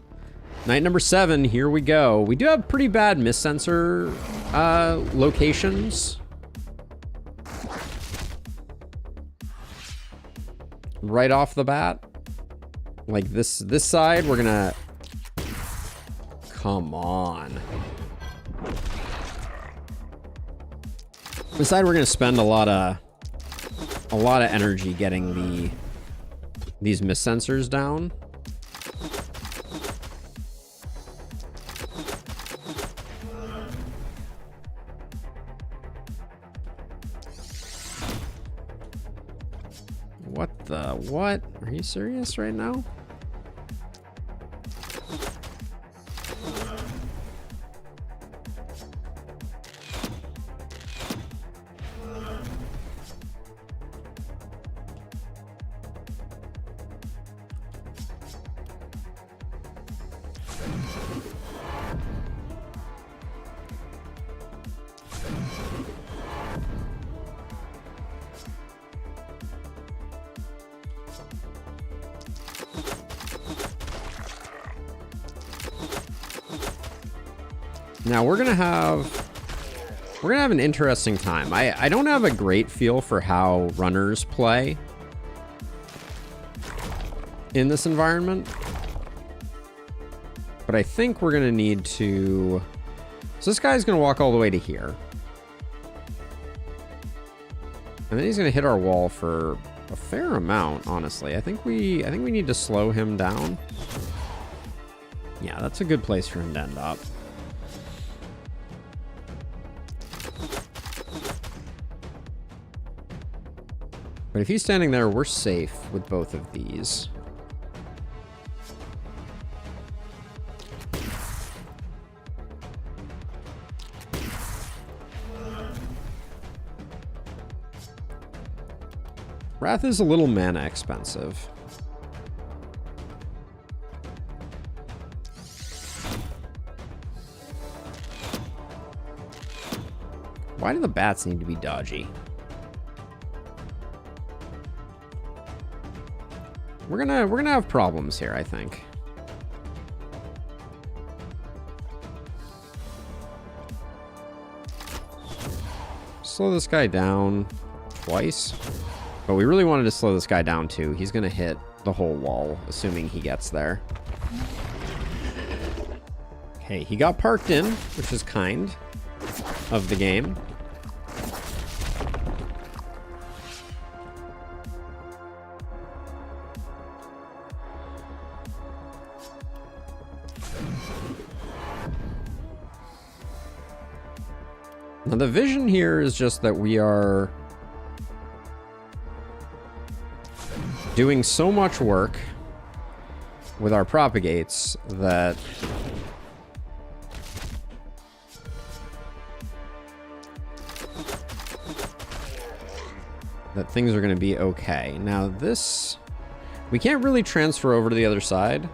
night number 7, here we go. We do have pretty bad mist sensor locations. Right off the bat. Like this side, we're gonna... Come on. This side, we're gonna spend a lot of energy getting these mist sensors down. What? Are you serious right now? Now we're gonna have an interesting time. I don't have a great feel for how runners play in this environment, but I think we're gonna need to... So this guy's gonna walk all the way to here, and then he's gonna hit our wall for a fair amount. Honestly, I think we need to slow him down. Yeah, that's a good place for him to end up. But if he's standing there, we're safe with both of these. Wrath is a little mana expensive. Why do the bats need to be dodgy? We're gonna have problems here, I think. Slow this guy down twice. But we really wanted to slow this guy down too. He's gonna hit the whole wall, assuming he gets there. Okay, he got parked in, which is kind of the game. Now the vision here is just that we are doing so much work with our propagates that things are going to be okay. Now this, we can't really transfer over to the other side.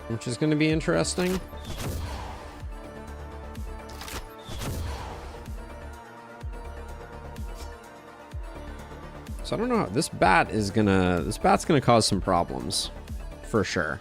Which is going to be interesting. So So I don't know. This bat's gonna cause some problems, for sure.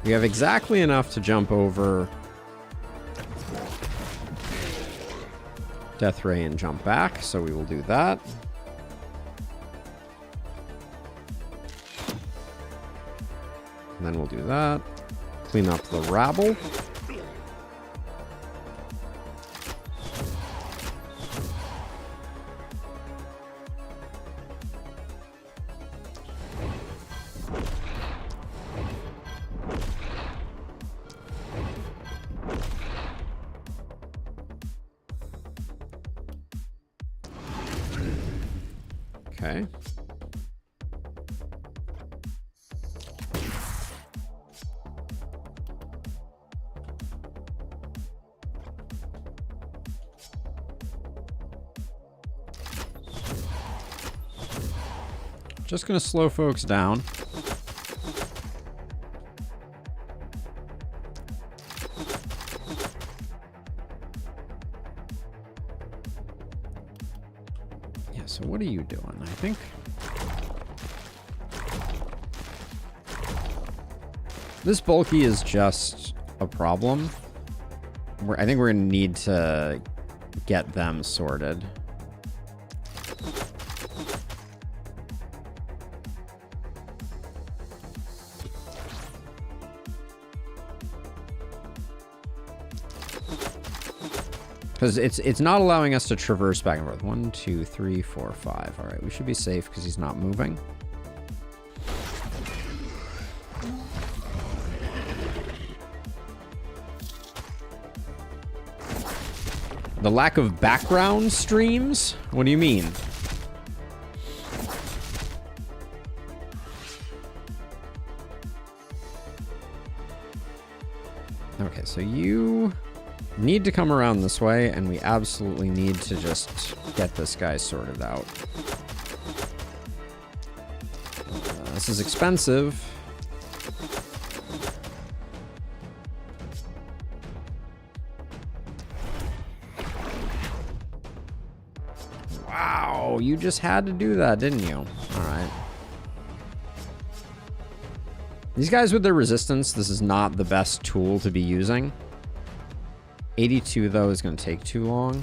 We have exactly enough to jump over Death Ray and jump back, so we will do that. And then we'll do that. Clean up the rabble. Okay. Just gonna slow folks down. So what are you doing? I think this bulky is just a problem. I think we're gonna need to get them sorted. Because it's not allowing us to traverse back and forth. 1, 2, 3, 4, 5. All right, we should be safe because he's not moving. The lack of background streams? What do you mean? Okay, so you need to come around this way, and we absolutely need to just get this guy sorted out. This is expensive. Wow, you just had to do that, didn't you? All right. These guys with their resistance, this is not the best tool to be using. 82, though, is going to take too long.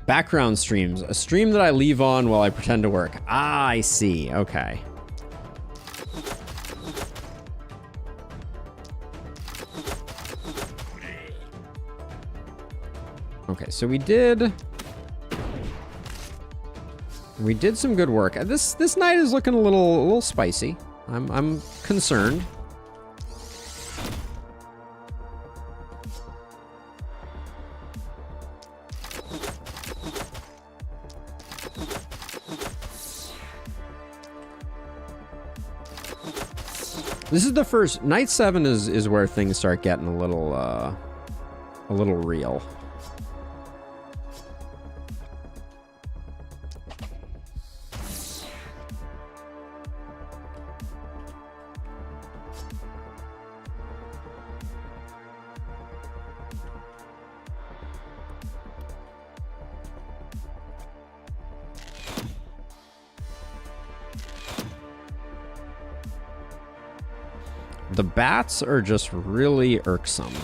Background streams. A stream that I leave on while I pretend to work. Ah, I see. Okay. Okay, so we did some good work. This night is looking a little spicy. I'm concerned. This is the first night 7 is where things start getting a little real. The bats are just really irksome.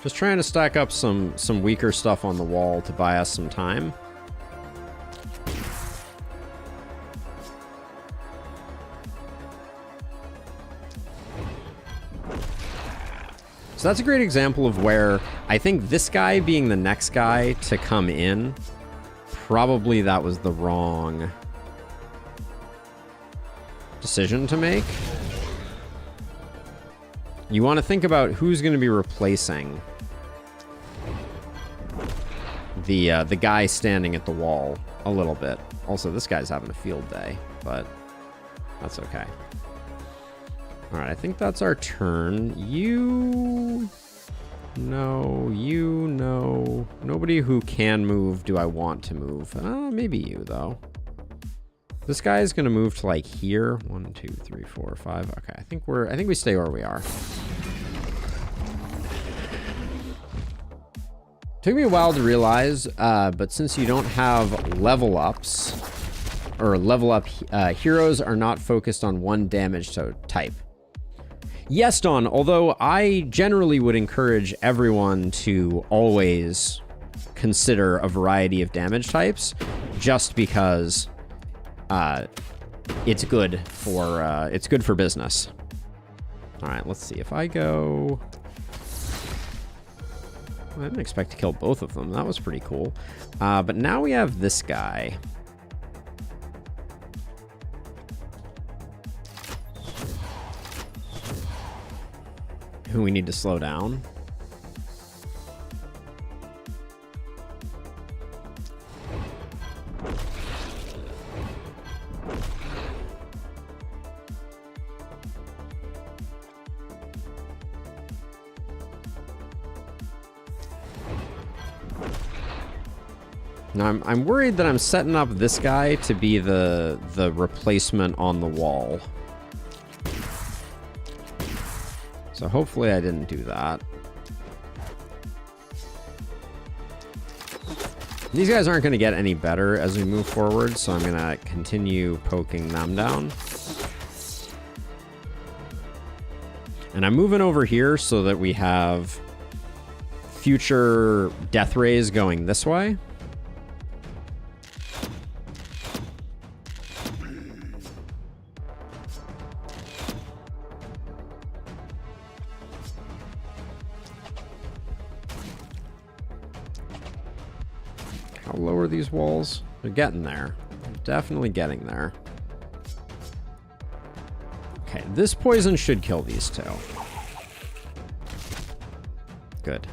Just trying to stack up some weaker stuff on the wall to buy us some time. So that's a great example of where I think this guy being the next guy to come in probably that was the wrong decision to make. You want to think about who's going to be replacing the guy standing at the wall a little bit. Also, this guy's having a field day, but that's okay. All right, I think that's our turn. You... No, you, no. Nobody who can move do I want to move. Maybe you, though. This guy is going to move to, like, here. 1, 2, 3, 4, 5. Okay, I think we stay where we are. Took me a while to realize, but since you don't have level ups, or level up heroes are not focused on one damage type. Yes, Dawn, although I generally would encourage everyone to always consider a variety of damage types, just because it's good for business. All right, let's see. If I go... I didn't expect to kill both of them. That was pretty cool. But now we have this guy. Who we need to slow down. Now I'm worried that I'm setting up this guy to be the replacement on the wall. So hopefully I didn't do that. These guys aren't going to get any better as we move forward, so I'm going to continue poking them down. And I'm moving over here so that we have future death rays going this way. How low are these walls? They're getting there. Definitely getting there. Okay, this poison should kill these two. Good.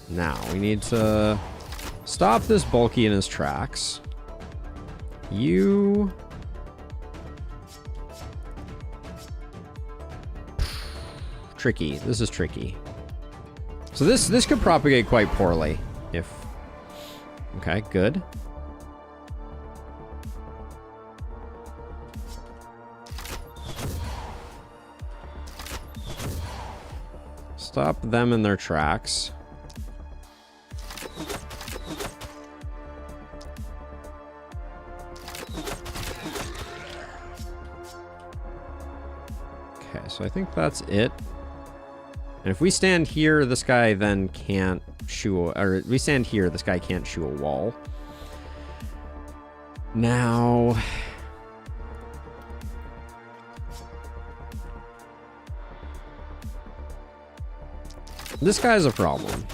Now, we need to stop this bulky in his tracks. You... Tricky. This is tricky. So this could propagate quite poorly if... Okay, good. Stop them in their tracks. Okay, so I think that's it. And if we stand here, this guy then can't shoo, or if we stand here, this guy can't shoo a wall. Now... This guy's a problem.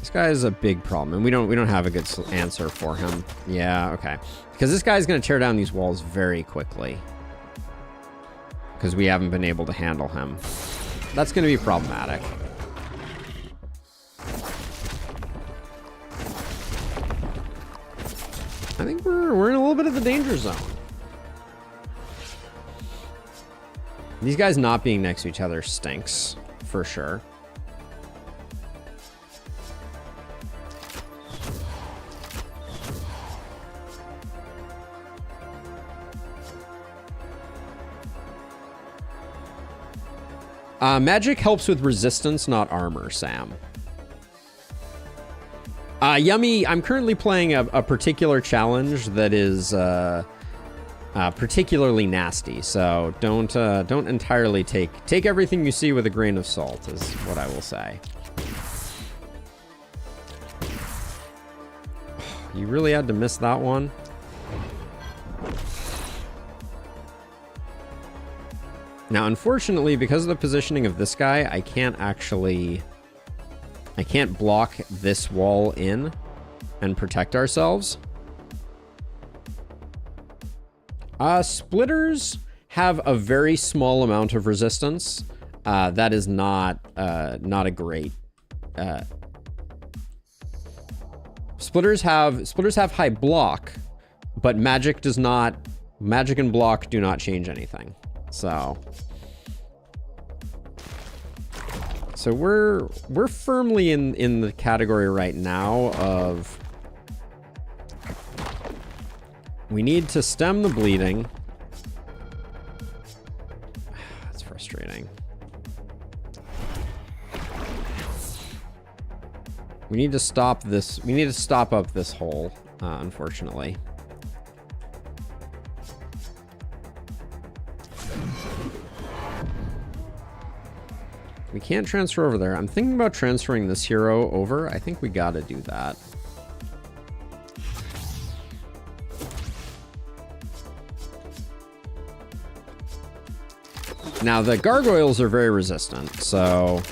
This guy is a big problem, and we don't have a good answer for him. Yeah, okay. Because this guy's going to tear down these walls very quickly. Because we haven't been able to handle him. That's going to be problematic. I think we're in a little bit of the danger zone. These guys not being next to each other stinks, for sure. Magic helps with resistance, not armor, Sam. Yummy, I'm currently playing a particular challenge that is particularly nasty, so don't entirely take everything you see with a grain of salt, is what I will say. You really had to miss that one? Now, unfortunately, because of the positioning of this guy, I can't actually I can't block this wall in and protect ourselves. Splitters have a very small amount of resistance. That is not a great. Splitters have high block, but magic does not. Magic and block do not change anything. So we're firmly in the category right now of we need to stem the bleeding. That's frustrating. We need to stop this. We need to stop up this hole, unfortunately. We can't transfer over there. I'm thinking about transferring this hero over. I think we gotta do that. Now, the gargoyles are very resistant, so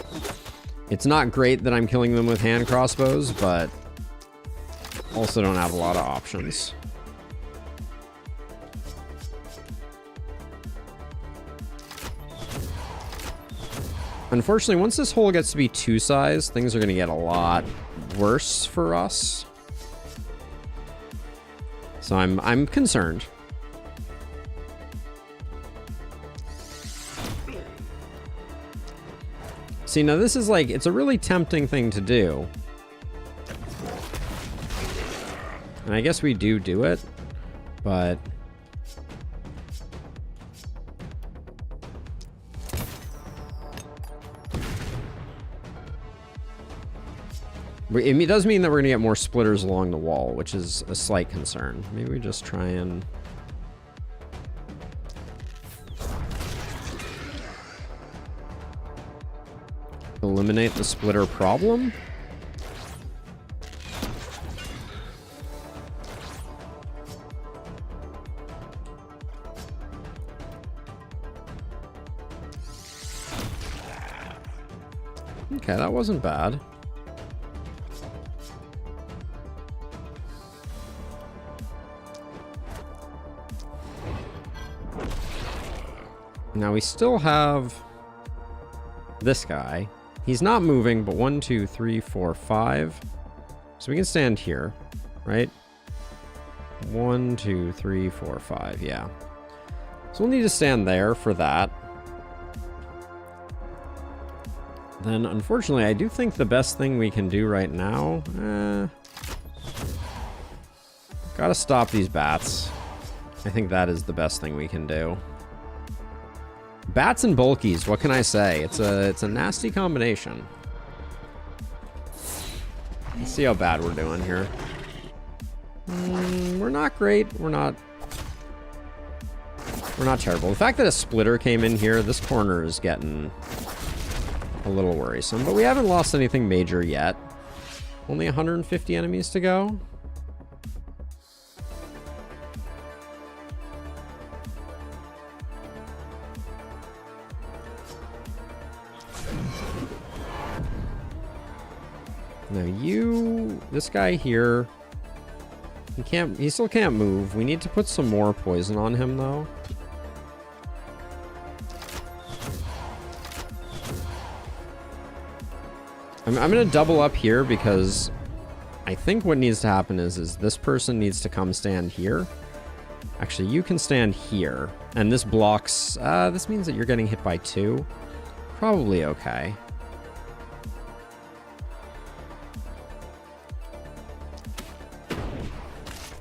it's not great that I'm killing them with hand crossbows, but also don't have a lot of options. Unfortunately, once this hole gets to be 2 size, things are going to get a lot worse for us. So I'm concerned. See, now this is like, it's a really tempting thing to do. And I guess we do it, but it does mean that we're gonna get more splitters along the wall, which is a slight concern. Maybe we just try and eliminate the splitter problem. Okay, that wasn't bad. Now we still have this guy. He's not moving, but 1, 2, 3, 4, 5. So we can stand here, right? 1, 2, 3, 4, 5, yeah. So we'll need to stand there for that. Then, unfortunately, I do think the best thing we can do right now... gotta stop these bats. I think that is the best thing we can do. Bats and bulkies, what can I say? It's a nasty combination. Let's see how bad we're doing here. We're not great. We're not terrible. The fact that a splitter came in here, this corner is getting a little worrisome. But we haven't lost anything major yet. Only 150 enemies to go. Now this guy here, he still can't move. We need to put some more poison on him though. I'm gonna double up here because I think what needs to happen is this person needs to come stand here. Actually, you can stand here, and this blocks, this means that you're getting hit by 2. Probably okay.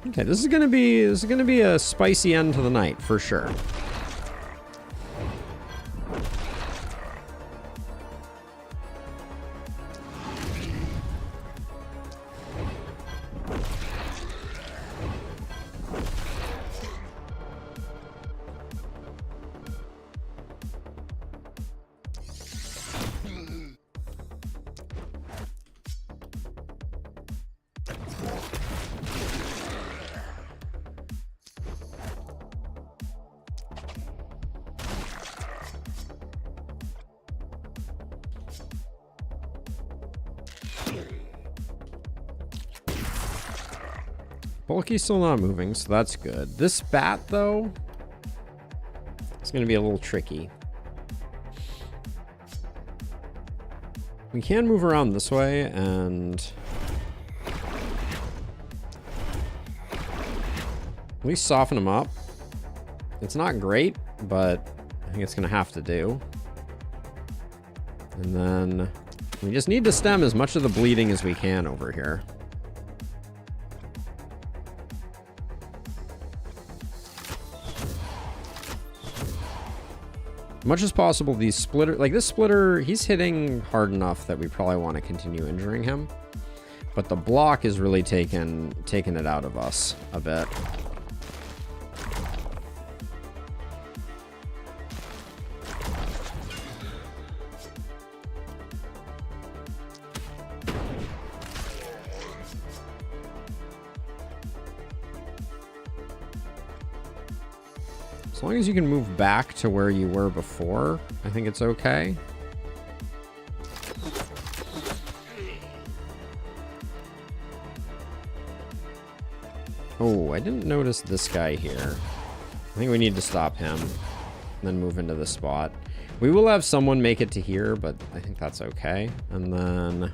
Okay, this is gonna be a spicy end to the night for sure. Bulky's still not moving, so that's good. This bat, though, it's going to be a little tricky. We can move around this way and at least soften him up. It's not great, but I think it's going to have to do. And then we just need to stem as much of the bleeding as we can over here. Much as possible, these splitter, like this splitter, he's hitting hard enough that we probably want to continue injuring him. But the block is really taking it out of us a bit. As long as you can move back to where you were before, I think it's okay. Oh, I didn't notice this guy here. I think we need to stop him and then move into this spot. We will have someone make it to here, but I think that's okay. And then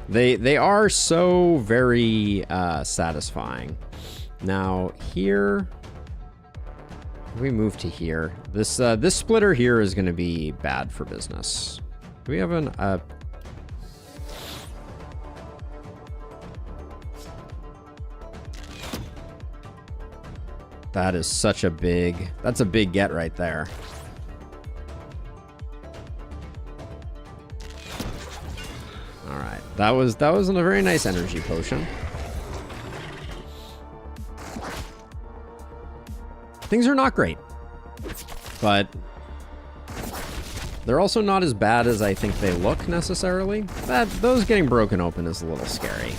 They are so very satisfying. Now here, we move to here. This this splitter here is going to be bad for business. Do we have an that is such a big, that's a big get right there. That was a very nice energy potion. Things are not great, but they're also not as bad as I think they look necessarily. Those getting broken open is a little scary.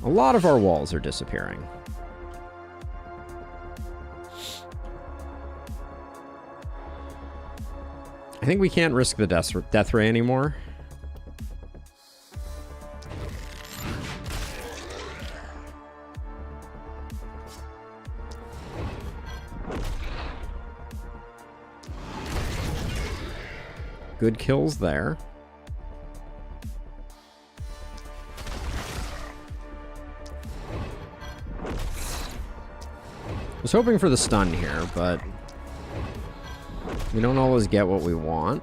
A lot of our walls are disappearing. I think we can't risk the death ray anymore. Good kills there. I was hoping for the stun here, but we don't always get what we want.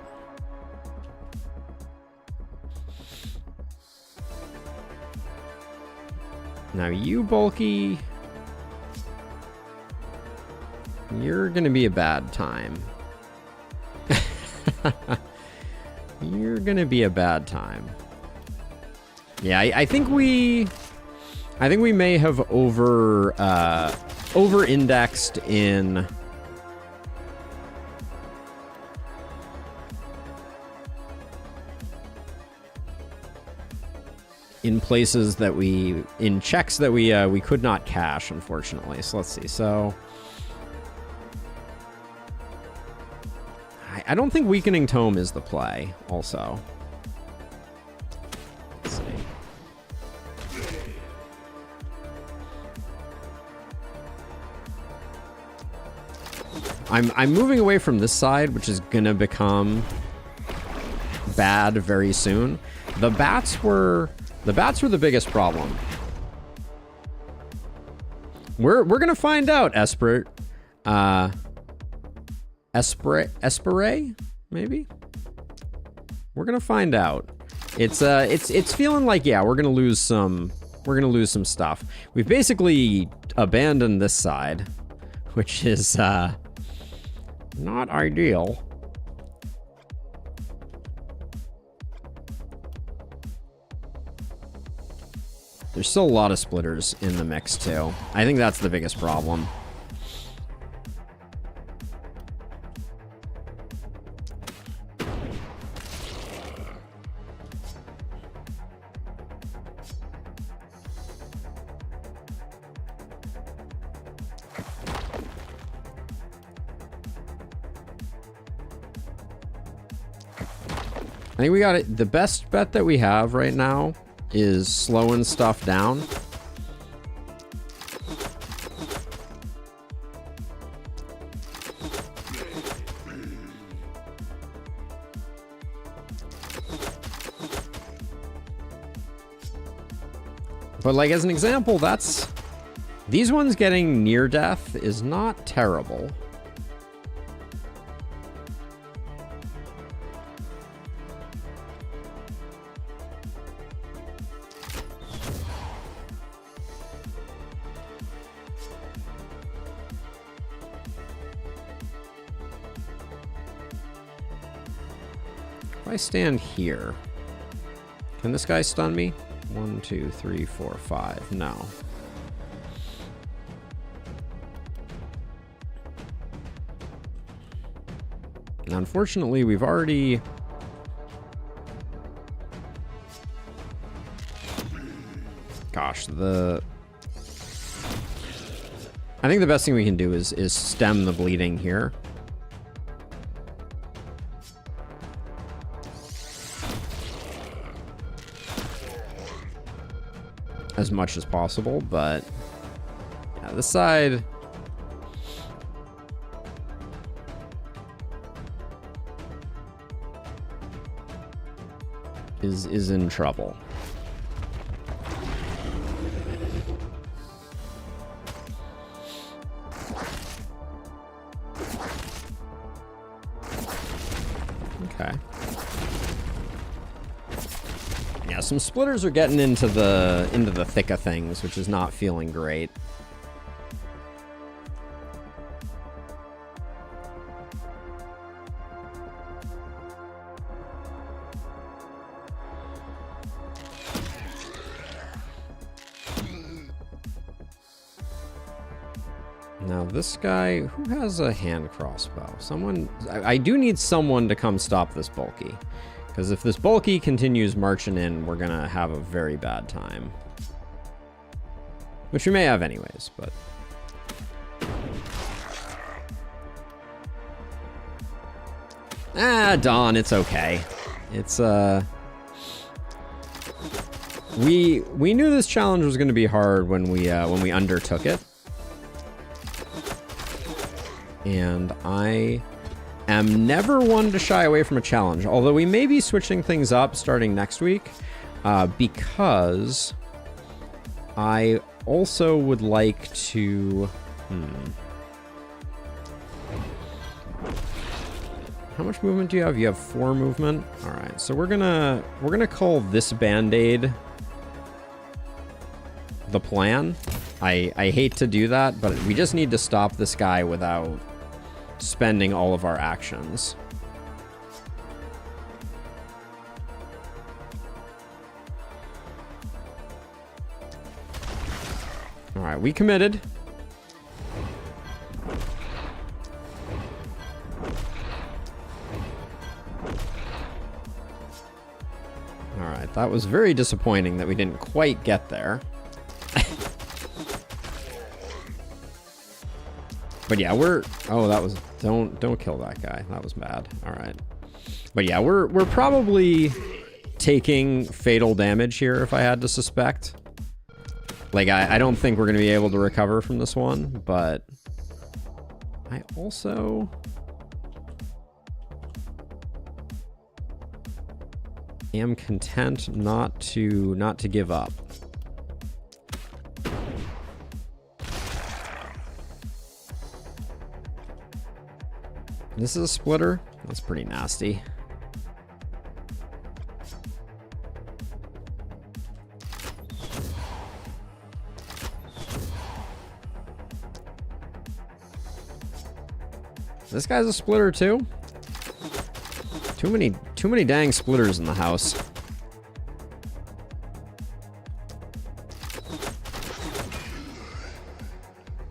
Now you, Bulky, you're gonna be a bad time. You're gonna be a bad time. Yeah, I think we may have over-indexed in places that in checks that we could not cash, unfortunately. So let's see. So I don't think Weakening Tome is the play, also. Let's see. I'm moving away from this side, which is gonna become bad very soon. The bats were the biggest problem. We're gonna find out, Esprit. Espere, maybe? We're gonna find out. It's feeling like, yeah, we're gonna lose some stuff. We've basically abandoned this side, which is not ideal. There's still a lot of splitters in the mix too. I think that's the biggest problem. I think we got it. The best bet that we have right now is slowing stuff down. But like as an example, these ones getting near death is not terrible. If I stand here, can this guy stun me? 1, 2, 3, 4, 5. No. And unfortunately, we've already... Gosh, I think the best thing we can do is stem the bleeding here. As much as possible, but yeah, this side is in trouble. Okay. Yeah, some splitters are getting into the thick of things, which is not feeling great. Now this guy, who has a hand crossbow? Someone, I do need someone to come stop this bulky. Because if this bulky continues marching in, we're going to have a very bad time. Which we may have anyways, but... Ah, Dawn, it's okay. It's, We knew this challenge was going to be hard when we undertook it. And I am never one to shy away from a challenge, although we may be switching things up starting next week, because I also would like to... How much movement do you have? You have 4 movement? Alright, so we're gonna call this Band-Aid the plan. I hate to do that, but we just need to stop this guy without spending all of our actions. All right, we committed. All right, that was very disappointing that we didn't quite get there. But yeah, oh, that was, don't kill that guy. That was bad. All right. But yeah, we're probably taking fatal damage here if I had to suspect. Like, I don't think we're going to be able to recover from this one, but I also am content not to give up. This is a splitter. That's pretty nasty. This guy's a splitter too. Too many dang splitters in the house.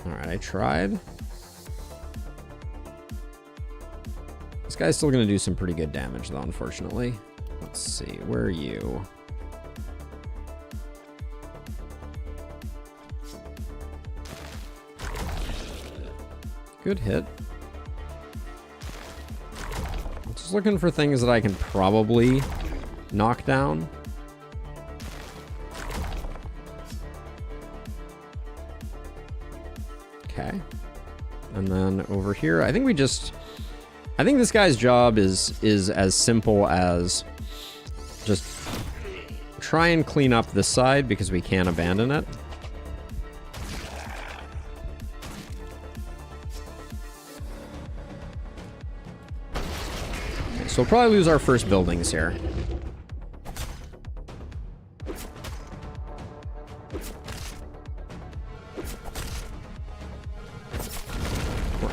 All right, I tried. This guy's still going to do some pretty good damage, though, unfortunately. Let's see. Where are you? Good hit. Let's Just looking for things that I can probably knock down. Okay. And then over here, I think this guy's job is as simple as just try and clean up this side because we can't abandon it. Okay, so we'll probably lose our first buildings here.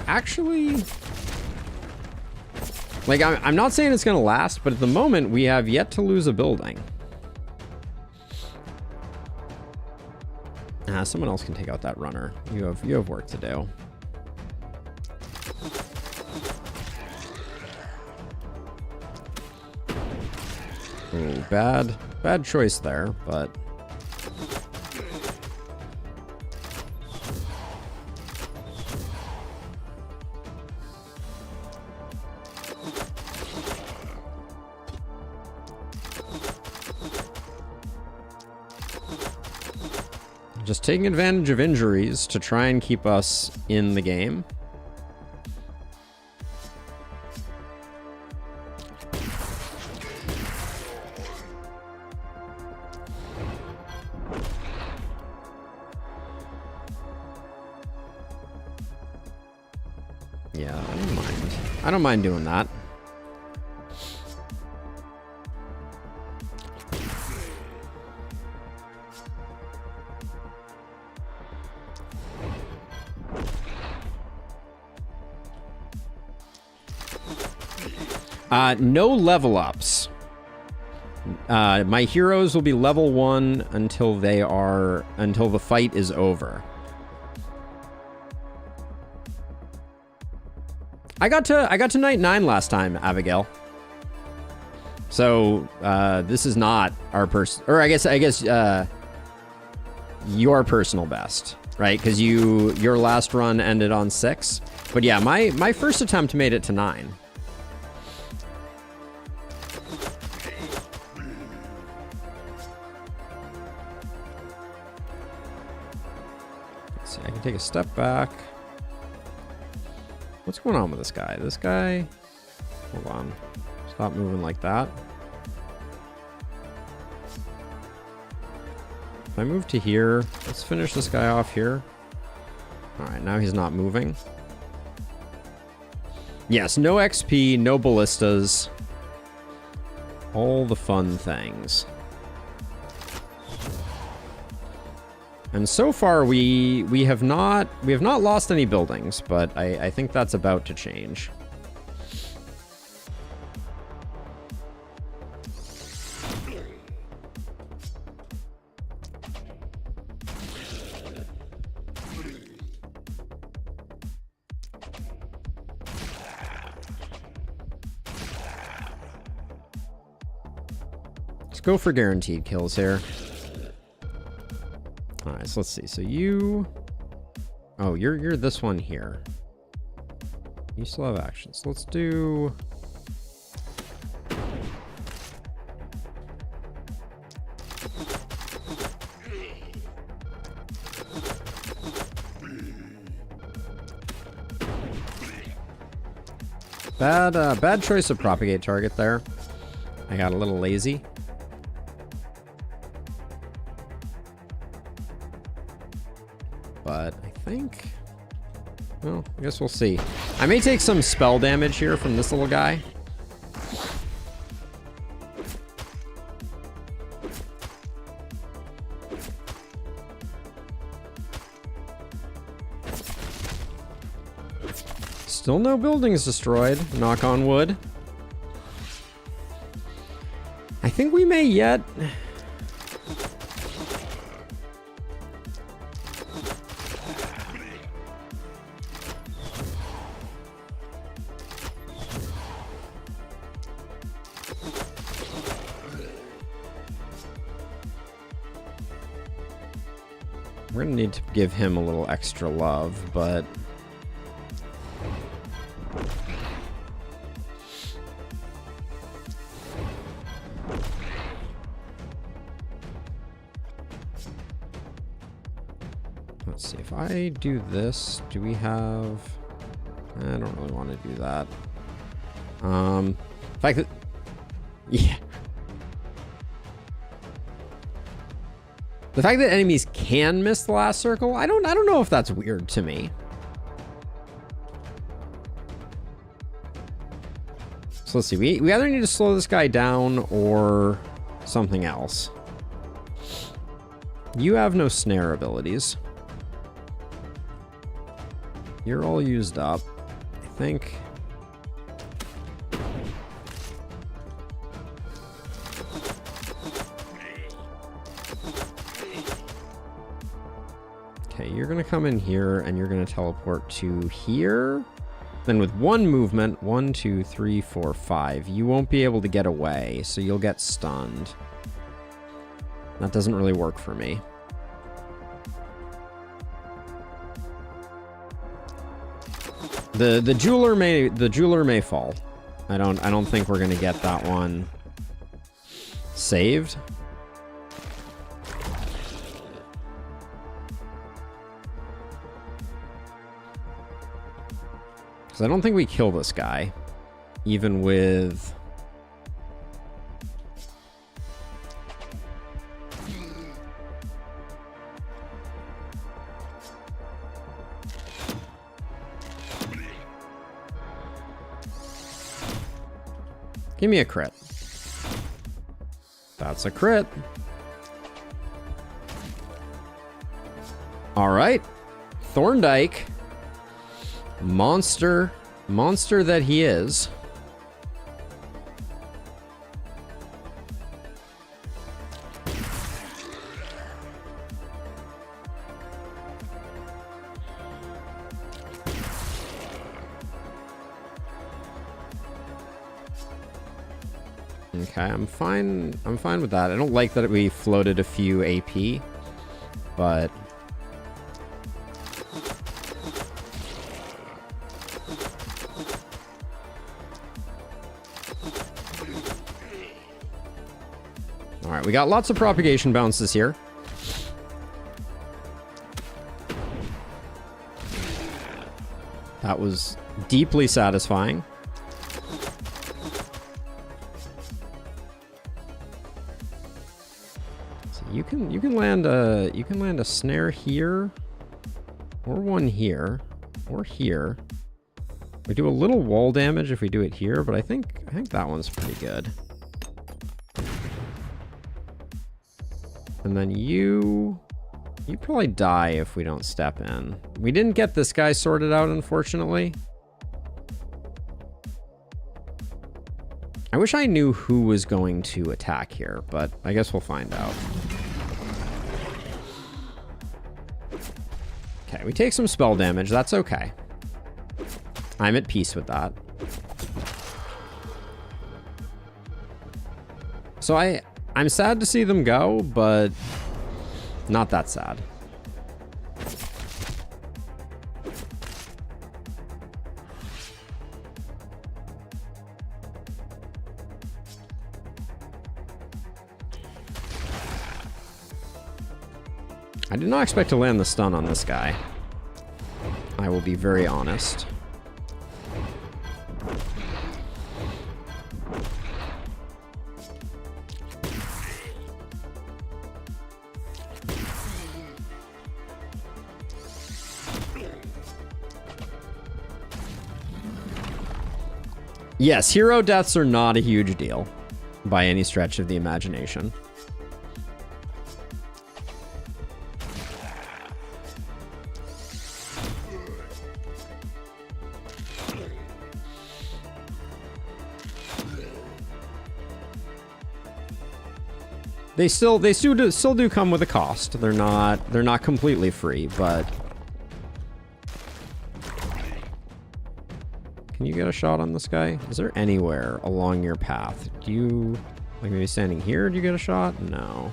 Actually, like, I'm not saying it's gonna last, but at the moment we have yet to lose a building. Someone else can take out that runner. You have work to do. Ooh, bad choice there, but just taking advantage of injuries to try and keep us in the game. Yeah, I don't mind. I don't mind doing that. No level ups. My heroes will be level 1 until the fight is over. I got to night 9 last time, Abigail. So this is not our I guess your personal best, right? Because your last run ended on 6. But yeah, my first attempt made it to 9. I can take a step back. What's going on with this guy? This guy... Hold on. Stop moving like that. If I move to here, let's finish this guy off here. Alright, now he's not moving. Yes, no XP, no ballistas. All the fun things. And so far, we have not lost any buildings, but I think that's about to change. Let's go for guaranteed kills here. Alright, so let's see. So you... Oh, you're this one here. You still have actions. So let's do... Bad choice of propagate target there. I got a little lazy. But I think... Well, I guess we'll see. I may take some spell damage here from this little guy. Still no buildings destroyed, knock on wood. I think we may yet... We're gonna need to give him a little extra love, but... see, if I do this, do we have... I don't really want to do that. The fact that... Yeah. The fact that enemies can miss the last circle, I don't know if that's weird to me. So let's see, we either need to slow this guy down or something else. You have no snare abilities. You're all used up, I think. Okay, you're gonna come in here and you're gonna teleport to here. Then with one movement, 1, 2, 3, 4, 5, you won't be able to get away, so you'll get stunned. That doesn't really work for me. The jeweler may fall. I don't think we're gonna get that one saved. Because I don't think we kill this guy, even with... Give me a crit. That's a crit. All right. Thorndyke. Monster that he is. Okay, I'm fine with that. I don't like that we floated a few AP, but all right, we got lots of propagation bounces here. That was deeply satisfying. So you can land a snare here, or one here, or here. We do a little wall damage if we do it here, but I think that one's pretty good. And then you probably die if we don't step in. We didn't get this guy sorted out, unfortunately. I wish I knew who was going to attack here, but I guess we'll find out. Okay, we take some spell damage. That's okay. I'm at peace with that. So I'm sad to see them go, but not that sad. I did not expect to land the stun on this guy. I will be very honest. Yes, hero deaths are not a huge deal by any stretch of the imagination. They still do come with a cost. They're not completely free, but can you get a shot on this guy? Is there anywhere along your path? Do you, like maybe standing here, do you get a shot? No.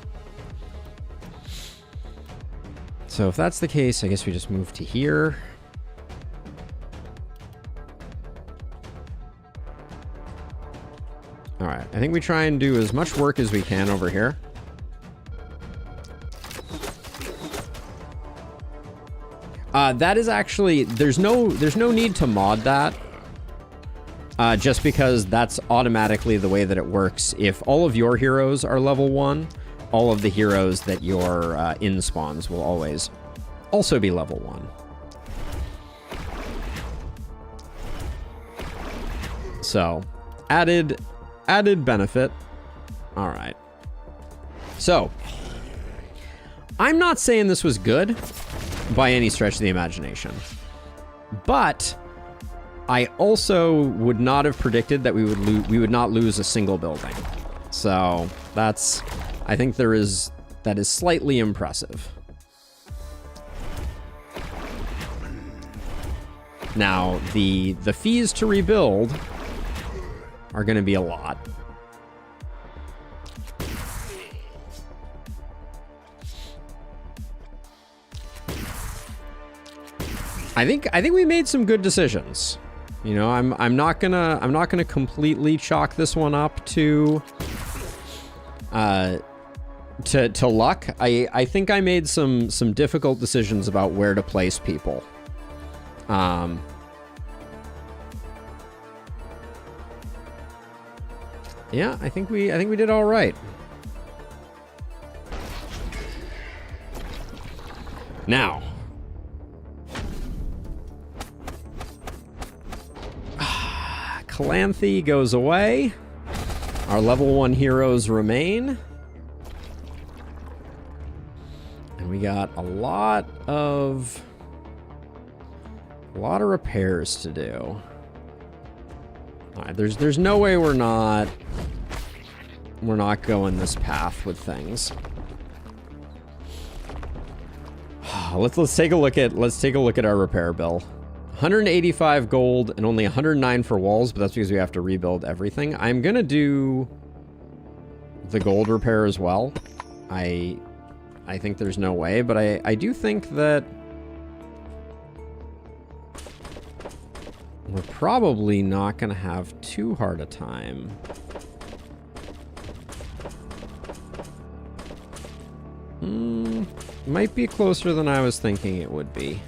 So if that's the case, I guess we just move to here. All right, I think we try and do as much work as we can over here. That is actually, there's no need to mod that. Just because that's automatically the way that it works. If all of your heroes are level 1, all of the heroes that your in spawns will always also be level 1. So, added benefit. All right. So, I'm not saying this was good by any stretch of the imagination, but I also would not have predicted that we would not lose a single building. So that's, I think that is slightly impressive. Now the fees to rebuild are going to be a lot. I think we made some good decisions. You know, I'm not gonna completely chalk this one up to luck. I think I made some difficult decisions about where to place people. Yeah, I think we did all right. Now, Calanthe goes away. Our level 1 heroes remain. And we got a lot of repairs to do. All right, there's no way we're not going this path with things. Let's take a look at our repair bill. 185 gold and only 109 for walls, but that's because we have to rebuild everything. I'm gonna do the gold repair as well. I think there's no way, but I do think that we're probably not gonna have too hard a time. Might be closer than I was thinking it would be.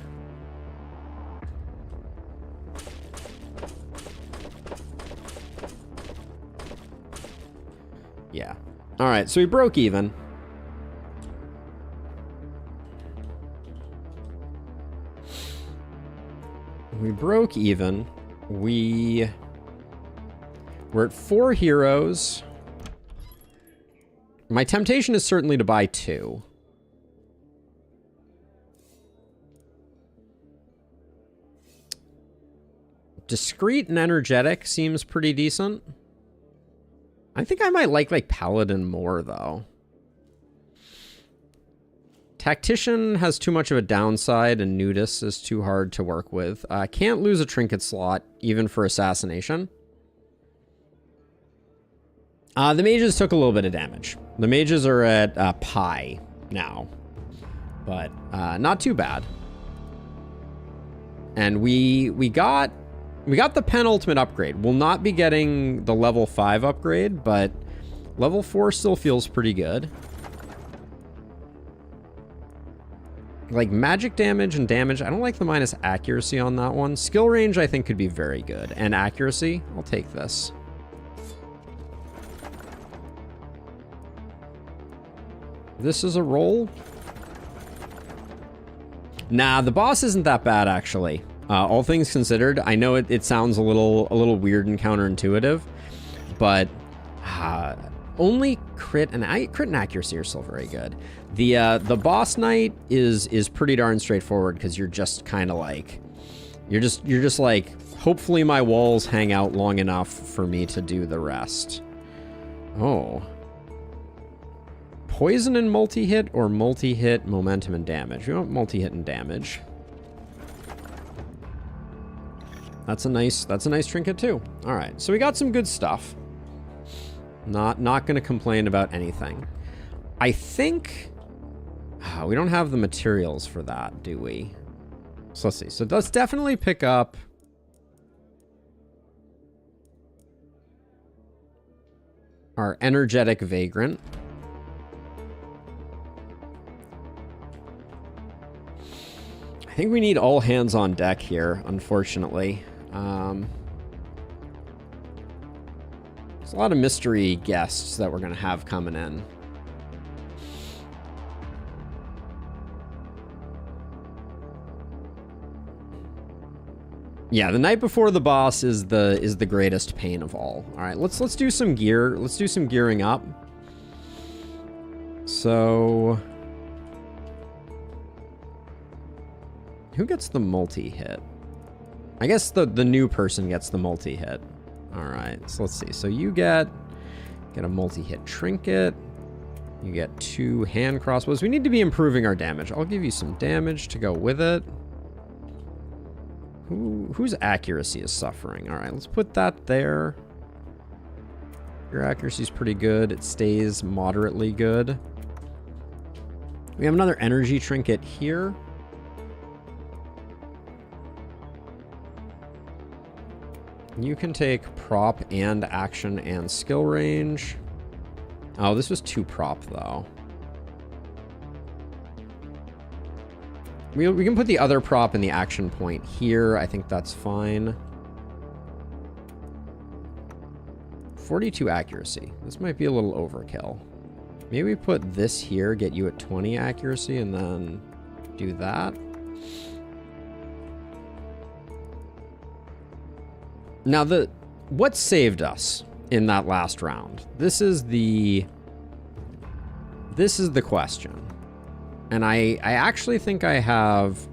Yeah. All right, so we broke even. We're at 4 heroes. My temptation is certainly to buy 2. Discreet and energetic seems pretty decent. I think I might like Paladin more, though. Tactician has too much of a downside, and Nudist is too hard to work with. Can't lose a trinket slot, even for assassination. The mages took a little bit of damage. The mages are at pi now, but not too bad. And we got the penultimate upgrade. We'll not be getting the level 5 upgrade, but level 4 still feels pretty good. Like magic damage and damage, I don't like the minus accuracy on that one. Skill range I think could be very good. And accuracy, I'll take this. This is a roll. Nah, the boss isn't that bad actually. All things considered, I know it sounds a little weird and counterintuitive, but only crit and accuracy are still very good. The boss knight is pretty darn straightforward because you're just kind of like you're just like hopefully my walls hang out long enough for me to do the rest. Oh. Poison and multi-hit or multi-hit momentum and damage? We want multi-hit and damage. That's a nice trinket too. All right, so we got some good stuff. Not going to complain about anything. I think we don't have the materials for that, do we? So let's see. So let's definitely pick up our energetic vagrant. think we need all hands on deck here, unfortunately. There's a lot of mystery guests that we're going to have coming in. Yeah, the night before the boss is the greatest pain of all. All right, let's do some gear. Let's do some gearing up. So, who gets the multi-hit? I guess the new person gets the multi-hit. All right, so let's see. So you get a multi-hit trinket. You get 2 hand crossbows. We need to be improving our damage. I'll give you some damage to go with it. Whose accuracy is suffering? All right, let's put that there. Your accuracy is pretty good. It stays moderately good. We have another energy trinket here. You can take prop and action and skill range. Oh, this was 2 prop though. We can put the other prop in the action point here. I think that's fine. 42 accuracy. This might be a little overkill. Maybe we put this here, get you at 20 accuracy, and then do that. Now, what saved us in that last round? This is the question. And I actually think I have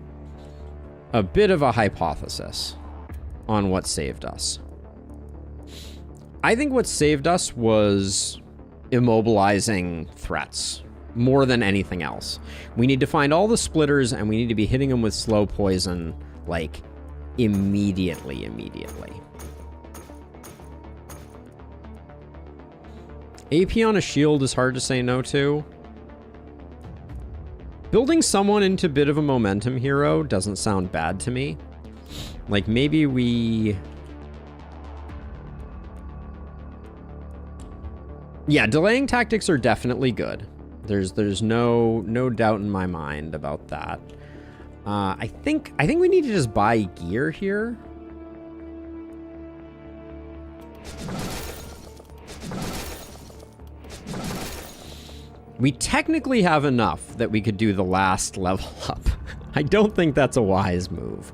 a bit of a hypothesis on what saved us. I think what saved us was immobilizing threats more than anything else. We need to find all the splitters and we need to be hitting them with slow poison, like, immediately. AP on a shield is hard to say no to. Building someone into a bit of a momentum hero doesn't sound bad to me. Like, maybe we... Yeah, delaying tactics are definitely good. There's no doubt in my mind about that. I think we need to just buy gear here. We technically have enough that we could do the last level up. I don't think that's a wise move.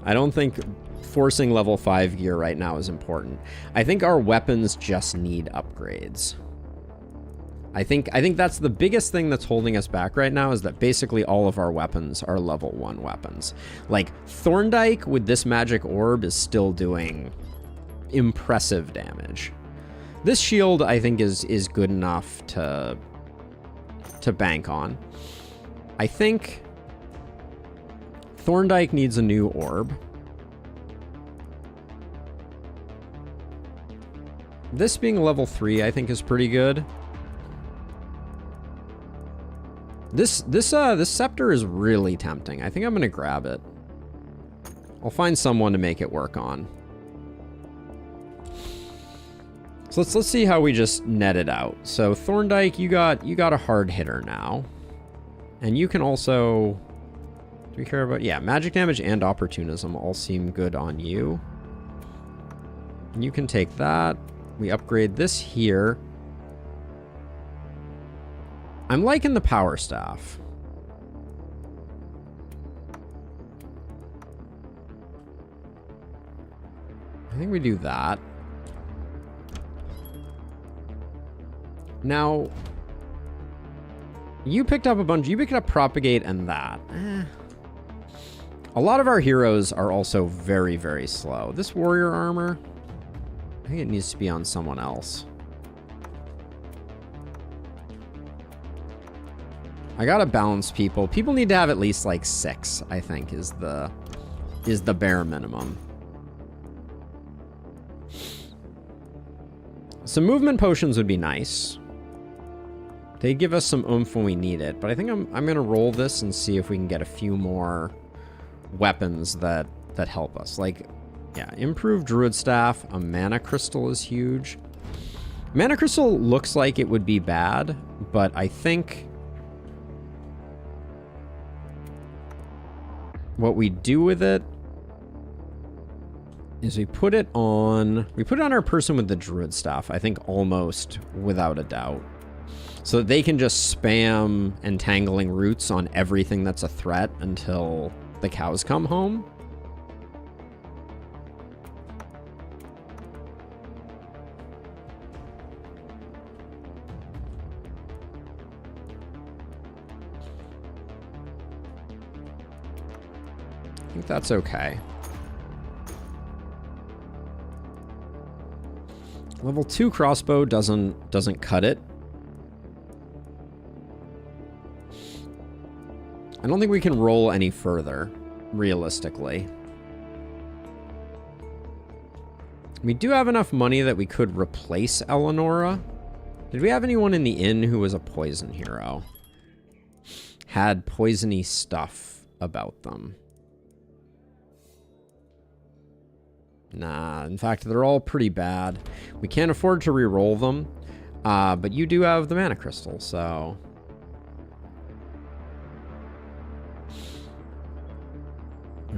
I don't think forcing level 5 gear right now is important. I think our weapons just need upgrades. I think that's the biggest thing that's holding us back right now, is that basically all of our weapons are level 1 weapons. Like, Thorndyke with this magic orb is still doing impressive damage. This shield, I think, is good enough to bank on. I think Thorndyke needs a new orb. This being level 3, I think, is pretty good. This scepter is really tempting. I think I'm gonna grab it. I'll find someone to make it work on. So let's see how we just net it out. So Thorndyke, you got a hard hitter now. And you can also, do we care about, yeah, magic damage and opportunism all seem good on you. And you can take that. We upgrade this here. I'm liking the power staff. I think we do that. Now, you picked up a bunch. You picked up Propagate and that. A lot of our heroes are also very, very slow. This warrior armor, I think it needs to be on someone else. I gotta balance people. People need to have at least like 6, I think, is the bare minimum. Some movement potions would be nice. They give us some oomph when we need it, but I think I'm gonna roll this and see if we can get a few more weapons that help us. Like, yeah, improved druid staff. A mana crystal is huge. Mana crystal looks like it would be bad, but I think what we do with it is we put it on our person with the druid staff, I think almost without a doubt. So that they can just spam entangling roots on everything that's a threat until the cows come home. I think that's okay. Level 2 crossbow doesn't cut it. I don't think we can roll any further, realistically. We do have enough money that we could replace Eleonora. Did we have anyone in the inn who was a poison hero? Had poisony stuff about them. Nah, in fact, they're all pretty bad. We can't afford to re-roll them, but you do have the mana crystal, so...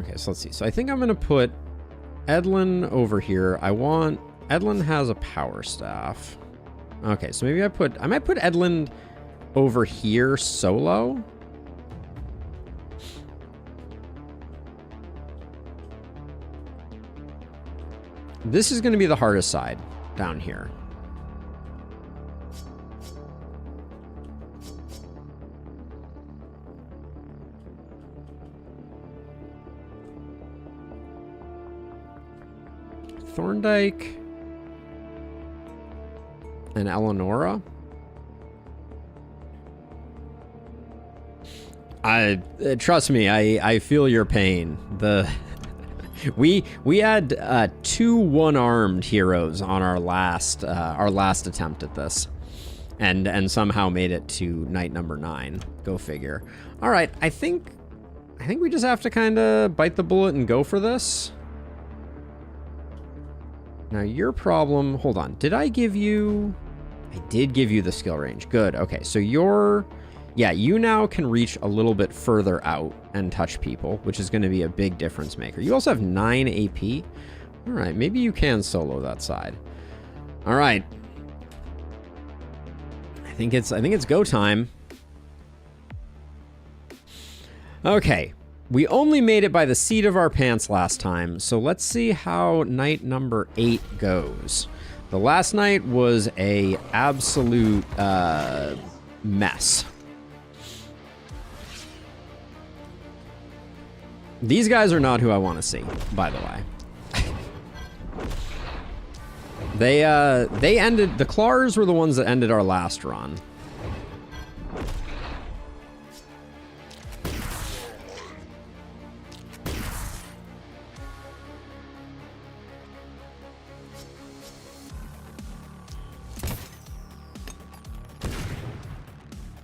Okay, so let's see. So I think I'm going to put Edlin over here. Edlin has a power staff. Okay, so maybe I might put Edlin over here solo. This is going to be the hardest side down here. Thorndyke and Eleonora. Trust me, I feel your pain. We had 2 one-armed heroes on our last attempt at this, and somehow made it to night number 9. Go figure. All right, I think we just have to kind of bite the bullet and go for this. Now your problem, hold on, did I give you, I did give you the skill range. Good, okay, so you now can reach a little bit further out and touch people, which is going to be a big difference maker. You also have 9 AP. All right, maybe you can solo that side. All right. I think it's go time. Okay. We only made it by the seat of our pants last time, so let's see how night number 8 goes. The last night was a absolute mess. These guys are not who I want to see, by the way. They ended, the Claws were the ones that ended our last run.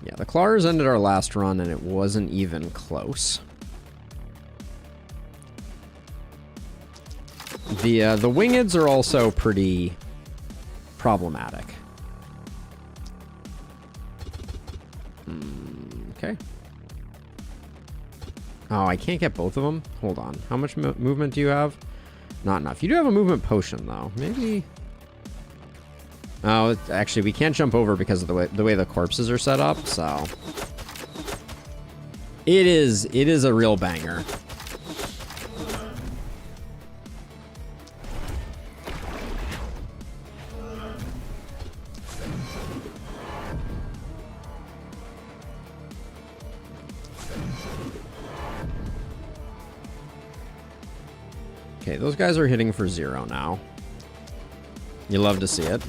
Yeah, the Claws ended our last run and it wasn't even close. The Wingeds are also pretty problematic. Okay. Oh, I can't get both of them? Hold on. How much movement do you have? Not enough. You do have a movement potion, though. Maybe... Oh, actually, we can't jump over because of the way the corpses are set up, so... It is a real banger. Okay, those guys are hitting for 0 now. You love to see it.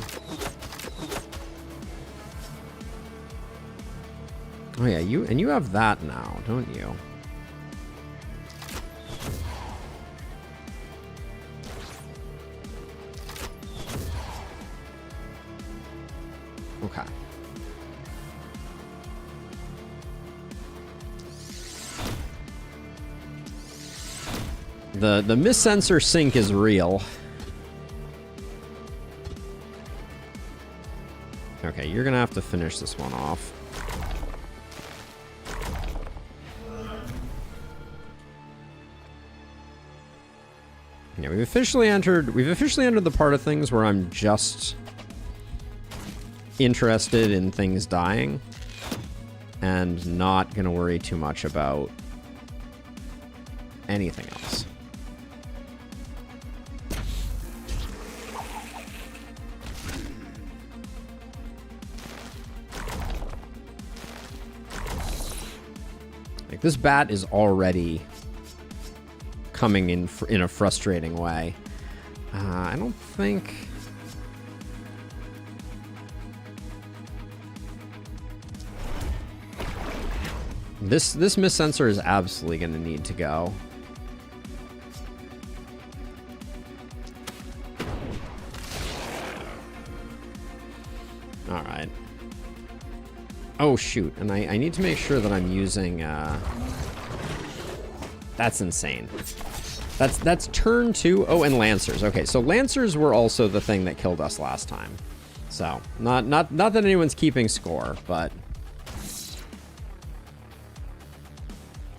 Oh yeah, you have that now, don't you? Okay. The mist-sensor sync is real. Okay, you're gonna have to finish this one off. Yeah, we've officially entered the part of things where I'm just interested in things dying and not gonna worry too much about anything else. Like, this bat is already coming in a frustrating way. I don't think... This mist sensor is absolutely going to need to go. All right. Oh, shoot. And I need to make sure that I'm using... That's insane. That's turn 2. Oh, and Lancers. Okay, so Lancers were also the thing that killed us last time. So, not that anyone's keeping score, but...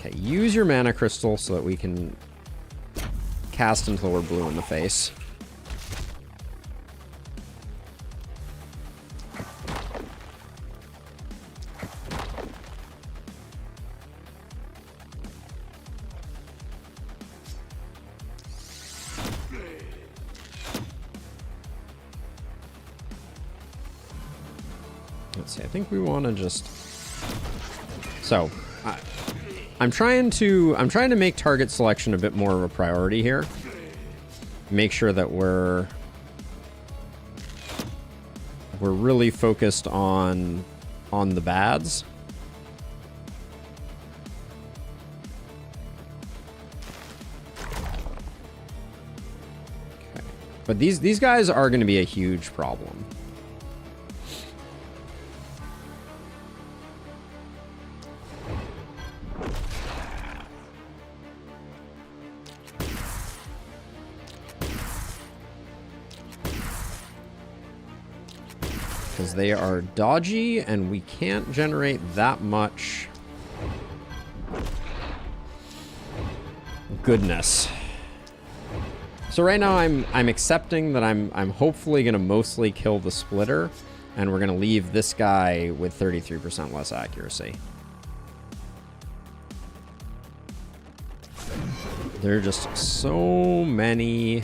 Okay, use your mana crystal so that we can cast until we're blue in the face. Let's see, I think we want to just... So, I'm trying to make target selection a bit more of a priority here. Make sure that we're really focused on the bads. Okay. But these guys are going to be a huge problem. Because they are dodgy and we can't generate that much goodness. So right now I'm accepting that I'm hopefully gonna mostly kill the splitter, and we're gonna leave this guy with 33% less accuracy. There are just so many.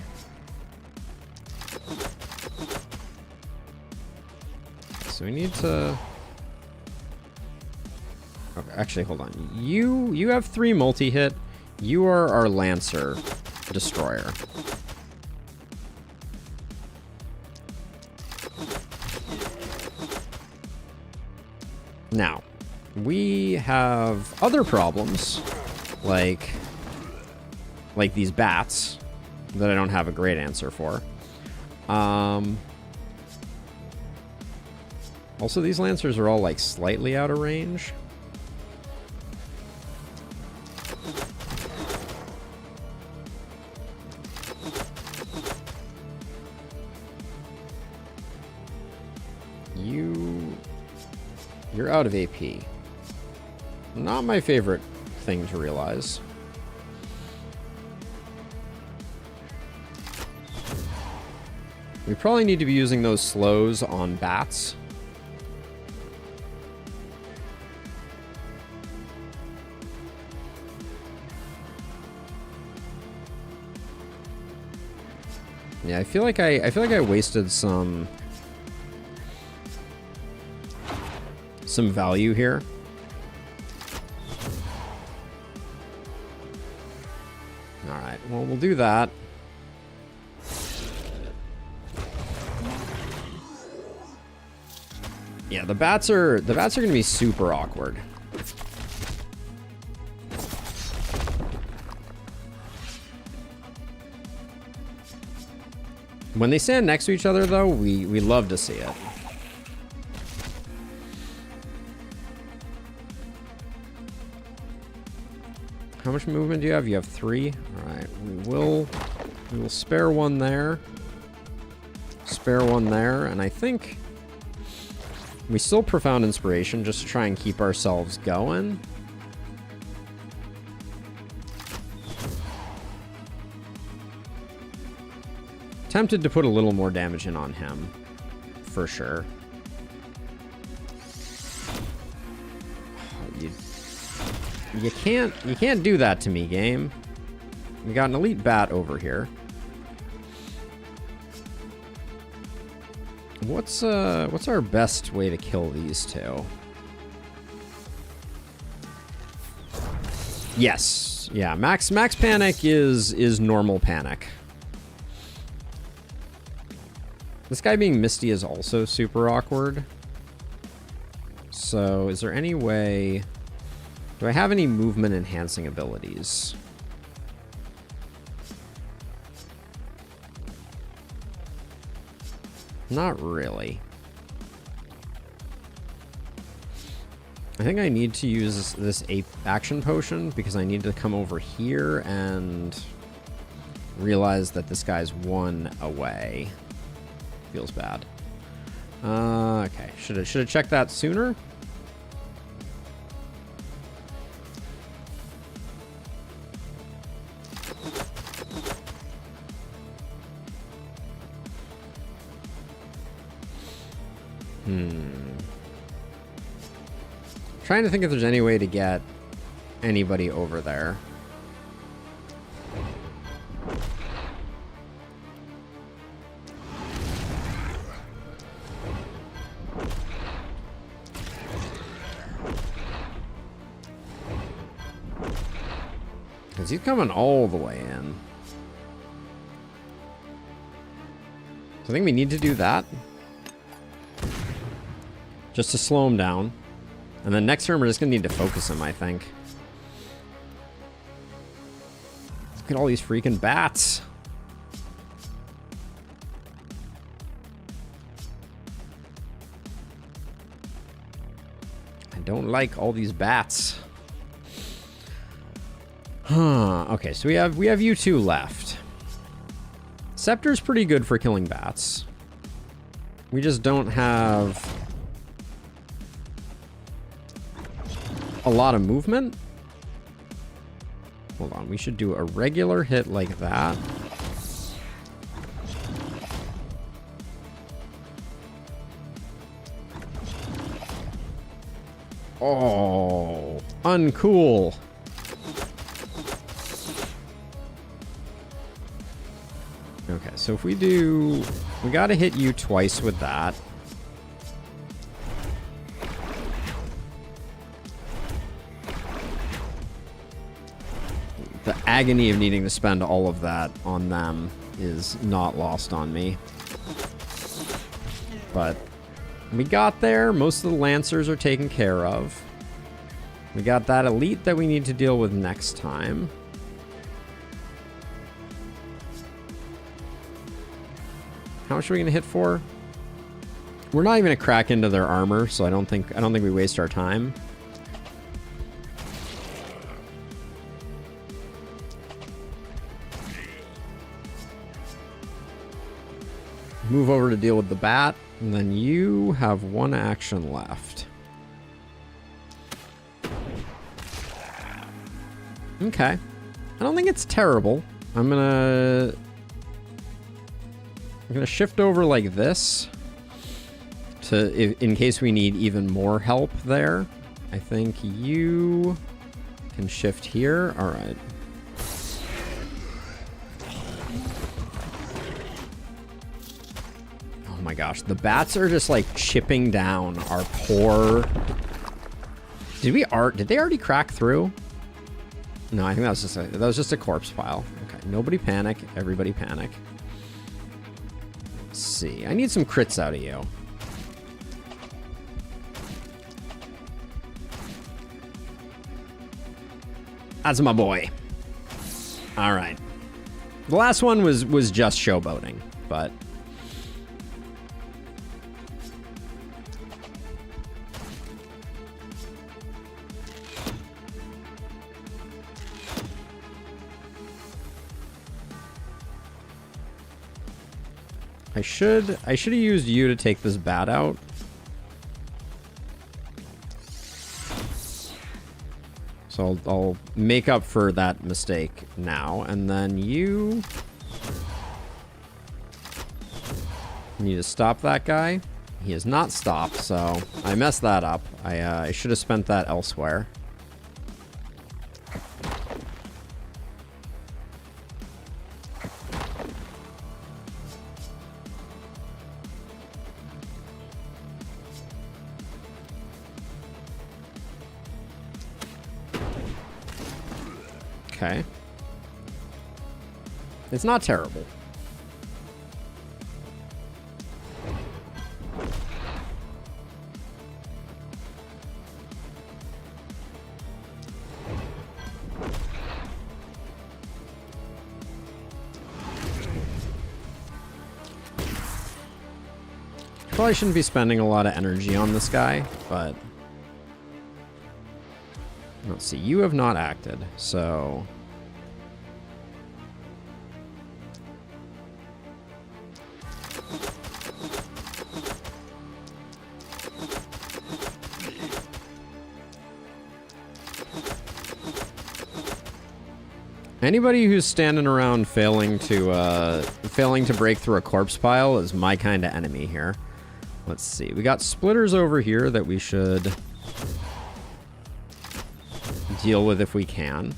So we need to... Okay, actually, hold on. You have 3 multi-hit. You are our Lancer Destroyer. Now, we have other problems, like these bats, that I don't have a great answer for. Also, these Lancers are all, like, slightly out of range. You're out of AP. Not my favorite thing to realize. We probably need to be using those slows on bats. Yeah, I feel like I wasted some value here. All right, well, we'll do that. Yeah, the bats are going to be super awkward. When they stand next to each other, though, we love to see it. How much movement do you have? You have 3. All right, we will spare one there. Spare one there, and I think we still Profound Inspiration just to try and keep ourselves going. Tempted to put a little more damage in on him, for sure. You can't do that to me, game. We got an elite bat over here. What's our best way to kill these two? Yes. Yeah, max panic is normal panic. This guy being Misty is also super awkward. So, is there any way... Do I have any movement enhancing abilities? Not really. I think I need to use this action potion because I need to come over here and realize that this guy's 1 away. Feels bad. Okay. Should have checked that sooner. Trying to think if there's any way to get anybody over there. Because he's coming all the way in. So I think we need to do that. Just to slow him down. And then next turn, we're just going to need to focus him, I think. Look at all these freaking bats. I don't like all these bats. Huh. Okay, so we have you two left. Scepter's pretty good for killing bats. We just don't have a lot of movement. Hold on, we should do a regular hit like that. Oh, uncool. Okay, so if we gotta hit you twice with that. The agony of needing to spend all of that on them is not lost on me. But we got there. Most of the Lancers are taken care of. We got that elite that we need to deal with next time. How much are we gonna hit for? We're not even gonna crack into their armor, so I don't think we waste our time. Move over to deal with the bat, and then you have 1 action left. Okay. I don't think it's terrible. I'm gonna shift over like this in case we need even more help there. I think you can shift here. All right. Oh my gosh, the bats are just like chipping down our poor... Did they already crack through? No, I think that was just a corpse pile. Okay, nobody panic, everybody panic. Let's see. I need some crits out of you. That's my boy. All right. The last one was just showboating, but I should have used you to take this bat out. So I'll make up for that mistake now, and then you Need to stop that guy. He is not stopped, so I messed that up. I should have spent that elsewhere. Okay. It's not terrible. Probably shouldn't be spending a lot of energy on this guy, but let's see. You have not acted, so anybody who's standing around failing to break through a corpse pile is my kind of enemy here. Let's see. We got splitters over here that we should deal with if we can.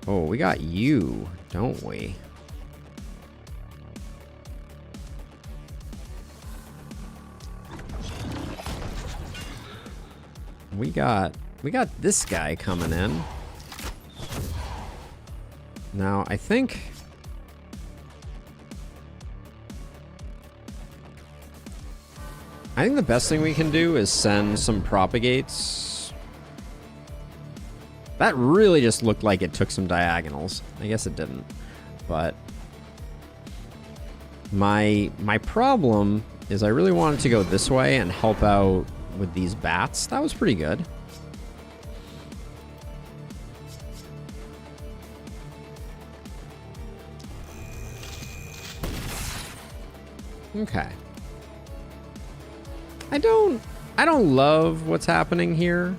Oh, we got you, don't we? We got this guy coming in. Now, I think the best thing we can do is send some propagates. That really just looked like it took some diagonals. I guess it didn't. But my problem is I really wanted to go this way and help out with these bats. That was pretty good. Okay. I don't love what's happening here,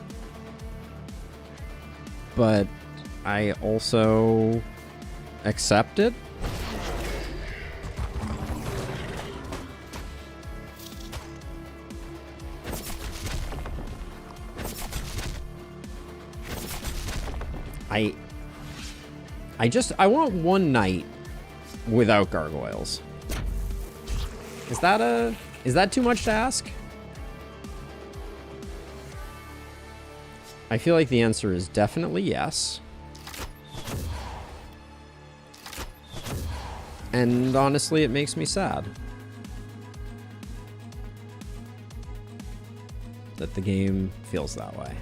but I also accept it. I want one night without gargoyles. Is that too much to ask? I feel like the answer is definitely yes. And honestly, it makes me sad that the game feels that way.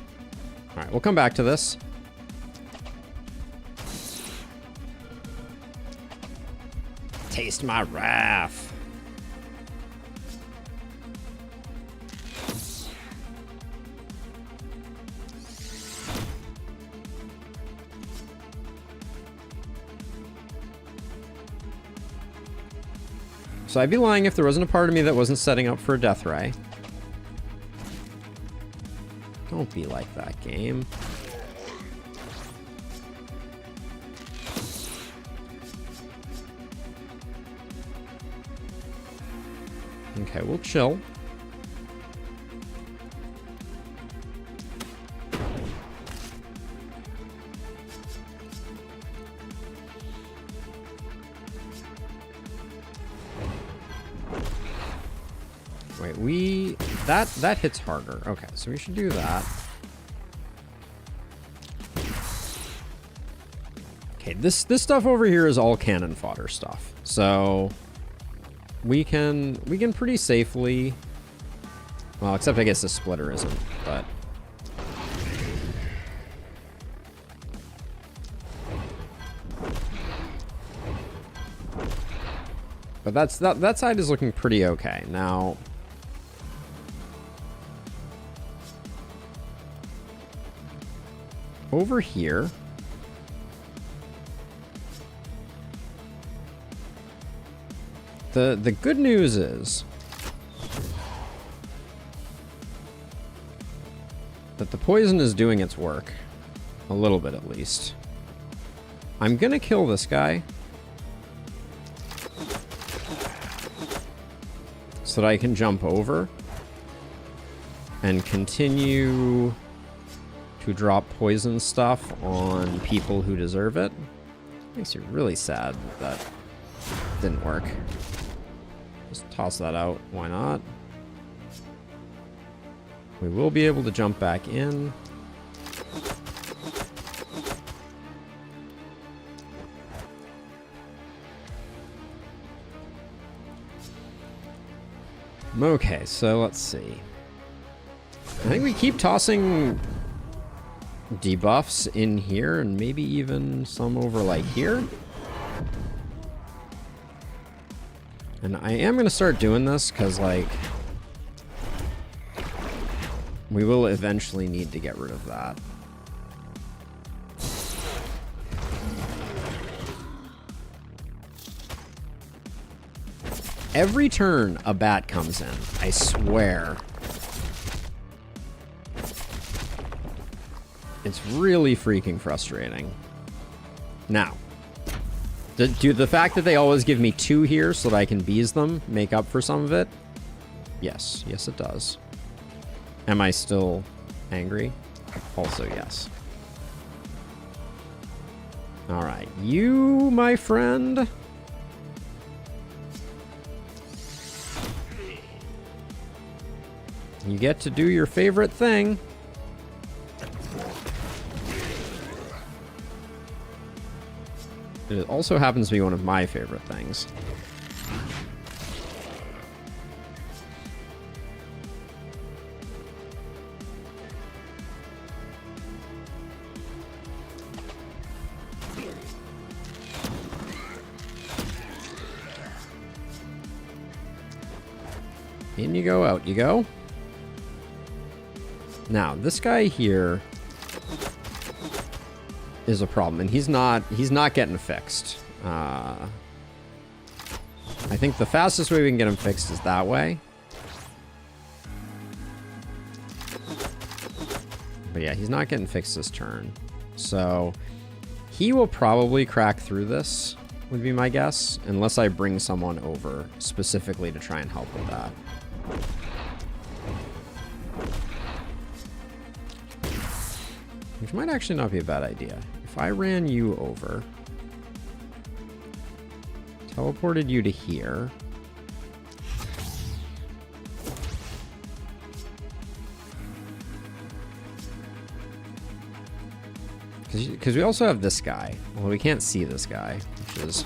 All right, we'll come back to this. Taste my wrath. So I'd be lying if there wasn't a part of me that wasn't setting up for a death ray. Don't be like that, game. Okay, we'll chill. Wait, that hits harder. Okay, so we should do that. Okay, this stuff over here is all cannon fodder stuff. So we can pretty safely, well, except I guess the splitter isn't, but that side is looking pretty okay. Now over here, the good news is that the poison is doing its work, a little bit at least. I'm gonna kill this guy. so that I can jump over and continue to drop poison stuff on people who deserve it. Makes you really sad that didn't work. Just toss that out. Why not? We will be able to jump back in. Okay, so let's see. I think we keep tossing debuffs in here and maybe even some over like here. And I am going to start doing this because, like, we will eventually need to get rid of that. Every turn a bat comes in, I swear. It's really freaking frustrating. Now, do the fact that they always give me 2 here so that I can bees them make up for some of it? Yes. Yes, it does. Am I still angry? Also, yes. All right. You, my friend. You get to do your favorite thing. It also happens to be one of my favorite things. In you go, out you go. Now, this guy here is a problem, and he's not getting fixed. I think the fastest way we can get him fixed is that way. But yeah, he's not getting fixed this turn. So he will probably crack through this, would be my guess, unless I bring someone over specifically to try and help with that. Which might actually not be a bad idea. If I ran you over, teleported you to here, because we also have this guy. Well, we can't see this guy, which is...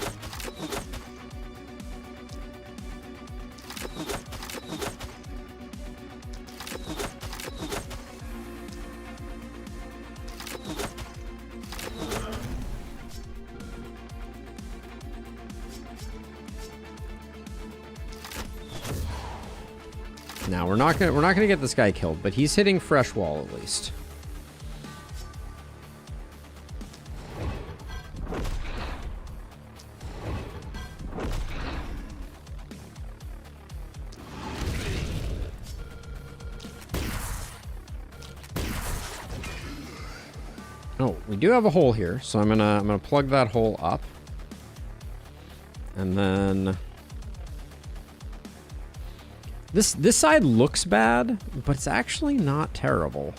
Now, we're not gonna get this guy killed, but he's hitting fresh wall at least. Oh, we do have a hole here, so I'm gonna plug that hole up, and then. This side looks bad, but it's actually not terrible.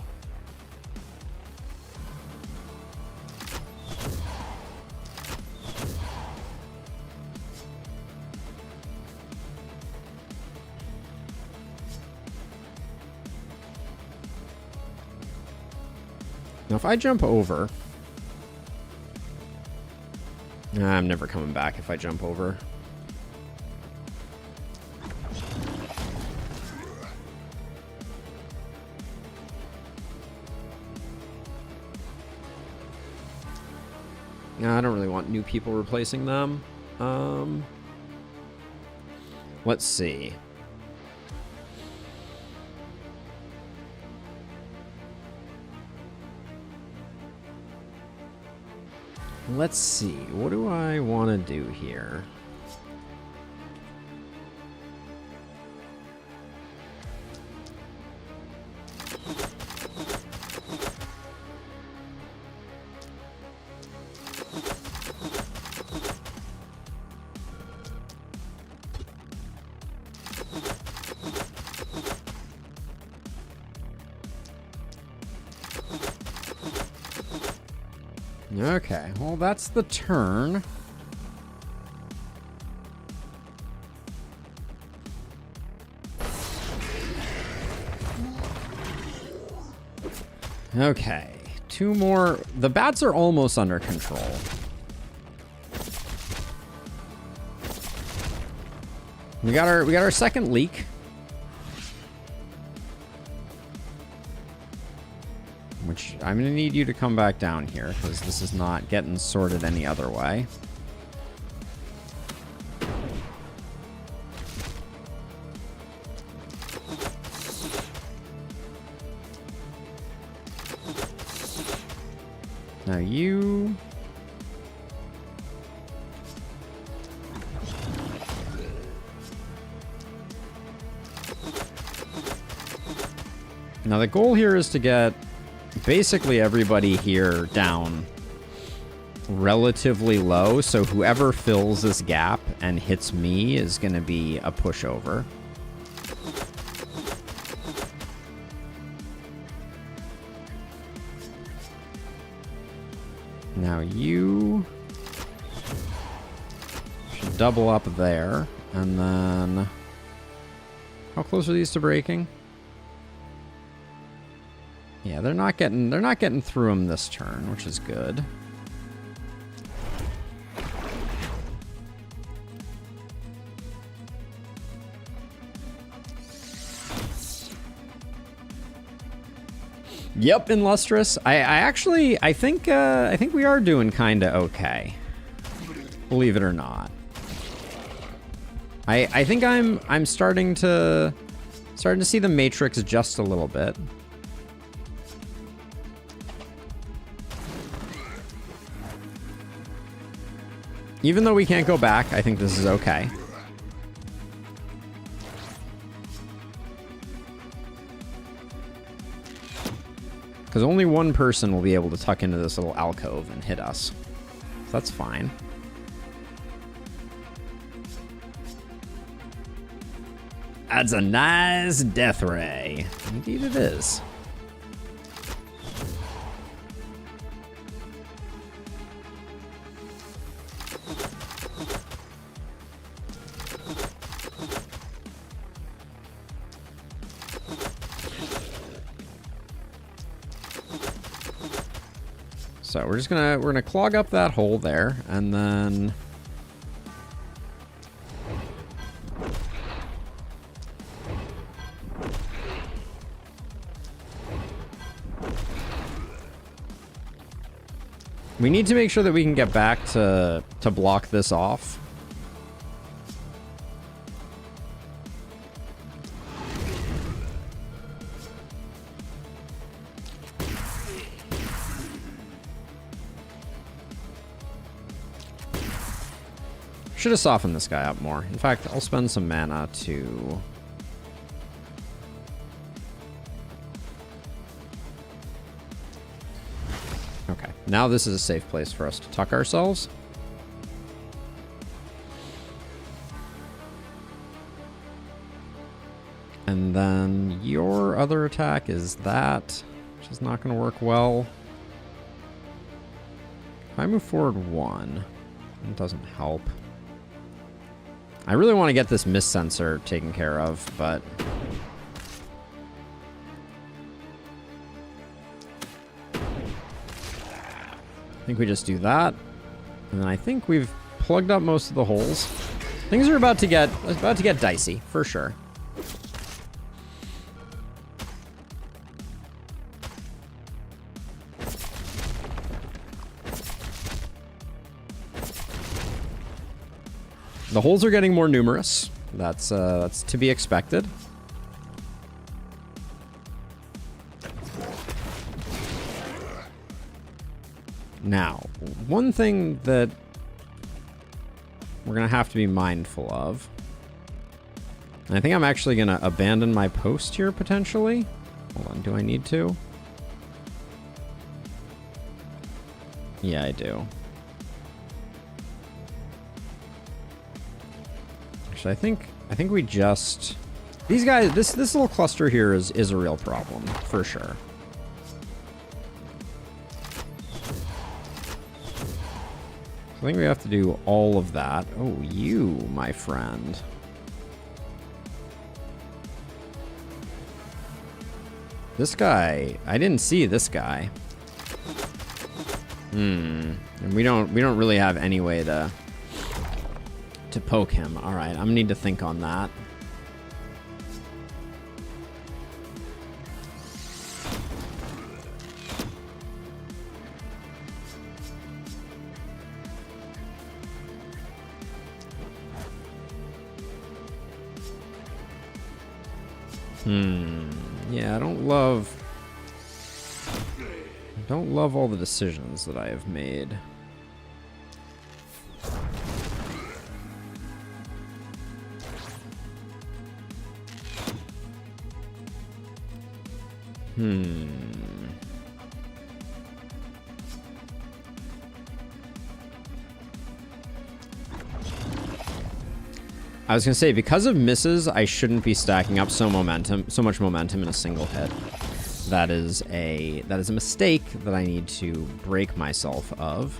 Now, if I jump over... I'm never coming back if I jump over. I don't really want new people replacing them. Let's see. Let's see. What do I want to do here? Okay, well, that's the turn. Okay, 2 more. The bats are almost under control. We got our second leak. Which I'm gonna need you to come back down here because this is not getting sorted any other way. Now you... Now the goal here is to get basically everybody here down relatively low, so whoever fills this gap and hits me is going to be a pushover. Now you should double up there, and then how close are these to breaking? Yeah, they're not getting through them this turn, which is good. Yep, Illustrious. I think we are doing kind of okay. Believe it or not. I think I'm starting to see the Matrix just a little bit. Even though we can't go back, I think this is okay. Because only one person will be able to tuck into this little alcove and hit us. So that's fine. That's a nice death ray. Indeed it is. So we're gonna clog up that hole there, and then we need to make sure that we can get back to block this off. Should have softened this guy up more. In fact, I'll spend some mana to... Okay, now this is a safe place for us to tuck ourselves. And then your other attack is that, which is not going to work well. If I move forward 1, it doesn't help. I really want to get this mist sensor taken care of, but... I think we just do that. And then I think we've plugged up most of the holes. Things are about to get dicey, for sure. The holes are getting more numerous. That's to be expected. Now, one thing that we're gonna have to be mindful of, and I think I'm actually gonna abandon my post here potentially. Hold on, do I need to? Yeah, I do. Actually, I think we just... These guys, this little cluster here is a real problem, for sure. think we have to do all of that. Oh, you, my friend. This guy, I didn't see this guy. And we don't really have any way to poke him. All right, I'm gonna need to think on that. Yeah, I don't love all the decisions that I have made. I was gonna say, because of misses, I shouldn't be stacking up so much momentum in a single hit. That is a mistake that I need to break myself of.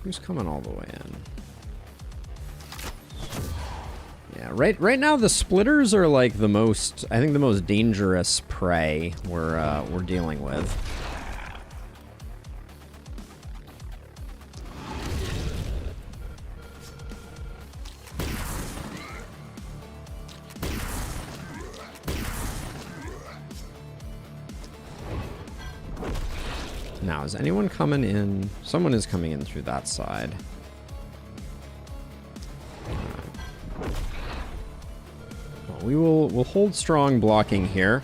Who's coming all the way in? Yeah, right now the splitters are like the most, I think the most dangerous prey we're dealing with. Now, is anyone coming in? Someone is coming in through that side. Well, we'll hold strong blocking here.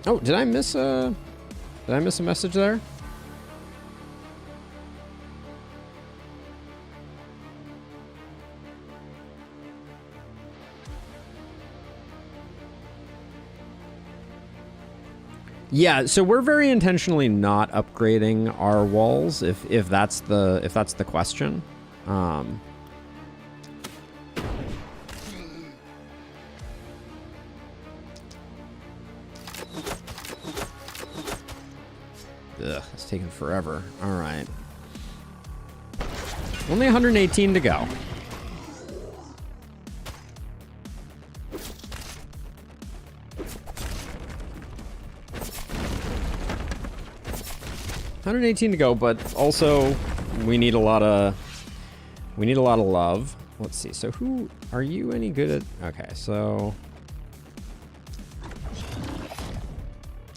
Oh, did I miss a message there? Yeah, so we're very intentionally not upgrading our walls, if that's the question. Ugh, it's taking forever. All right. Only 118 to go. $118 to go, but also we need a lot of love. Let's see. So who are you any good at? Okay, so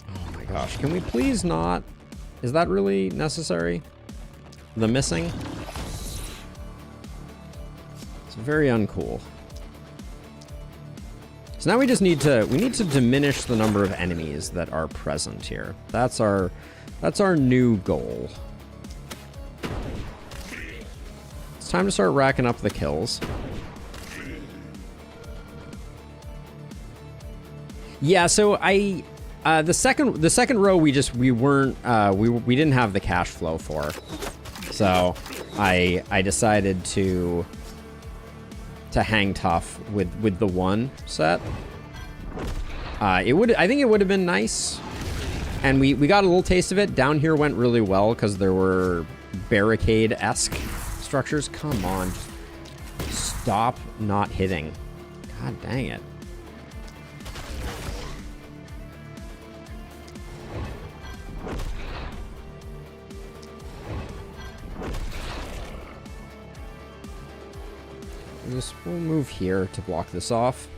oh my gosh, can we please not? Is that really necessary? The missing? It's very uncool. So now we just need to diminish the number of enemies that are present here. That's our new goal. It's time to start racking up the kills. Yeah, so the second row we didn't have the cash flow for. So I decided to hang tough with the one set. I think it would have been nice. And we got a little taste of it. Down here went really well because there were barricade-esque structures. Come on. Stop not hitting. God dang it. we'll move here to block this off.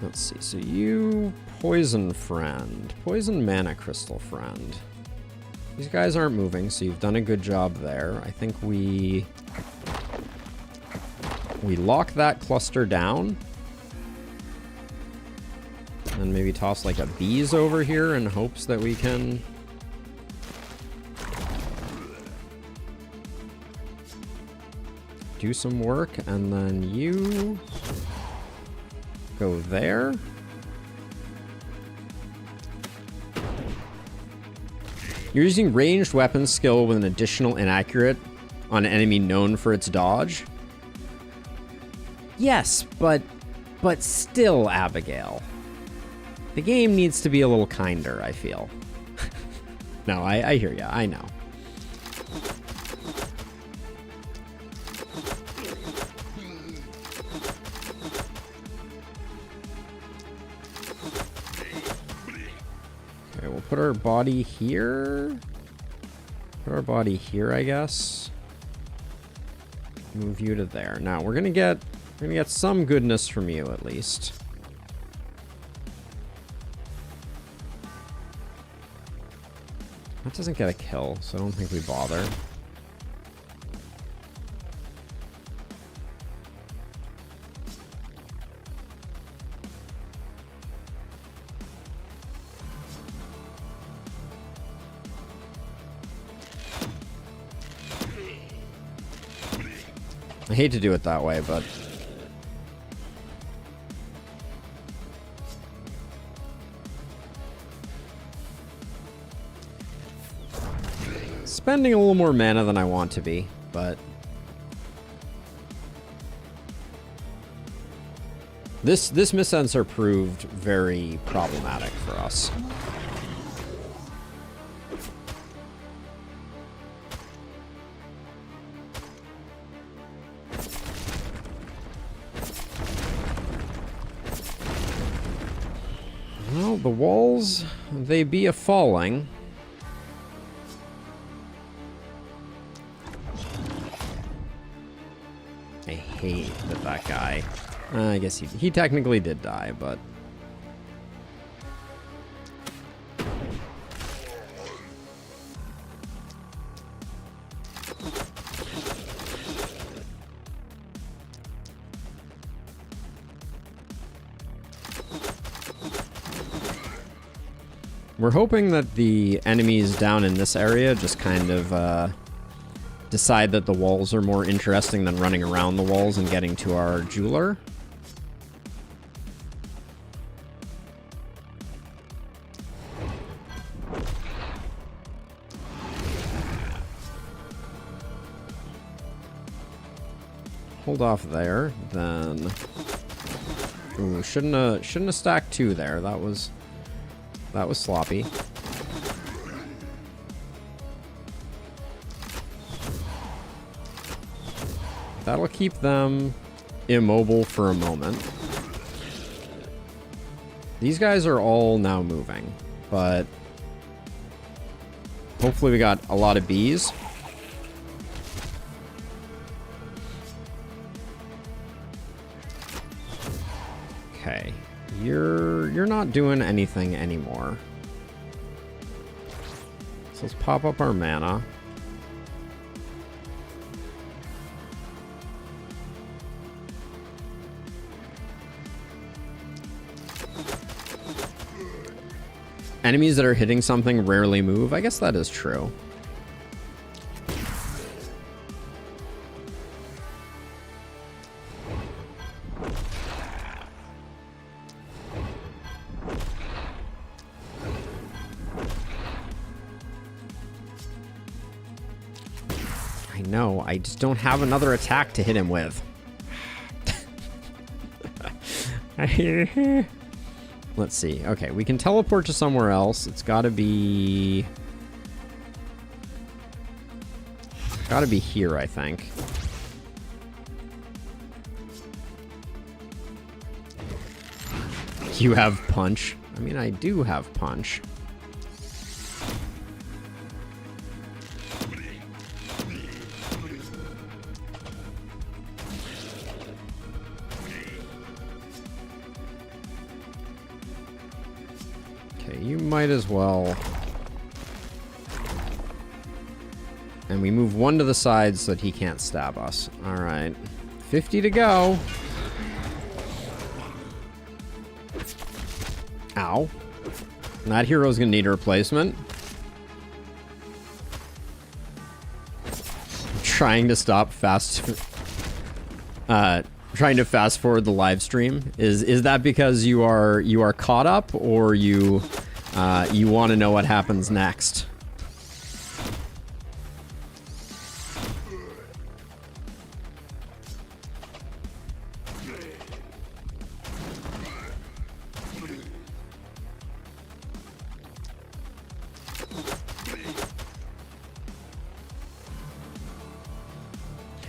Let's see. So you poison friend, poison mana crystal friend. These guys aren't moving, so you've done a good job there. I think we lock that cluster down. And maybe toss like a bees over here in hopes that we can do some work. And then you go there. You're using ranged weapon skill with an additional inaccurate on an enemy known for its dodge. Yes, but still, Abigail. The game needs to be a little kinder, I feel. No, I hear ya. I know. Okay, we'll put our body here. Put our body here, I guess. Move you to there. Now, we're gonna get some goodness from you, at least. That doesn't get a kill, so I don't think we bother. I hate to do it that way, but spending a little more mana than I want to be, but this misensor proved very problematic for us. Well, the walls, they be a-falling. I hate that guy. I guess he technically did die, but we're hoping that the enemies down in this area just kind of decide that the walls are more interesting than running around the walls and getting to our jeweler. Hold off there, then. Ooh, shouldn't have stacked two there. That was sloppy. That'll keep them immobile for a moment. These guys are all now moving, but hopefully we got a lot of bees. Okay, you're not doing anything anymore. So let's pop up our mana. Enemies that are hitting something rarely move. I guess that is true. I know, I just don't have another attack to hit him with. Let's see. Okay, we can teleport to somewhere else. It's gotta be here, I think. You have punch. I mean, I do have punch. Okay, you might as well. And we move one to the side so that he can't stab us. All right. 50 to go. Ow. That hero's gonna need a replacement. Trying to stop trying to fast forward the live stream. Is that because you are caught up, or you want to know what happens next?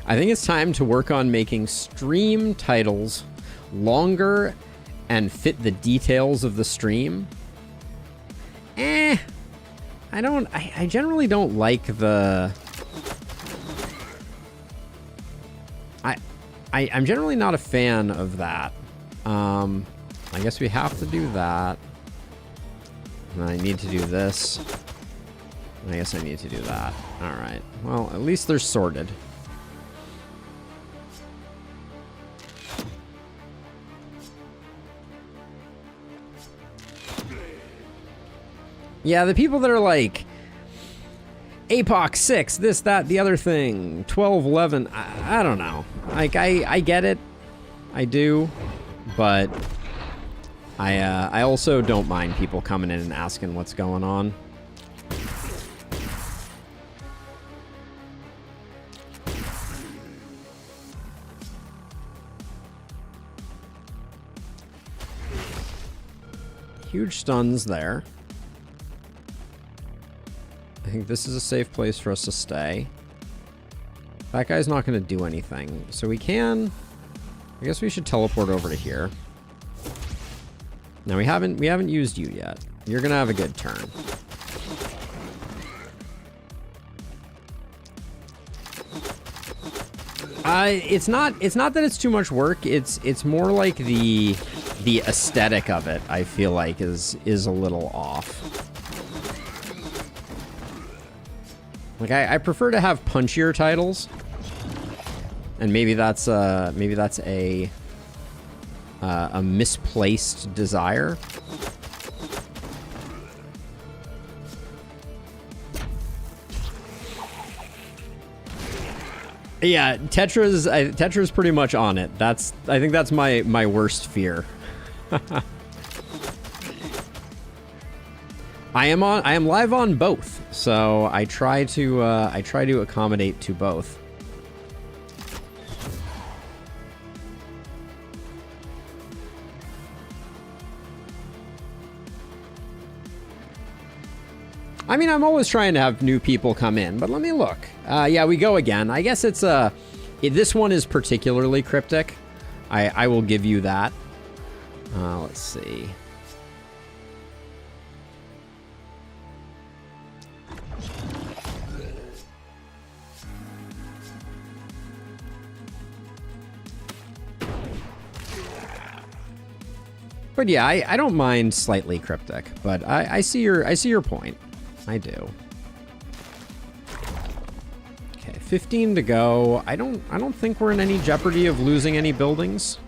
I think it's time to work on making stream titles longer and fit the details of the stream. I generally don't like the... I'm generally not a fan of that. I guess we have to do that. And I need to do this. I guess I need to do that. Alright. Well, at least they're sorted. Yeah, the people that are like, APOC 6, this, that, the other thing, 12, 11, I don't know. Like, I get it. I do. But I also don't mind people coming in and asking what's going on. Huge stuns there. I think this is a safe place for us to stay. That guy's not going to do anything. So we can... I guess we should teleport over to here. Now we haven't used you yet. You're going to have a good turn. It's not that it's too much work. It's more like the aesthetic of it, I feel like is a little off. Like, I prefer to have punchier titles, and maybe that's a misplaced desire. Yeah, Tetra's pretty much on it. I think that's my worst fear. I am live on both, so I try to accommodate to both. I mean, I'm always trying to have new people come in, but let me look. Yeah, we go again. I guess it's this one is particularly cryptic. I will give you that. Let's see. But yeah, I don't mind slightly cryptic, but I see your point. I do. Okay, 15 to go. I don't think we're in any jeopardy of losing any buildings.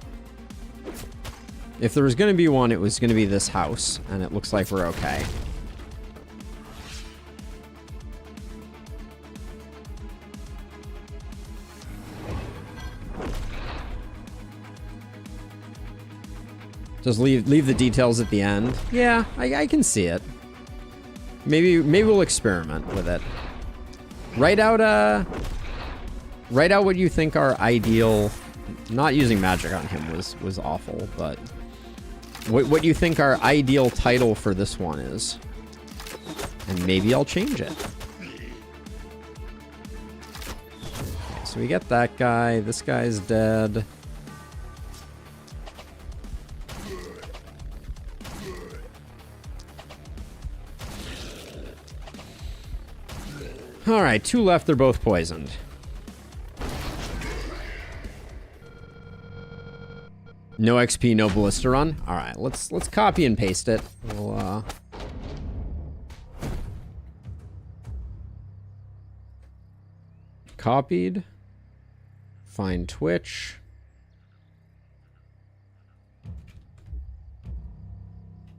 If there was going to be one, it was going to be this house, and it looks like we're okay. Just leave the details at the end. Yeah, I can see it. Maybe we'll experiment with it. Write out what you think our ideal. Not using magic on him was awful, but what you think our ideal title for this one is, and maybe I'll change it. Okay, so we get that guy. This guy's dead. All right, 2 left. They're both poisoned. No XP, no ballista run. All right, let's copy and paste it. We'll copied. Find Twitch.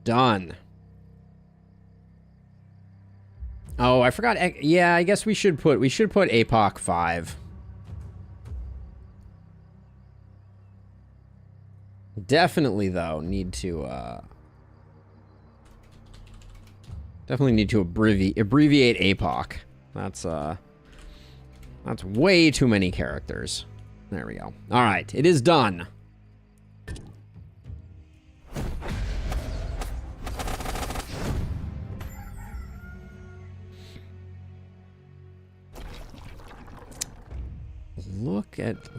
Done. Oh, I forgot. Yeah, I guess we should put APOC 5. Definitely though need to abbreviate APOC. That's way too many characters. There we go. All right, it is done.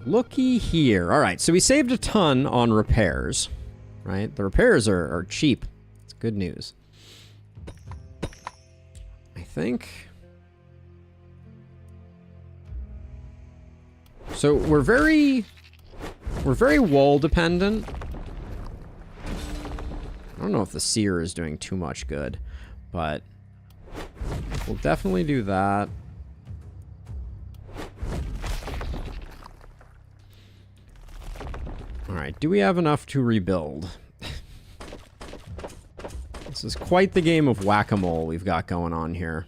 Looky here. All right, so we saved a ton on repairs, right? The repairs are cheap. It's good news. I think. So we're very wall dependent. I don't know if the seer is doing too much good, but we'll definitely do that. All right, do we have enough to rebuild? This is quite the game of whack-a-mole we've got going on here.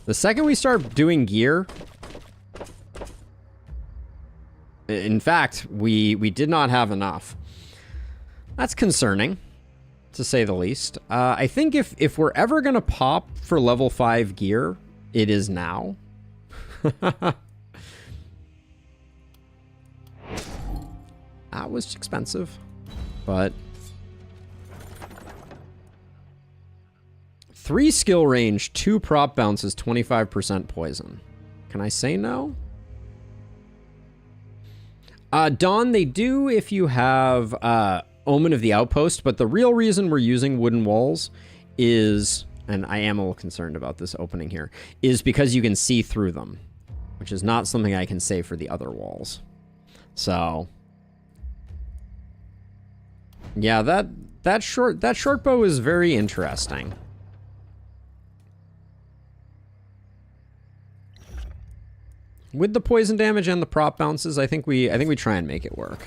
The second we start doing gear... In fact, we did not have enough. That's concerning, to say the least. I think if we're ever going to pop for level 5 gear, it is now. That was expensive, but 3 skill range, 2 prop bounces, 25% poison. Can I say no? Dawn, they do if you have Omen of the Outpost, but the real reason we're using wooden walls is, and I am a little concerned about this opening here, is because you can see through them, which is not something I can say for the other walls. So, yeah, that short bow is very interesting. With the poison damage and the prop bounces, I think we try and make it work.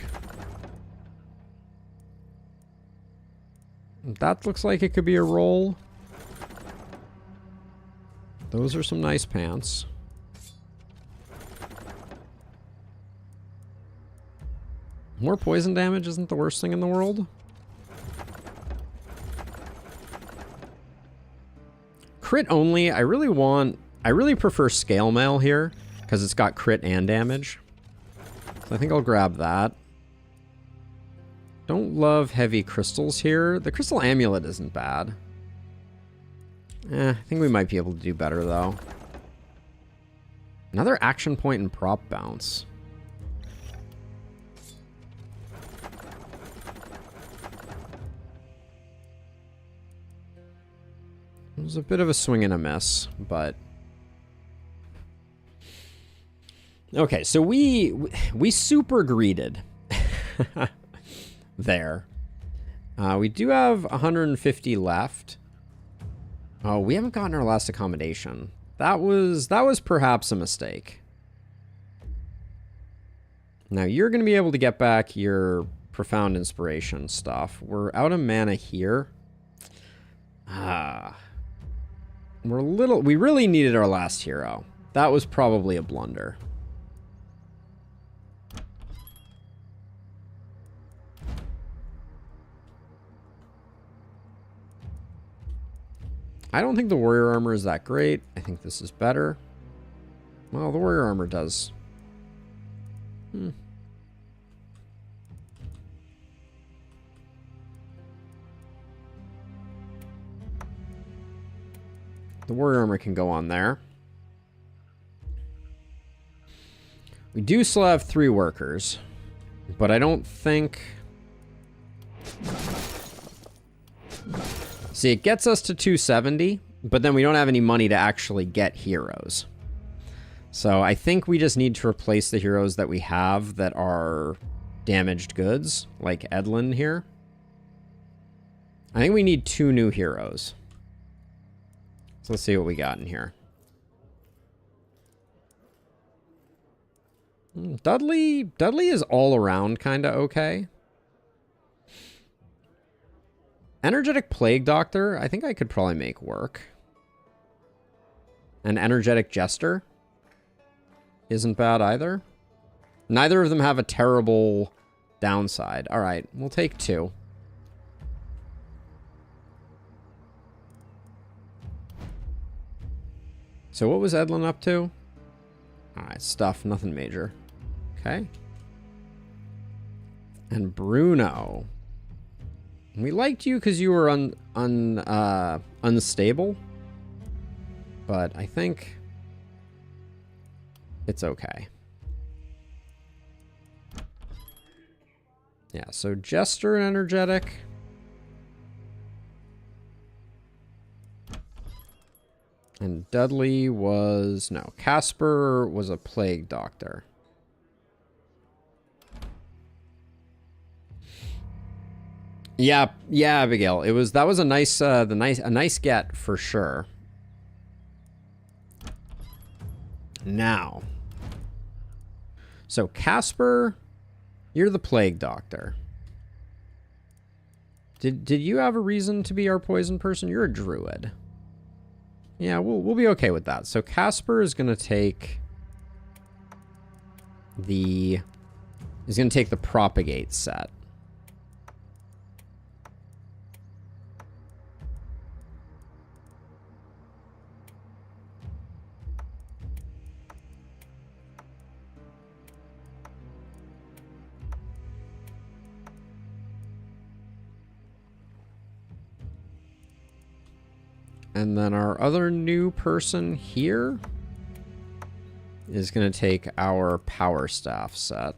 That looks like it could be a roll. Those are some nice pants. More poison damage isn't the worst thing in the world. Crit only, I really prefer scale mail here, because it's got crit and damage. So I think I'll grab that. Don't love heavy crystals here. The crystal amulet isn't bad. I think we might be able to do better, though. Another action point and prop bounce. It was a bit of a swing and a miss, but... Okay, so we super greeted there. We do have 150 left. Oh, we haven't gotten our last accommodation. That was perhaps a mistake. Now you're going to be able to get back your profound inspiration stuff. We're out of mana here. We really needed our last hero. That was probably a blunder. I don't think the warrior armor is that great. I think this is better. Well, the warrior armor does. The warrior armor can go on there. We do still have 3 workers, but I don't think... See, it gets us to 270, but then we don't have any money to actually get heroes. So I think we just need to replace the heroes that we have that are damaged goods, like Edlin here. I think we need 2 new heroes. So let's see what we got in here. Dudley is all around kind of okay. Energetic Plague Doctor, I think I could probably make work. An Energetic Jester isn't bad either. Neither of them have a terrible downside. All right, we'll take 2. So what was Edlin up to? All right, stuff, nothing major. Okay. And Bruno. We liked you because you were unstable. But I think it's okay. Yeah, so Jester and Energetic. And Dudley was... No, Casper was a Plague Doctor. Yeah, Abigail. That was a nice a nice get for sure. Now. So Casper, you're the Plague Doctor. Did you have a reason to be our poison person? You're a druid. Yeah, we'll be okay with that. So Casper is gonna take the propagate set. And then our other new person here is going to take our power staff set.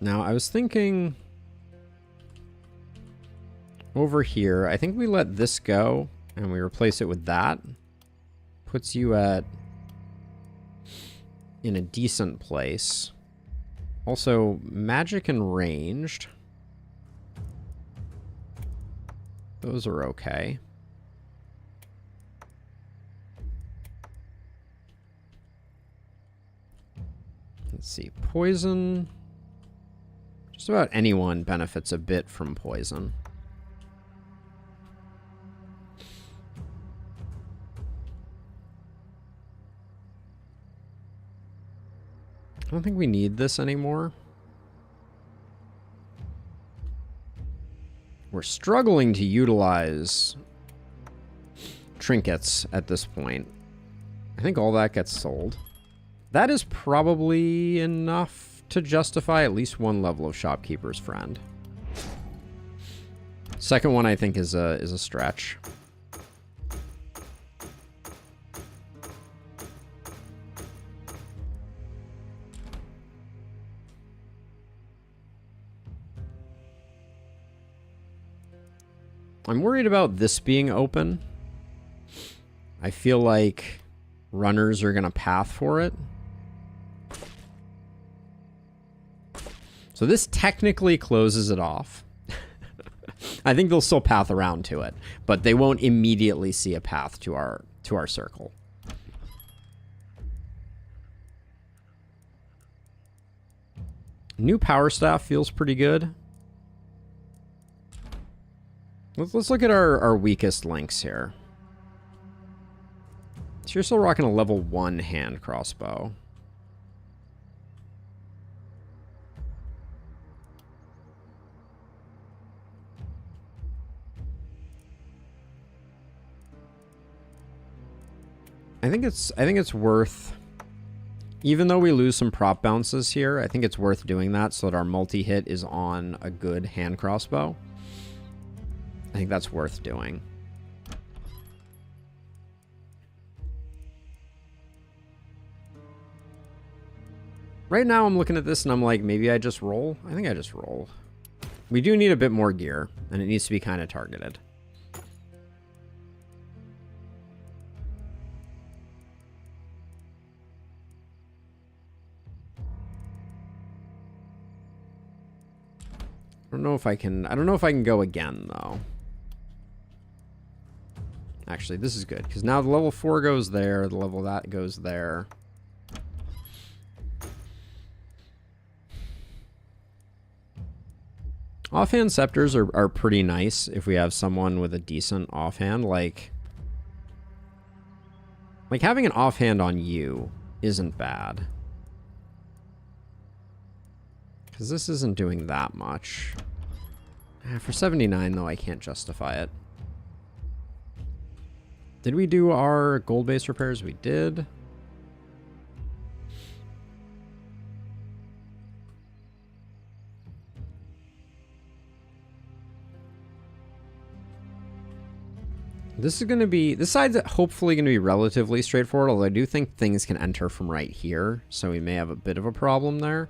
Now, I was thinking over here, I think we let this go and we replace it with that. Puts you in a decent place. Also, magic and ranged. Those are okay. Let's see, poison. Just about anyone benefits a bit from poison. I don't think we need this anymore. We're struggling to utilize trinkets at this point. I think all that gets sold. That is probably enough to justify at least 1 level of Shopkeeper's Friend. Second one I think is a stretch. I'm worried about this being open. I feel like runners are going to path for it. So this technically closes it off. I think they'll still path around to it, but they won't immediately see a path to our circle. New power staff feels pretty good. Let's look at our weakest links here. So you're still rocking a level 1 hand crossbow. I think it's worth, even though we lose some prop bounces here, I think it's worth doing that so that our multi-hit is on a good hand crossbow. I think that's worth doing. Right now I'm looking at this and I'm like, maybe I just roll? I think I just roll. We do need a bit more gear, and it needs to be kind of targeted. don't know if I can go again, though. Actually, this is good, because now the level 4 goes there, the level that goes there. Offhand scepters are pretty nice if we have someone with a decent offhand. Like having an offhand on you isn't bad. Because this isn't doing that much. For 79, though, I can't justify it. Did we do our gold base repairs? We did. This side's hopefully going to be relatively straightforward, although I do think things can enter from right here, so we may have a bit of a problem there.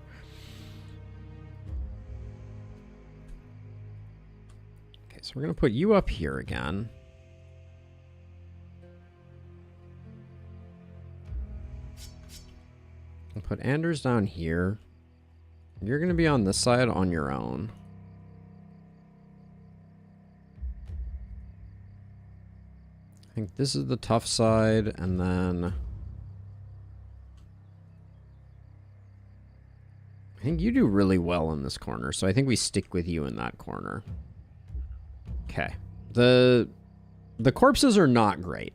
Okay, so we're going to put you up here again. I'll put Anders down here. You're going to be on this side on your own. I think this is the tough side, and then I think you do really well in this corner, so I think we stick with you in that corner. Okay. The corpses are not great.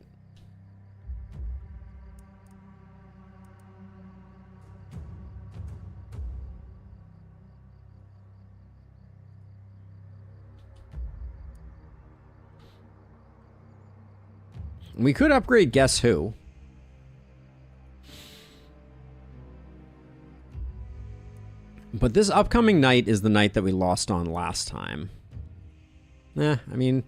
We could upgrade Guess Who. But this upcoming night is the night that we lost on last time. I mean,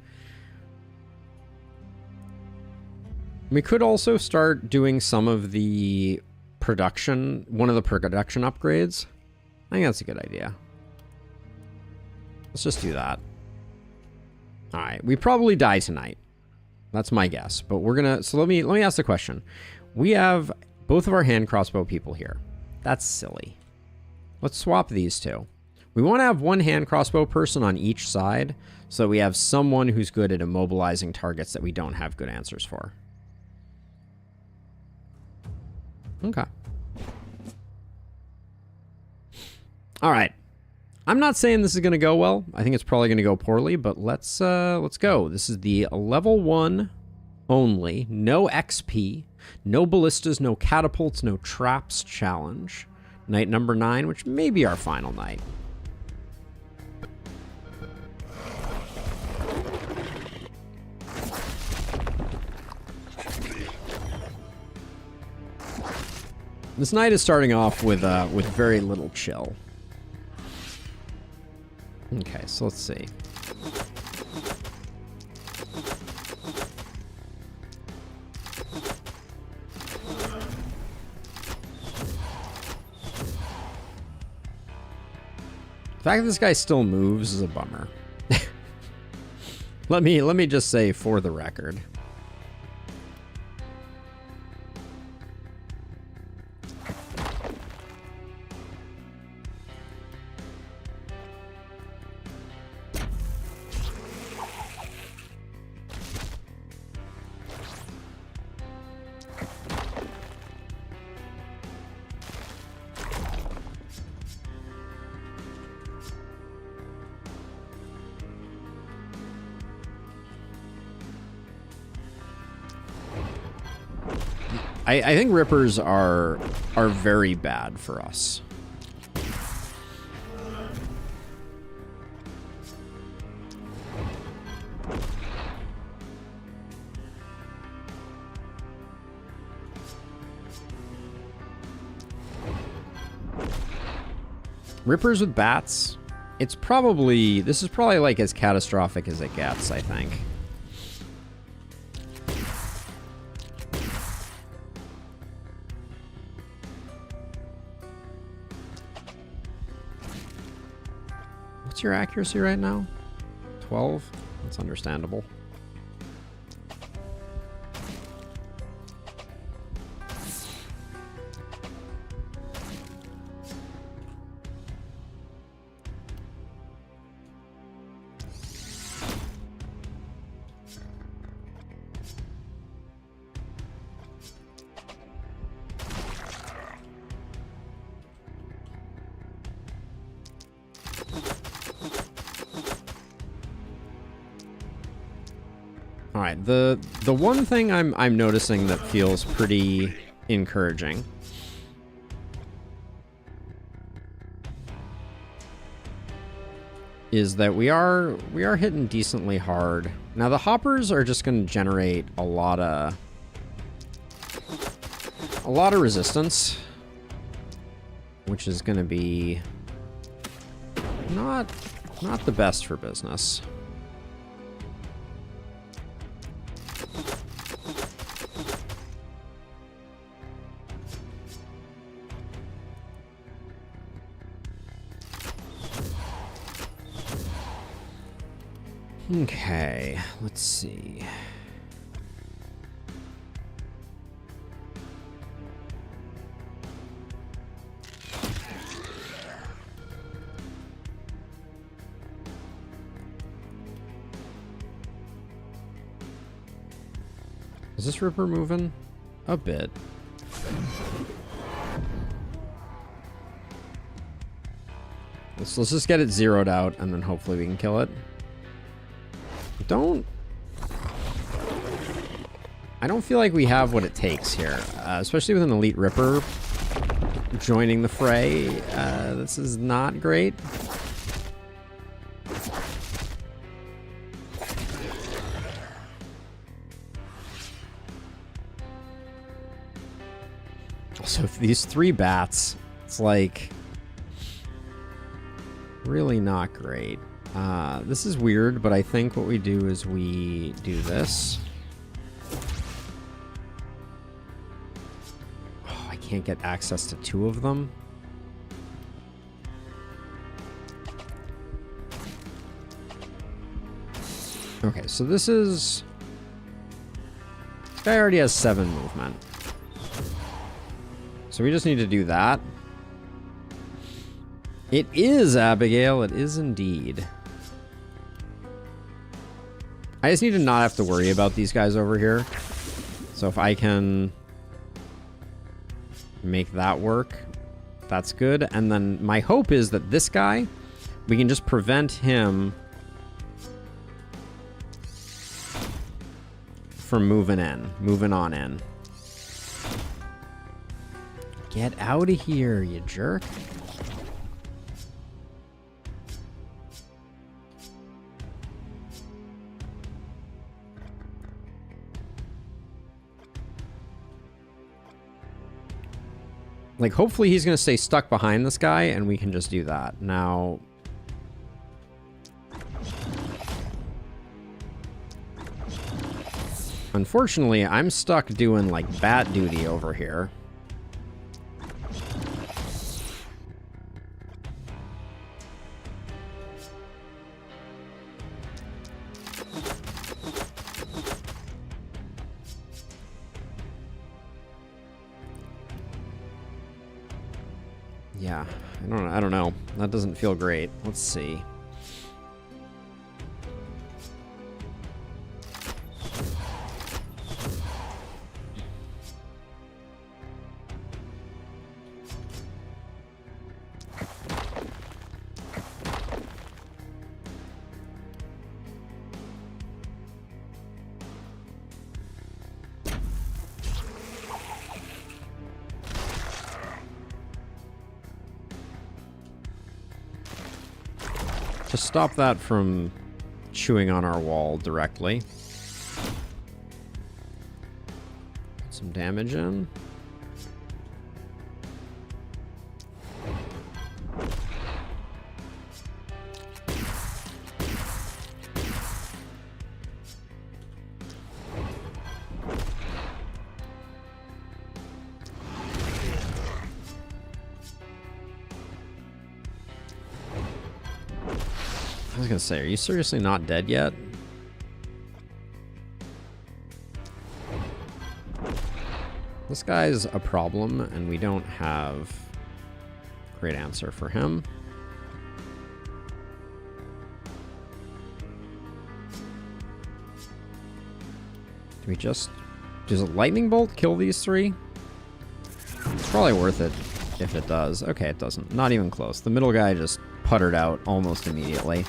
we could also start doing some of the production, one of the production upgrades. I think that's a good idea. Let's just do that. All right, we probably die tonight. That's my guess, but we're gonna, so let me ask the question. We have both of our hand crossbow people here. That's silly. Let's swap these two. We want to have one hand crossbow person on each side, so we have someone who's good at immobilizing targets that we don't have good answers for. Okay. All right. I'm not saying this is going to go well. I think it's probably going to go poorly, but let's go. This is the level 1 only, no XP, no ballistas, no catapults, no traps challenge. Night number 9, which may be our final night. This night is starting off with very little chill. Okay, so let's see. The fact that this guy still moves is a bummer. Let me just say for the record. I think Rippers are very bad for us. Rippers with bats. This is probably like as catastrophic as it gets, I think. What's your accuracy right now? 12? That's understandable. right, the one thing I'm noticing that feels pretty encouraging is that we are hitting decently hard. Now the hoppers are just going to generate a lot of resistance, which is going to be not the best for business. Okay, let's see. Is this Ripper moving? A bit. Let's just get it zeroed out, and then hopefully we can kill it. I don't feel like we have what it takes here, especially with an Elite Ripper joining the fray. This is not great. So if these 3 bats, it's like really not great. This is weird, but I think what we do is we do this. Oh, I can't get access to 2 of them. Okay, so this is... This guy already has 7 movement. So we just need to do that. It is, Abigail. It is indeed. I just need to not have to worry about these guys over here. So if I can make that work, that's good. And then my hope is that this guy, we can just prevent him from moving on in. Get out of here, you jerk. Like, hopefully he's going to stay stuck behind this guy, and we can just do that. Now... Unfortunately, I'm stuck doing, like, bat duty over here. Yeah, I don't know. That doesn't feel great. Let's see. To stop that from chewing on our wall directly. Put some damage in. I was gonna say, are you seriously not dead yet? This guy's a problem, and we don't have a great answer for him. Do we just... Does a lightning bolt kill these 3? It's probably worth it if it does. Okay, it doesn't. Not even close. The middle guy just puttered out almost immediately.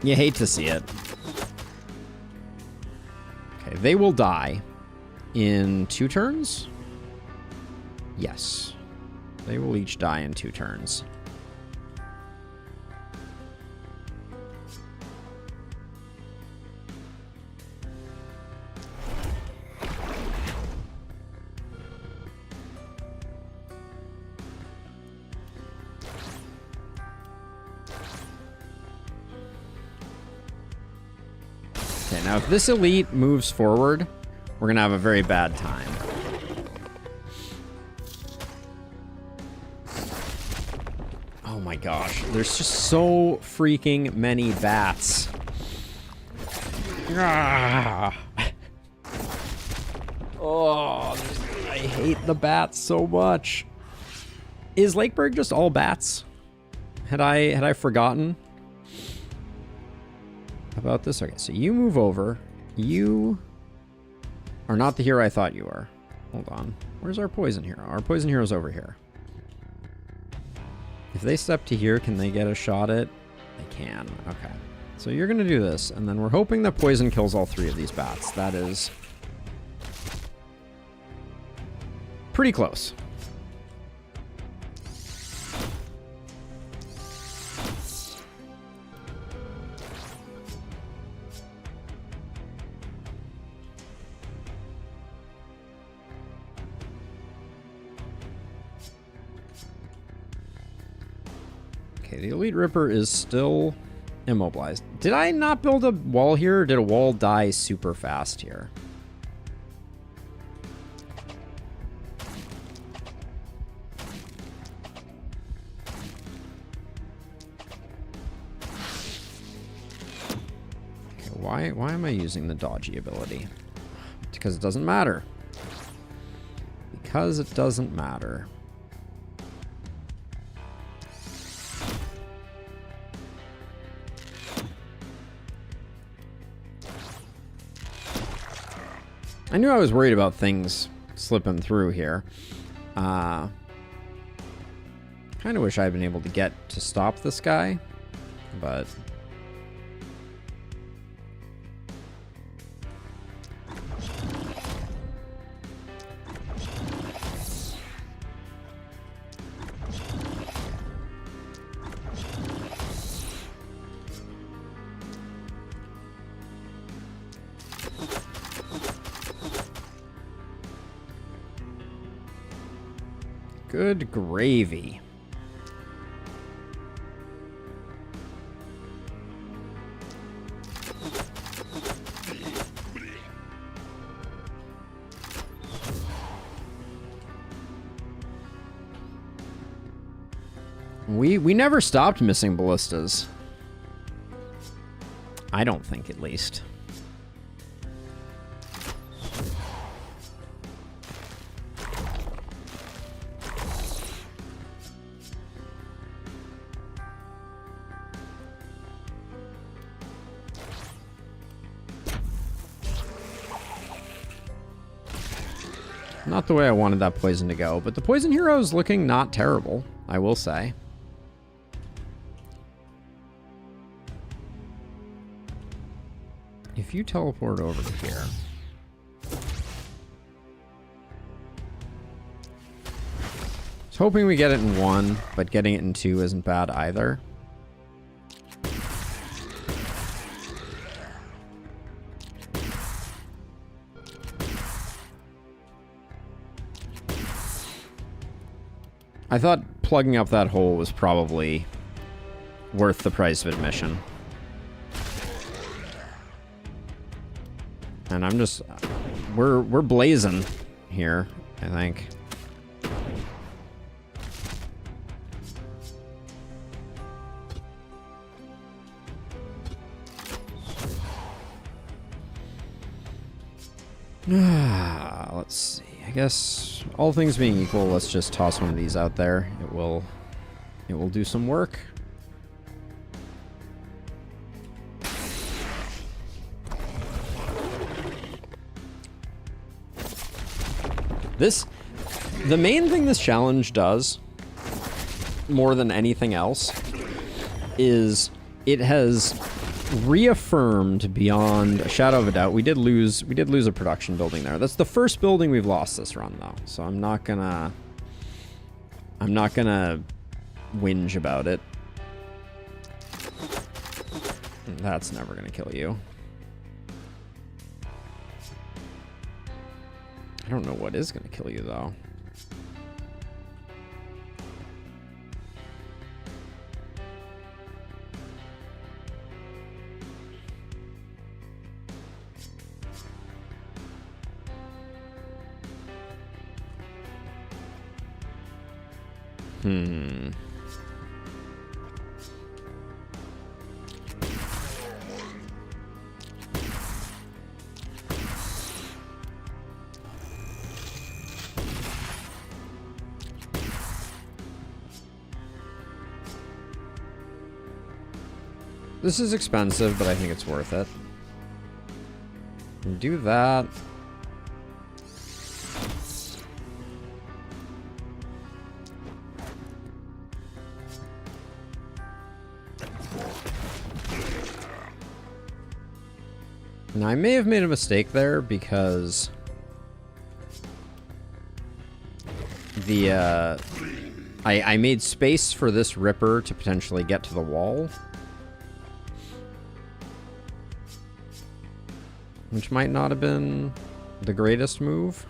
You hate to see it. Okay, they will die in 2 turns? Yes. They will each die in 2 turns. Okay, now if this elite moves forward, we're gonna have a very bad time. Oh my gosh, there's just so freaking many bats. Ah. Oh, I hate the bats so much. Is Lakeburg just all bats? Had I forgotten about this? Okay, so you move over. You are not the hero I thought you were. Hold on. Where's our poison hero? Our poison hero's over here. If they step to here, can they get a shot at? They can. Okay. So you're going to do this, and then we're hoping that poison kills all 3 of these bats. That is pretty close. Okay, the Elite Ripper is still immobilized. Did I not build a wall here, or did a wall die super fast here? Okay, why am I using the dodgy ability? Because it doesn't matter. Because it doesn't matter. I knew I was worried about things slipping through here. Kind of wish I had been able to get to stop this guy, but... Good gravy. We never stopped missing ballistas. I don't think, at least. Not the way I wanted that poison to go, but the poison hero is looking not terrible, I will say. If you teleport over to here... I was hoping we get it in 1, but getting it in 2 isn't bad either. I thought plugging up that hole was probably worth the price of admission. And I'm just... We're blazing here, I think. Let's see. I guess all things being equal, let's just toss one of these out there. It will do some work. The main thing this challenge does, more than anything else, is it has reaffirmed beyond a shadow of a doubt. We did lose a production building there. That's the first building we've lost this run, though. So I'm not gonna whinge about it. That's never gonna kill you. I don't know what is gonna kill you, though. This is expensive, but I think it's worth it. Do that. Now, I may have made a mistake there because the I made space for this Ripper to potentially get to the wall, which might not have been the greatest move.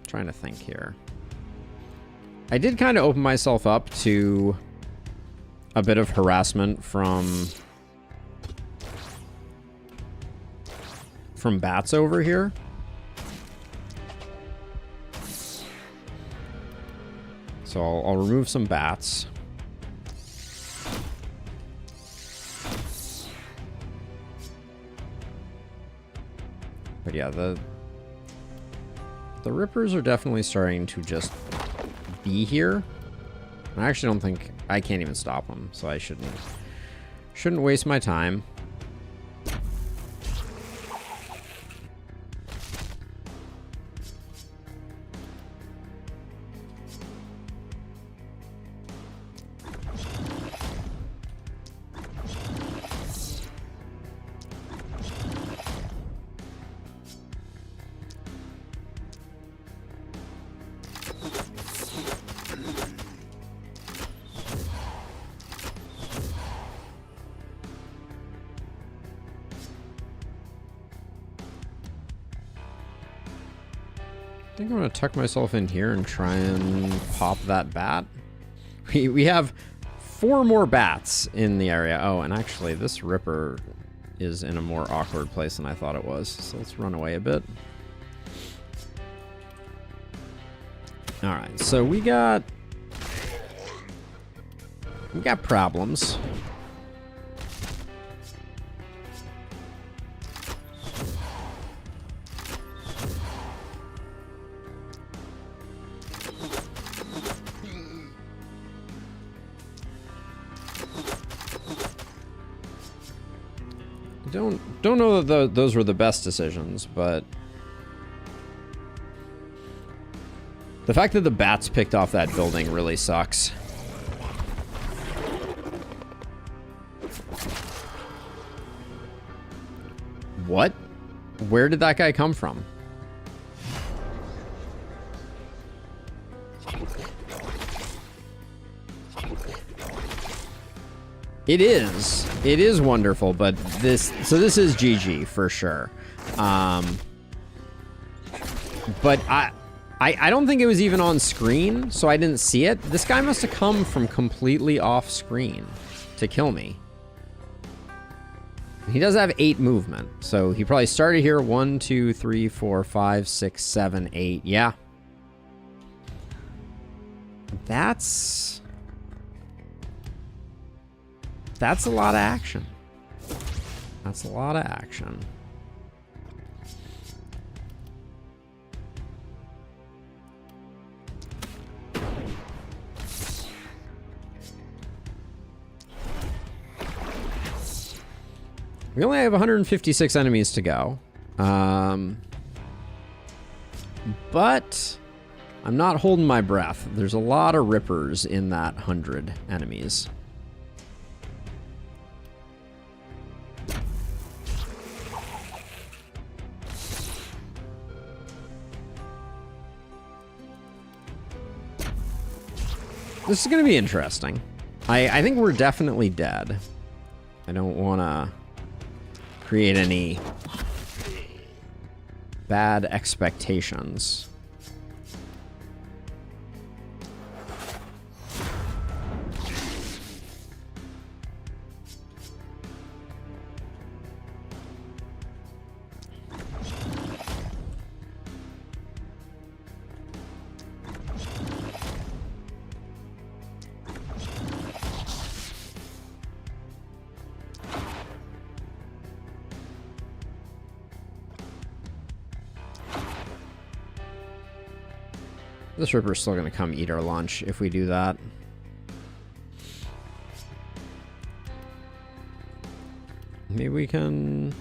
Trying to think here. I did kind of open myself up to a bit of harassment from bats over here. So I'll remove some bats. But yeah, the Rippers are definitely starting to just be here. I actually don't think I can't even stop them, so I shouldn't waste my time. I think I'm gonna tuck myself in here and try and pop that bat. We have 4 more bats in the area. Oh, and actually this Ripper is in a more awkward place than I thought it was. So let's run away a bit. Alright, so we got problems. Don't know that those were the best decisions, but the fact that the bats picked off that building really sucks. What? Where did that guy come from? It is wonderful, but this is GG for sure. But I don't think it was even on screen, so I didn't see it. This guy must have come from completely off screen to kill me. He does have 8 movement, so he probably started here. 1, 2, 3, 4, 5, 6, 7, 8. Yeah. That's a lot of action. That's a lot of action. We only have 156 enemies to go. But I'm not holding my breath. There's a lot of rippers in that 100 enemies. This is going to be interesting. I think we're definitely dead. I don't want to create any bad expectations. This Ripper's still going to come eat our lunch if we do that. Maybe we can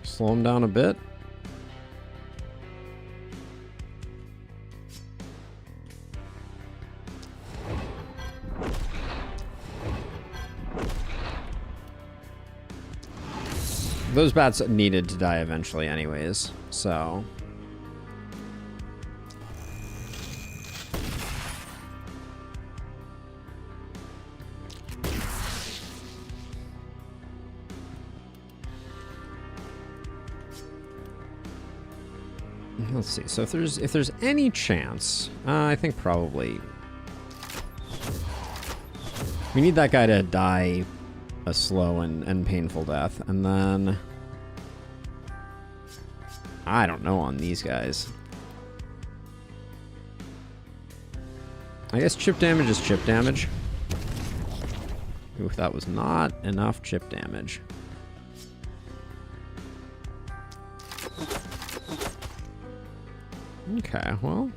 slow him down a bit. Those bats needed to die eventually anyways, so... Let's see, so if there's any chance, I think probably... We need that guy to die a slow and painful death, and then I don't know on these guys. I guess chip damage is chip damage. Ooh, that was not enough chip damage. Okay, well,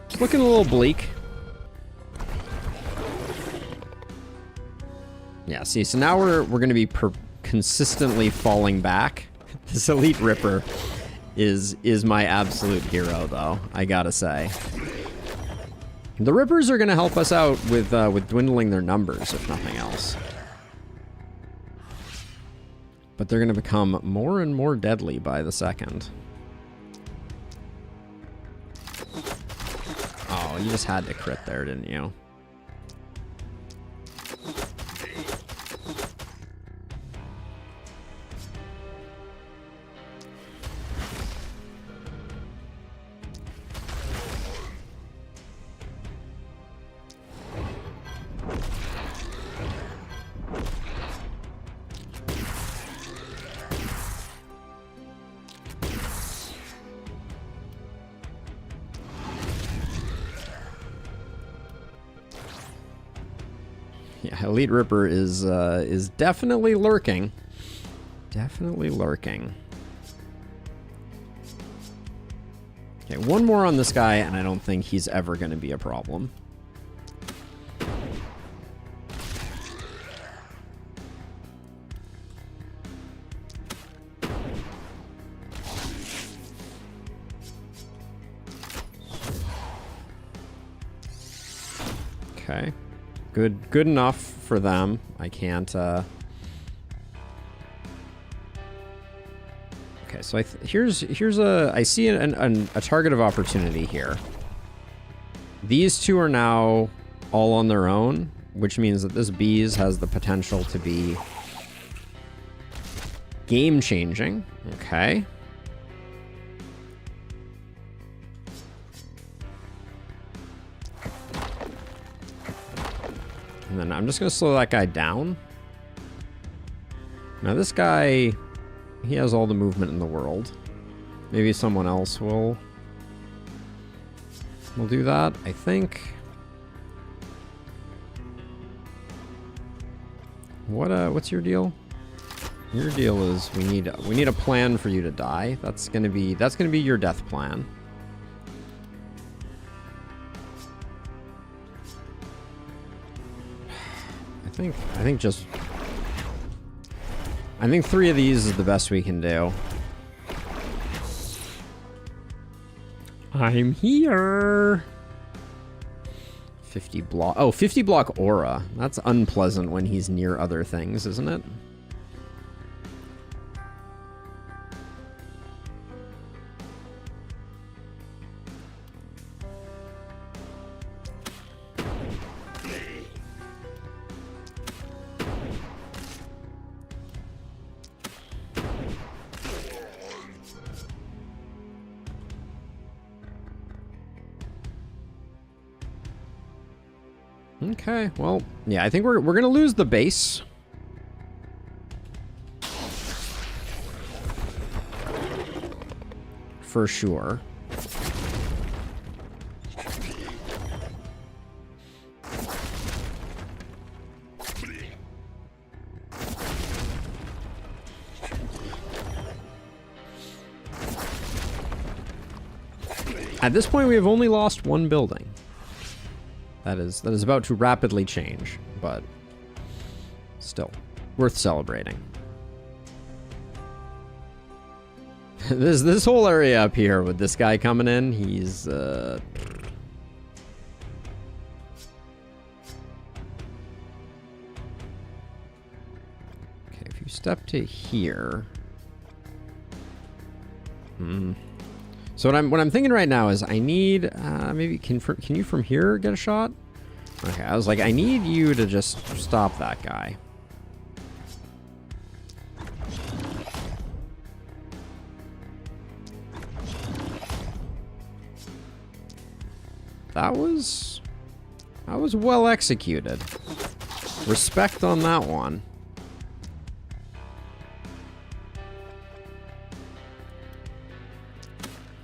it's looking a little bleak. Yeah, see, so now we're going to be consistently falling back. This Elite Ripper is my absolute hero, though, I gotta say. The Rippers are going to help us out with dwindling their numbers, if nothing else. But they're going to become more and more deadly by the second. Oh, you just had to crit there, didn't you? Yeah, Elite Ripper is definitely lurking. Definitely lurking. Okay, one more on this guy, and I don't think he's ever going to be a problem. Okay. Good enough for them. I can't, Okay, so I see a target of opportunity here. These two are now all on their own, which means that this bees has the potential to be game-changing. Okay. And then I'm just going to slow that guy down. Now this guy, he has all the movement in the world. Maybe someone else will do that, I think. What's your deal? Your deal is we need a plan for you to die. That's gonna be your death plan. I think 3 of these is the best we can do. I'm here. 50 block. Oh, 50 block aura. That's unpleasant when he's near other things, isn't it? Okay, well, yeah, I think we're gonna lose the base. For sure. At this point, we have only lost 1 building. That is about to rapidly change, but still worth celebrating. This whole area up here with this guy coming in, he's okay, if you step to here. So what I'm thinking right now is I need maybe can you from here get a shot? Okay, I was like, I need you to just stop that guy. That was well executed. Respect on that one.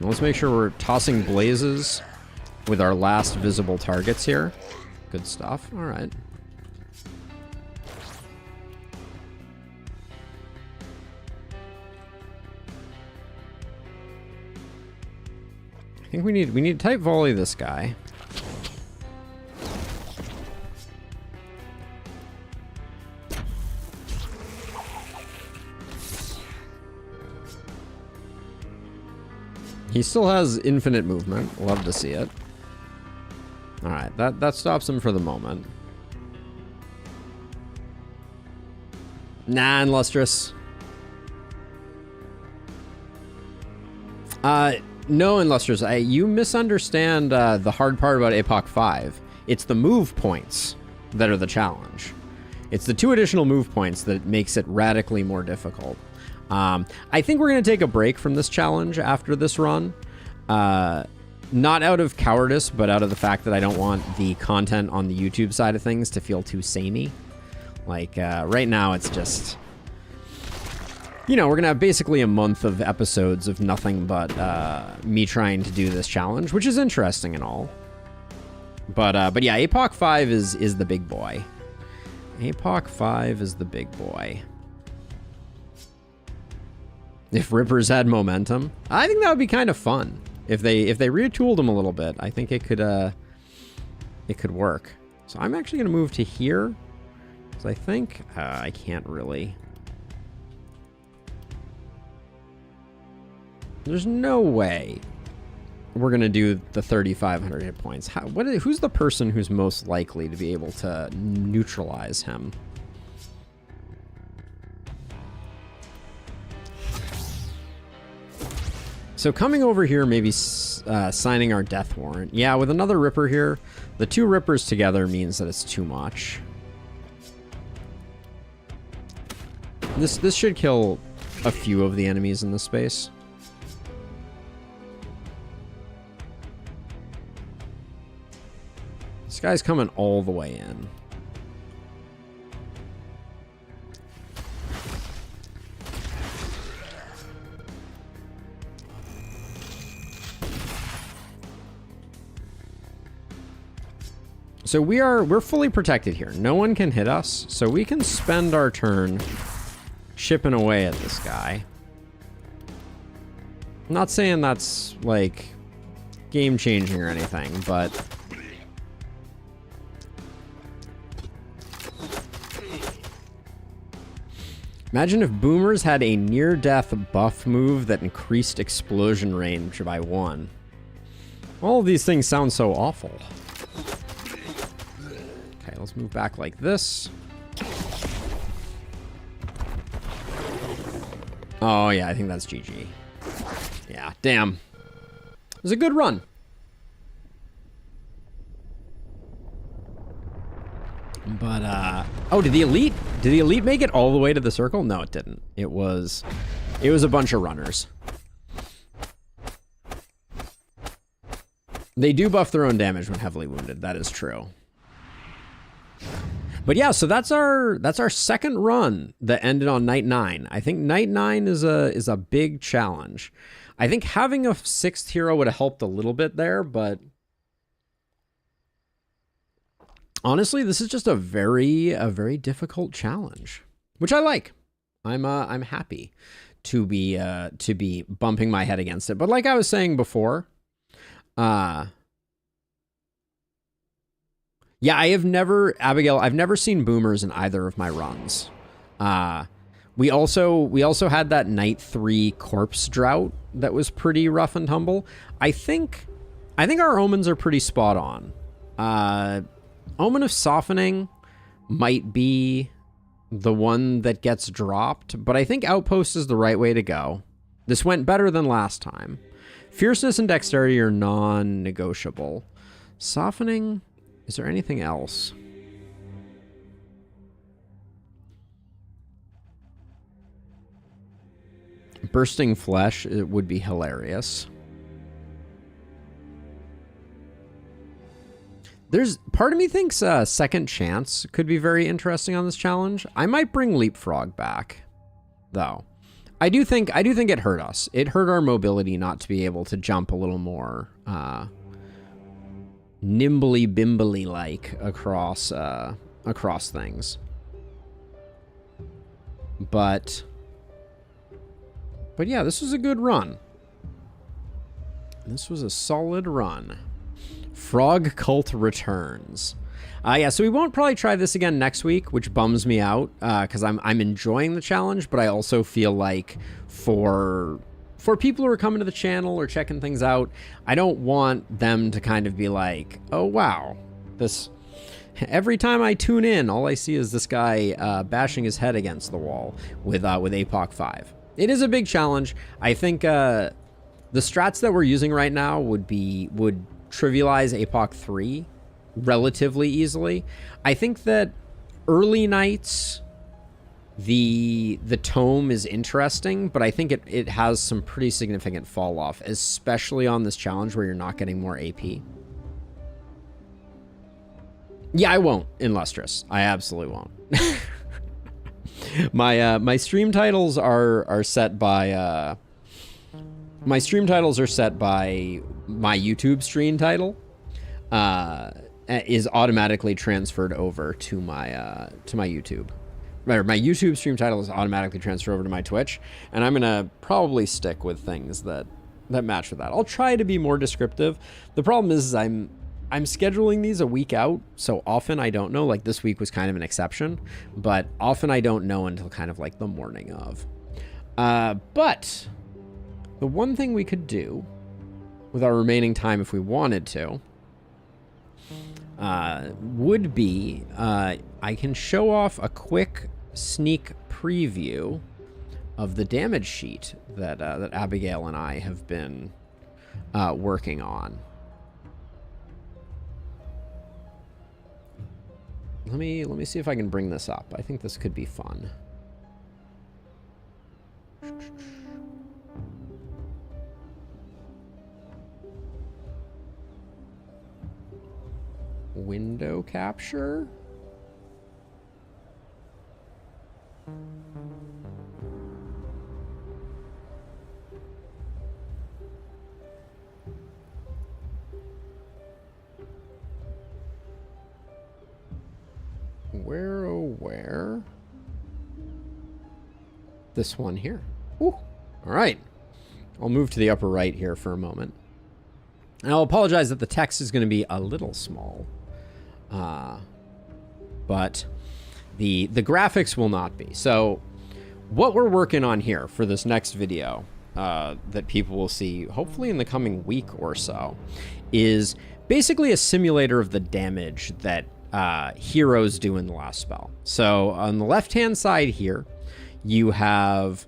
Let's make sure we're tossing blazes with our last visible targets here. Good stuff. All right. I think we need to type volley this guy. He still has infinite movement. Love to see it. All right, that stops him for the moment. Nah, Illustrious. No, Illustrious. You misunderstand the hard part about Epoch 5. It's the move points that are the challenge. It's the 2 additional move points that makes it radically more difficult. I think we're going to take a break from this challenge after this run. Not out of cowardice, but out of the fact that I don't want the content on the YouTube side of things to feel too samey. Like, right now it's just... You know, we're going to have basically a month of episodes of nothing but me trying to do this challenge, which is interesting and all. But yeah, Epoch 5 is the big boy. Epoch 5 is the big boy. If Rippers had momentum, I think that would be kind of fun. If they retooled them a little bit, I think it could work. So I'm actually going to move to here, because I think I can't really. There's no way we're going to do the 3,500 hit points. Who's the person who's most likely to be able to neutralize him? So coming over here, maybe signing our death warrant. Yeah, with another Ripper here, the 2 Rippers together means that it's too much. This should kill a few of the enemies in this space. This guy's coming all the way in. So we're fully protected here. No one can hit us, so we can spend our turn chipping away at this guy. I'm not saying that's like game changing or anything, but Imagine if boomers had a near-death buff move that increased explosion range by 1. All of these things sound so awful. Okay, let's move back like this. Oh, yeah, I think that's GG. Yeah, damn. It was a good run. But, oh, did the elite make it all the way to the circle? No, it didn't. It was a bunch of runners. They do buff their own damage when heavily wounded. That is true. But yeah, so that's our second run that ended on night 9. I think night 9 is a big challenge. I think having a 6th hero would have helped a little bit there, but honestly, this is just a very difficult challenge, which I like. I'm happy to be bumping my head against it. But like I was saying before, yeah, I've never seen boomers in either of my runs. We also had that night 3 corpse drought that was pretty rough and tumble. I think our omens are pretty spot on. Omen of Softening might be the one that gets dropped, but I think Outpost is the right way to go. This went better than last time. Fierceness and Dexterity are non-negotiable. Softening, is there anything else? Bursting Flesh, it would be hilarious. Part of me thinks Second Chance could be very interesting on this challenge. I might bring Leapfrog back, though. I do think it hurt us. It hurt our mobility not to be able to jump a little more nimbly bimbly like across things. But yeah, this was a good run. This was a solid run. Frog Cult returns. Yeah, so we won't probably try this again next week, which bums me out because I'm enjoying the challenge, but I also feel like for people who are coming to the channel or checking things out, I don't want them to kind of be like, oh wow, this every time I tune in, all I see is this guy bashing his head against the wall with APOC 5. It is a big challenge. I think the strats that we're using right now would trivialize APOC 3 relatively easily. I think that early nights, the tome is interesting, but I think it has some pretty significant fall off, especially on this challenge where you're not getting more AP. Yeah, I won't in Lustrous. I absolutely won't. My stream titles are set by my YouTube stream title. Is automatically transferred over to my YouTube. Right, my YouTube stream title is automatically transferred over to my Twitch, and I'm gonna probably stick with things that match with that. I'll try to be more descriptive. The problem is I'm scheduling these a week out, so often I don't know. Like this week was kind of an exception, but often I don't know until kind of like the morning of. But the one thing we could do with our remaining time, if we wanted to, would be I can show off a quick sneak preview of the damage sheet that Abigail and I have been working on. Let me see if I can bring this up. I think this could be fun. Window capture. Where, oh, where? This one here. Ooh. All right. I'll move to the upper right here for a moment. And I'll apologize that the text is going to be a little small. But the graphics will not be. So what we're working on here for this next video that people will see hopefully in the coming week or so is basically a simulator of the damage that heroes do in the last spell. So on the left-hand side here, you have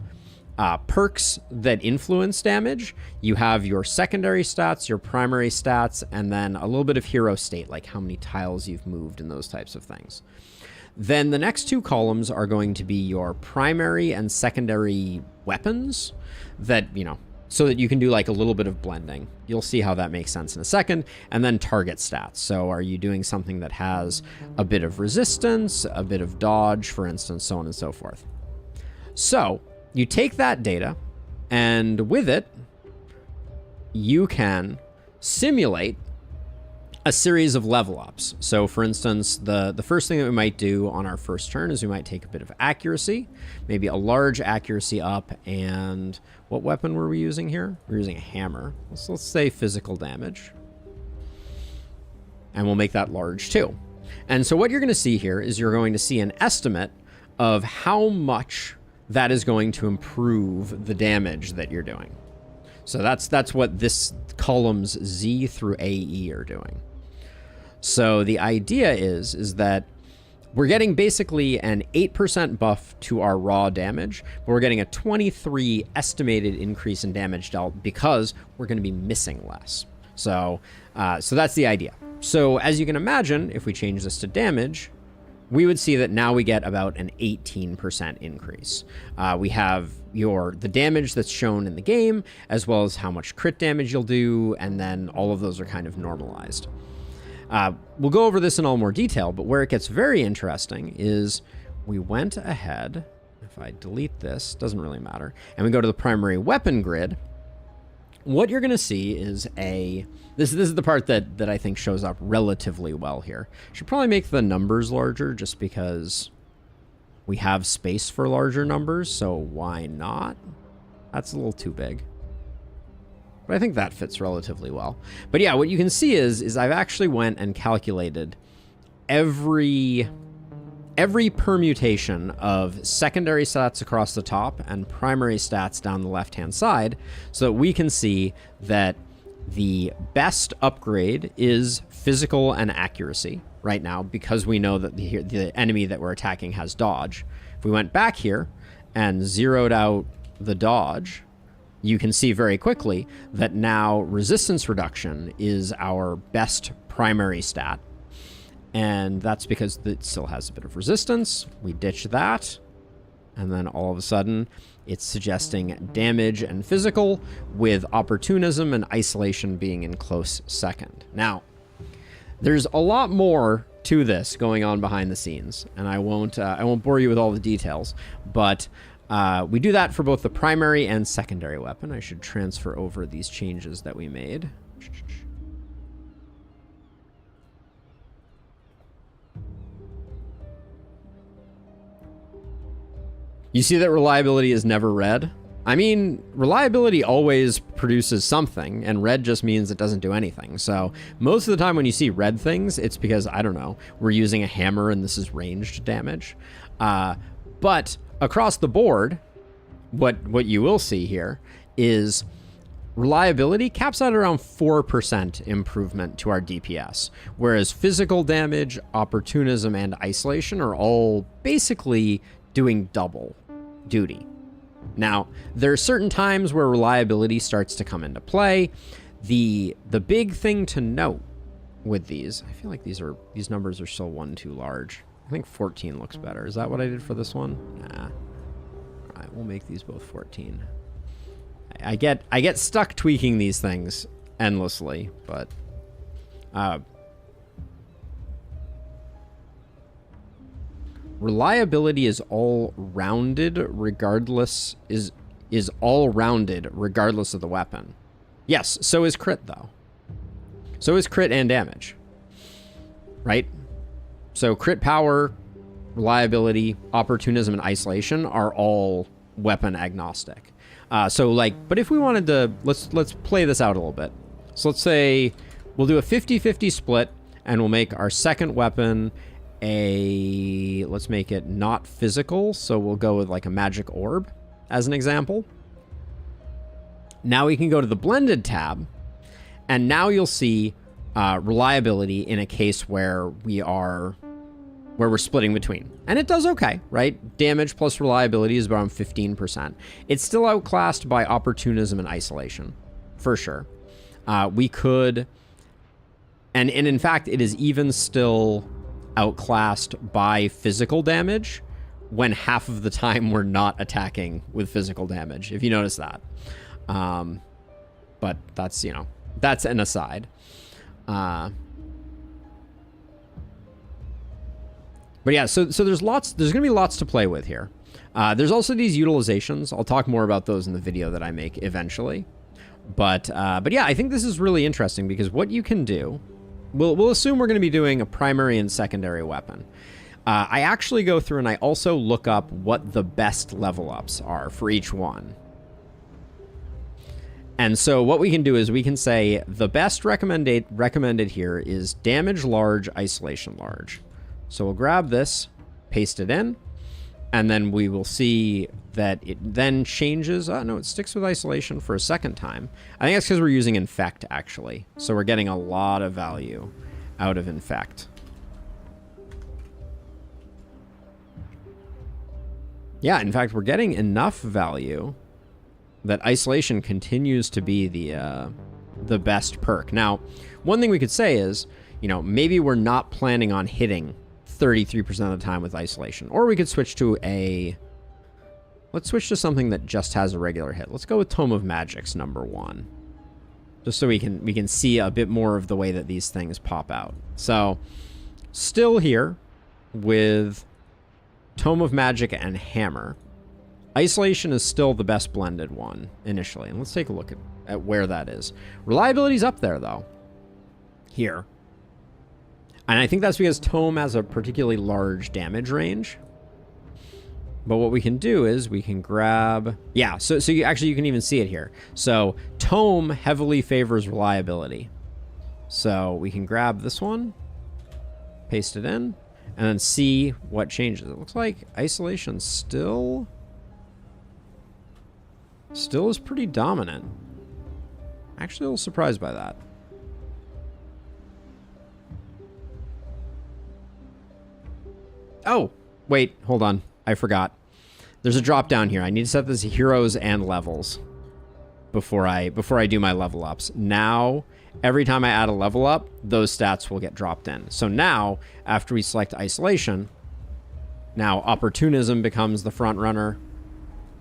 perks that influence damage. You have your secondary stats, your primary stats, and then a little bit of hero state, like how many tiles you've moved and those types of things. Then the next two columns are going to be your primary and secondary weapons that, you know, so that you can do like a little bit of blending. You'll see how that makes sense in a second. And then target stats. So are you doing something that has a bit of resistance, a bit of dodge, for instance, so on and so forth. So you take that data, and with it, you can simulate a series of level ups. So for instance, the first thing that we might do on our first turn is we might take a bit of accuracy, maybe a large accuracy up, and what weapon were we using here? We're using a hammer. Let's say physical damage. And we'll make that large too. And so what you're going to see here is you're going to see an estimate of how much that is going to improve the damage that you're doing. So that's what this columns Z through AE are doing. So the idea is that we're getting basically an 8% buff to our raw damage, but we're getting a 23 estimated increase in damage dealt because we're going to be missing less. So that's the idea. So as you can imagine, if we change this to damage, we would see that now we get about an 18% increase. We have the damage that's shown in the game, as well as how much crit damage you'll do, and then all of those are kind of normalized. We'll go over this in all more detail, but where it gets very interesting is we went ahead, if I delete this, doesn't really matter, and we go to the primary weapon grid. What you're going to see is this is the part that I think shows up relatively well here. Should probably make the numbers larger just because we have space for larger numbers, so why not? That's a little too big. But I think that fits relatively well. But yeah, what you can see is I've actually went and calculated every permutation of secondary stats across the top and primary stats down the left-hand side so that we can see that the best upgrade is physical and accuracy right now because we know that the enemy that we're attacking has dodge. If we went back here and zeroed out the dodge, you can see very quickly that now resistance reduction is our best primary stat. And that's because it still has a bit of resistance. We ditch that. And then all of a sudden, it's suggesting damage and physical, with opportunism and isolation being in close second. Now, there's a lot more to this going on behind the scenes, and I won't bore you with all the details, but we do that for both the primary and secondary weapon. I should transfer over these changes that we made. You see that reliability is never red? I mean, reliability always produces something, and red just means it doesn't do anything. So most of the time when you see red things, it's because, I don't know, we're using a hammer and this is ranged damage. But across the board, what you will see here is reliability caps out around 4% improvement to our DPS, whereas physical damage, opportunism, and isolation are all basically doing double duty. Now, there are certain times where reliability starts to come into play. The big thing to note with these, I feel like these numbers are still one too large. I think 14 looks better. Is that what I did for this one? Nah. All right, we'll make these both 14. I get stuck tweaking these things endlessly, but reliability is all rounded regardless is all rounded regardless of the weapon. Yes, so is crit though. So is crit and damage. Right? So crit power, reliability, opportunism, and isolation are all weapon agnostic. But if we wanted to, let's play this out a little bit. So let's say we'll do a 50-50 split, and we'll make our second weapon let's make it not physical. So we'll go with like a magic orb as an example. Now we can go to the blended tab, and now you'll see reliability in a case where we're splitting between. And it does okay, right? Damage plus reliability is around 15%. It's still outclassed by opportunism and isolation, for sure. We could, and in fact, it is even still outclassed by physical damage when half of the time we're not attacking with physical damage, if you notice that. But that's, you know, that's an aside. But yeah, so there's going to be lots to play with here. There's also these utilizations. I'll talk more about those in the video that I make eventually. But yeah, I think this is really interesting because what you can do, we'll assume we're going to be doing a primary and secondary weapon. I actually go through and I also look up what the best level ups are for each one. And so what we can do is we can say the best recommended here is damage large, isolation large. So we'll grab this, paste it in, and then we will see that it then changes. No, it sticks with isolation for a second time. I think that's because we're using infect, actually. So we're getting a lot of value out of infect. Yeah, in fact, we're getting enough value that isolation continues to be the best perk. Now, one thing we could say is, you know, maybe we're not planning on hitting 33% of the time with isolation, or we could switch to let's switch to something that just has a regular hit. Let's go with Tome of Magic's #1, just so we can see a bit more of the way that these things pop out. So, still here with Tome of Magic and Hammer. Isolation is still the best blended one initially. And let's take a look at where that is. Reliability's up there, though. Here. And I think that's because Tome has a particularly large damage range. But what we can do is we can grab... Yeah, so you can even see it here. So Tome heavily favors reliability. So we can grab this one, paste it in, and then see what changes. It looks like isolation still is pretty dominant. Actually, a little surprised by that. Oh, wait, hold on. I forgot. There's a drop down here. I need to set this heroes and levels before I do my level ups. Now, every time I add a level up, those stats will get dropped in. So now, after we select isolation, now opportunism becomes the front runner.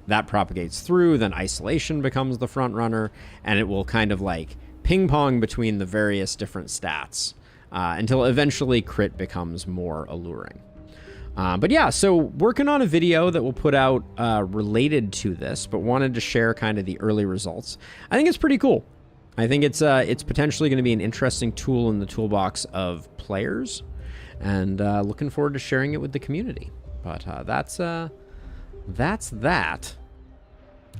That propagates through, then isolation becomes the front runner, and it will kind of like ping pong between the various different stats until eventually crit becomes more alluring. But yeah, so working on a video that we'll put out related to this, but wanted to share kind of the early results. I think it's pretty cool. I think it's potentially going to be an interesting tool in the toolbox of players, and looking forward to sharing it with the community. But that's that.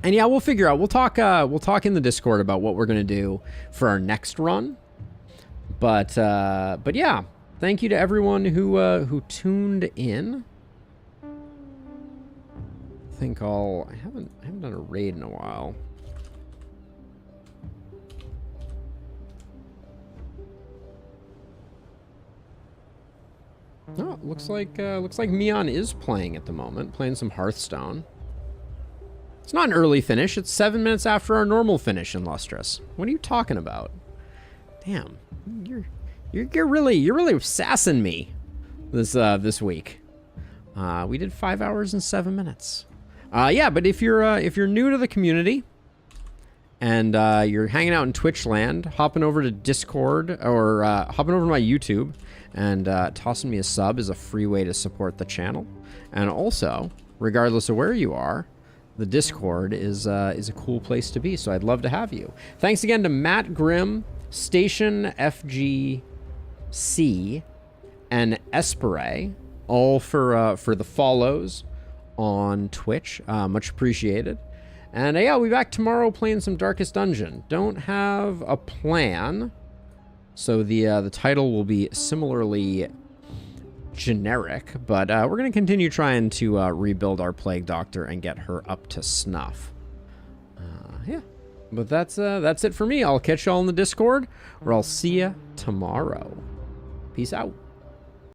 And yeah, we'll figure out. We'll talk in the Discord about what we're gonna do for our next run. But yeah, thank you to everyone who tuned in. I think I haven't done a raid in a while. Oh, looks like Mion is playing at the moment, playing some Hearthstone. It's not an early finish. It's 7 minutes after our normal finish in Lustrous. What are you talking about? Damn, you're really sassing me this week. We did 5 hours and 7 minutes. Yeah, but if you're new to the community and you're hanging out in Twitch land, hopping over to Discord or hopping over to my YouTube and tossing me a sub is a free way to support the channel. And also, regardless of where you are, the Discord is a cool place to be, so I'd love to have you. Thanks again to Matt Grimm, Station FGC, and Espere, all for the follows on Twitch. Much appreciated. And yeah, we'll be back tomorrow playing some Darkest Dungeon. Don't have a plan, so the title will be similarly generic, but we're going to continue trying to rebuild our Plague Doctor and get her up to snuff. Yeah, but that's it for me. I'll catch y'all in the Discord, or I'll see ya tomorrow. Peace out.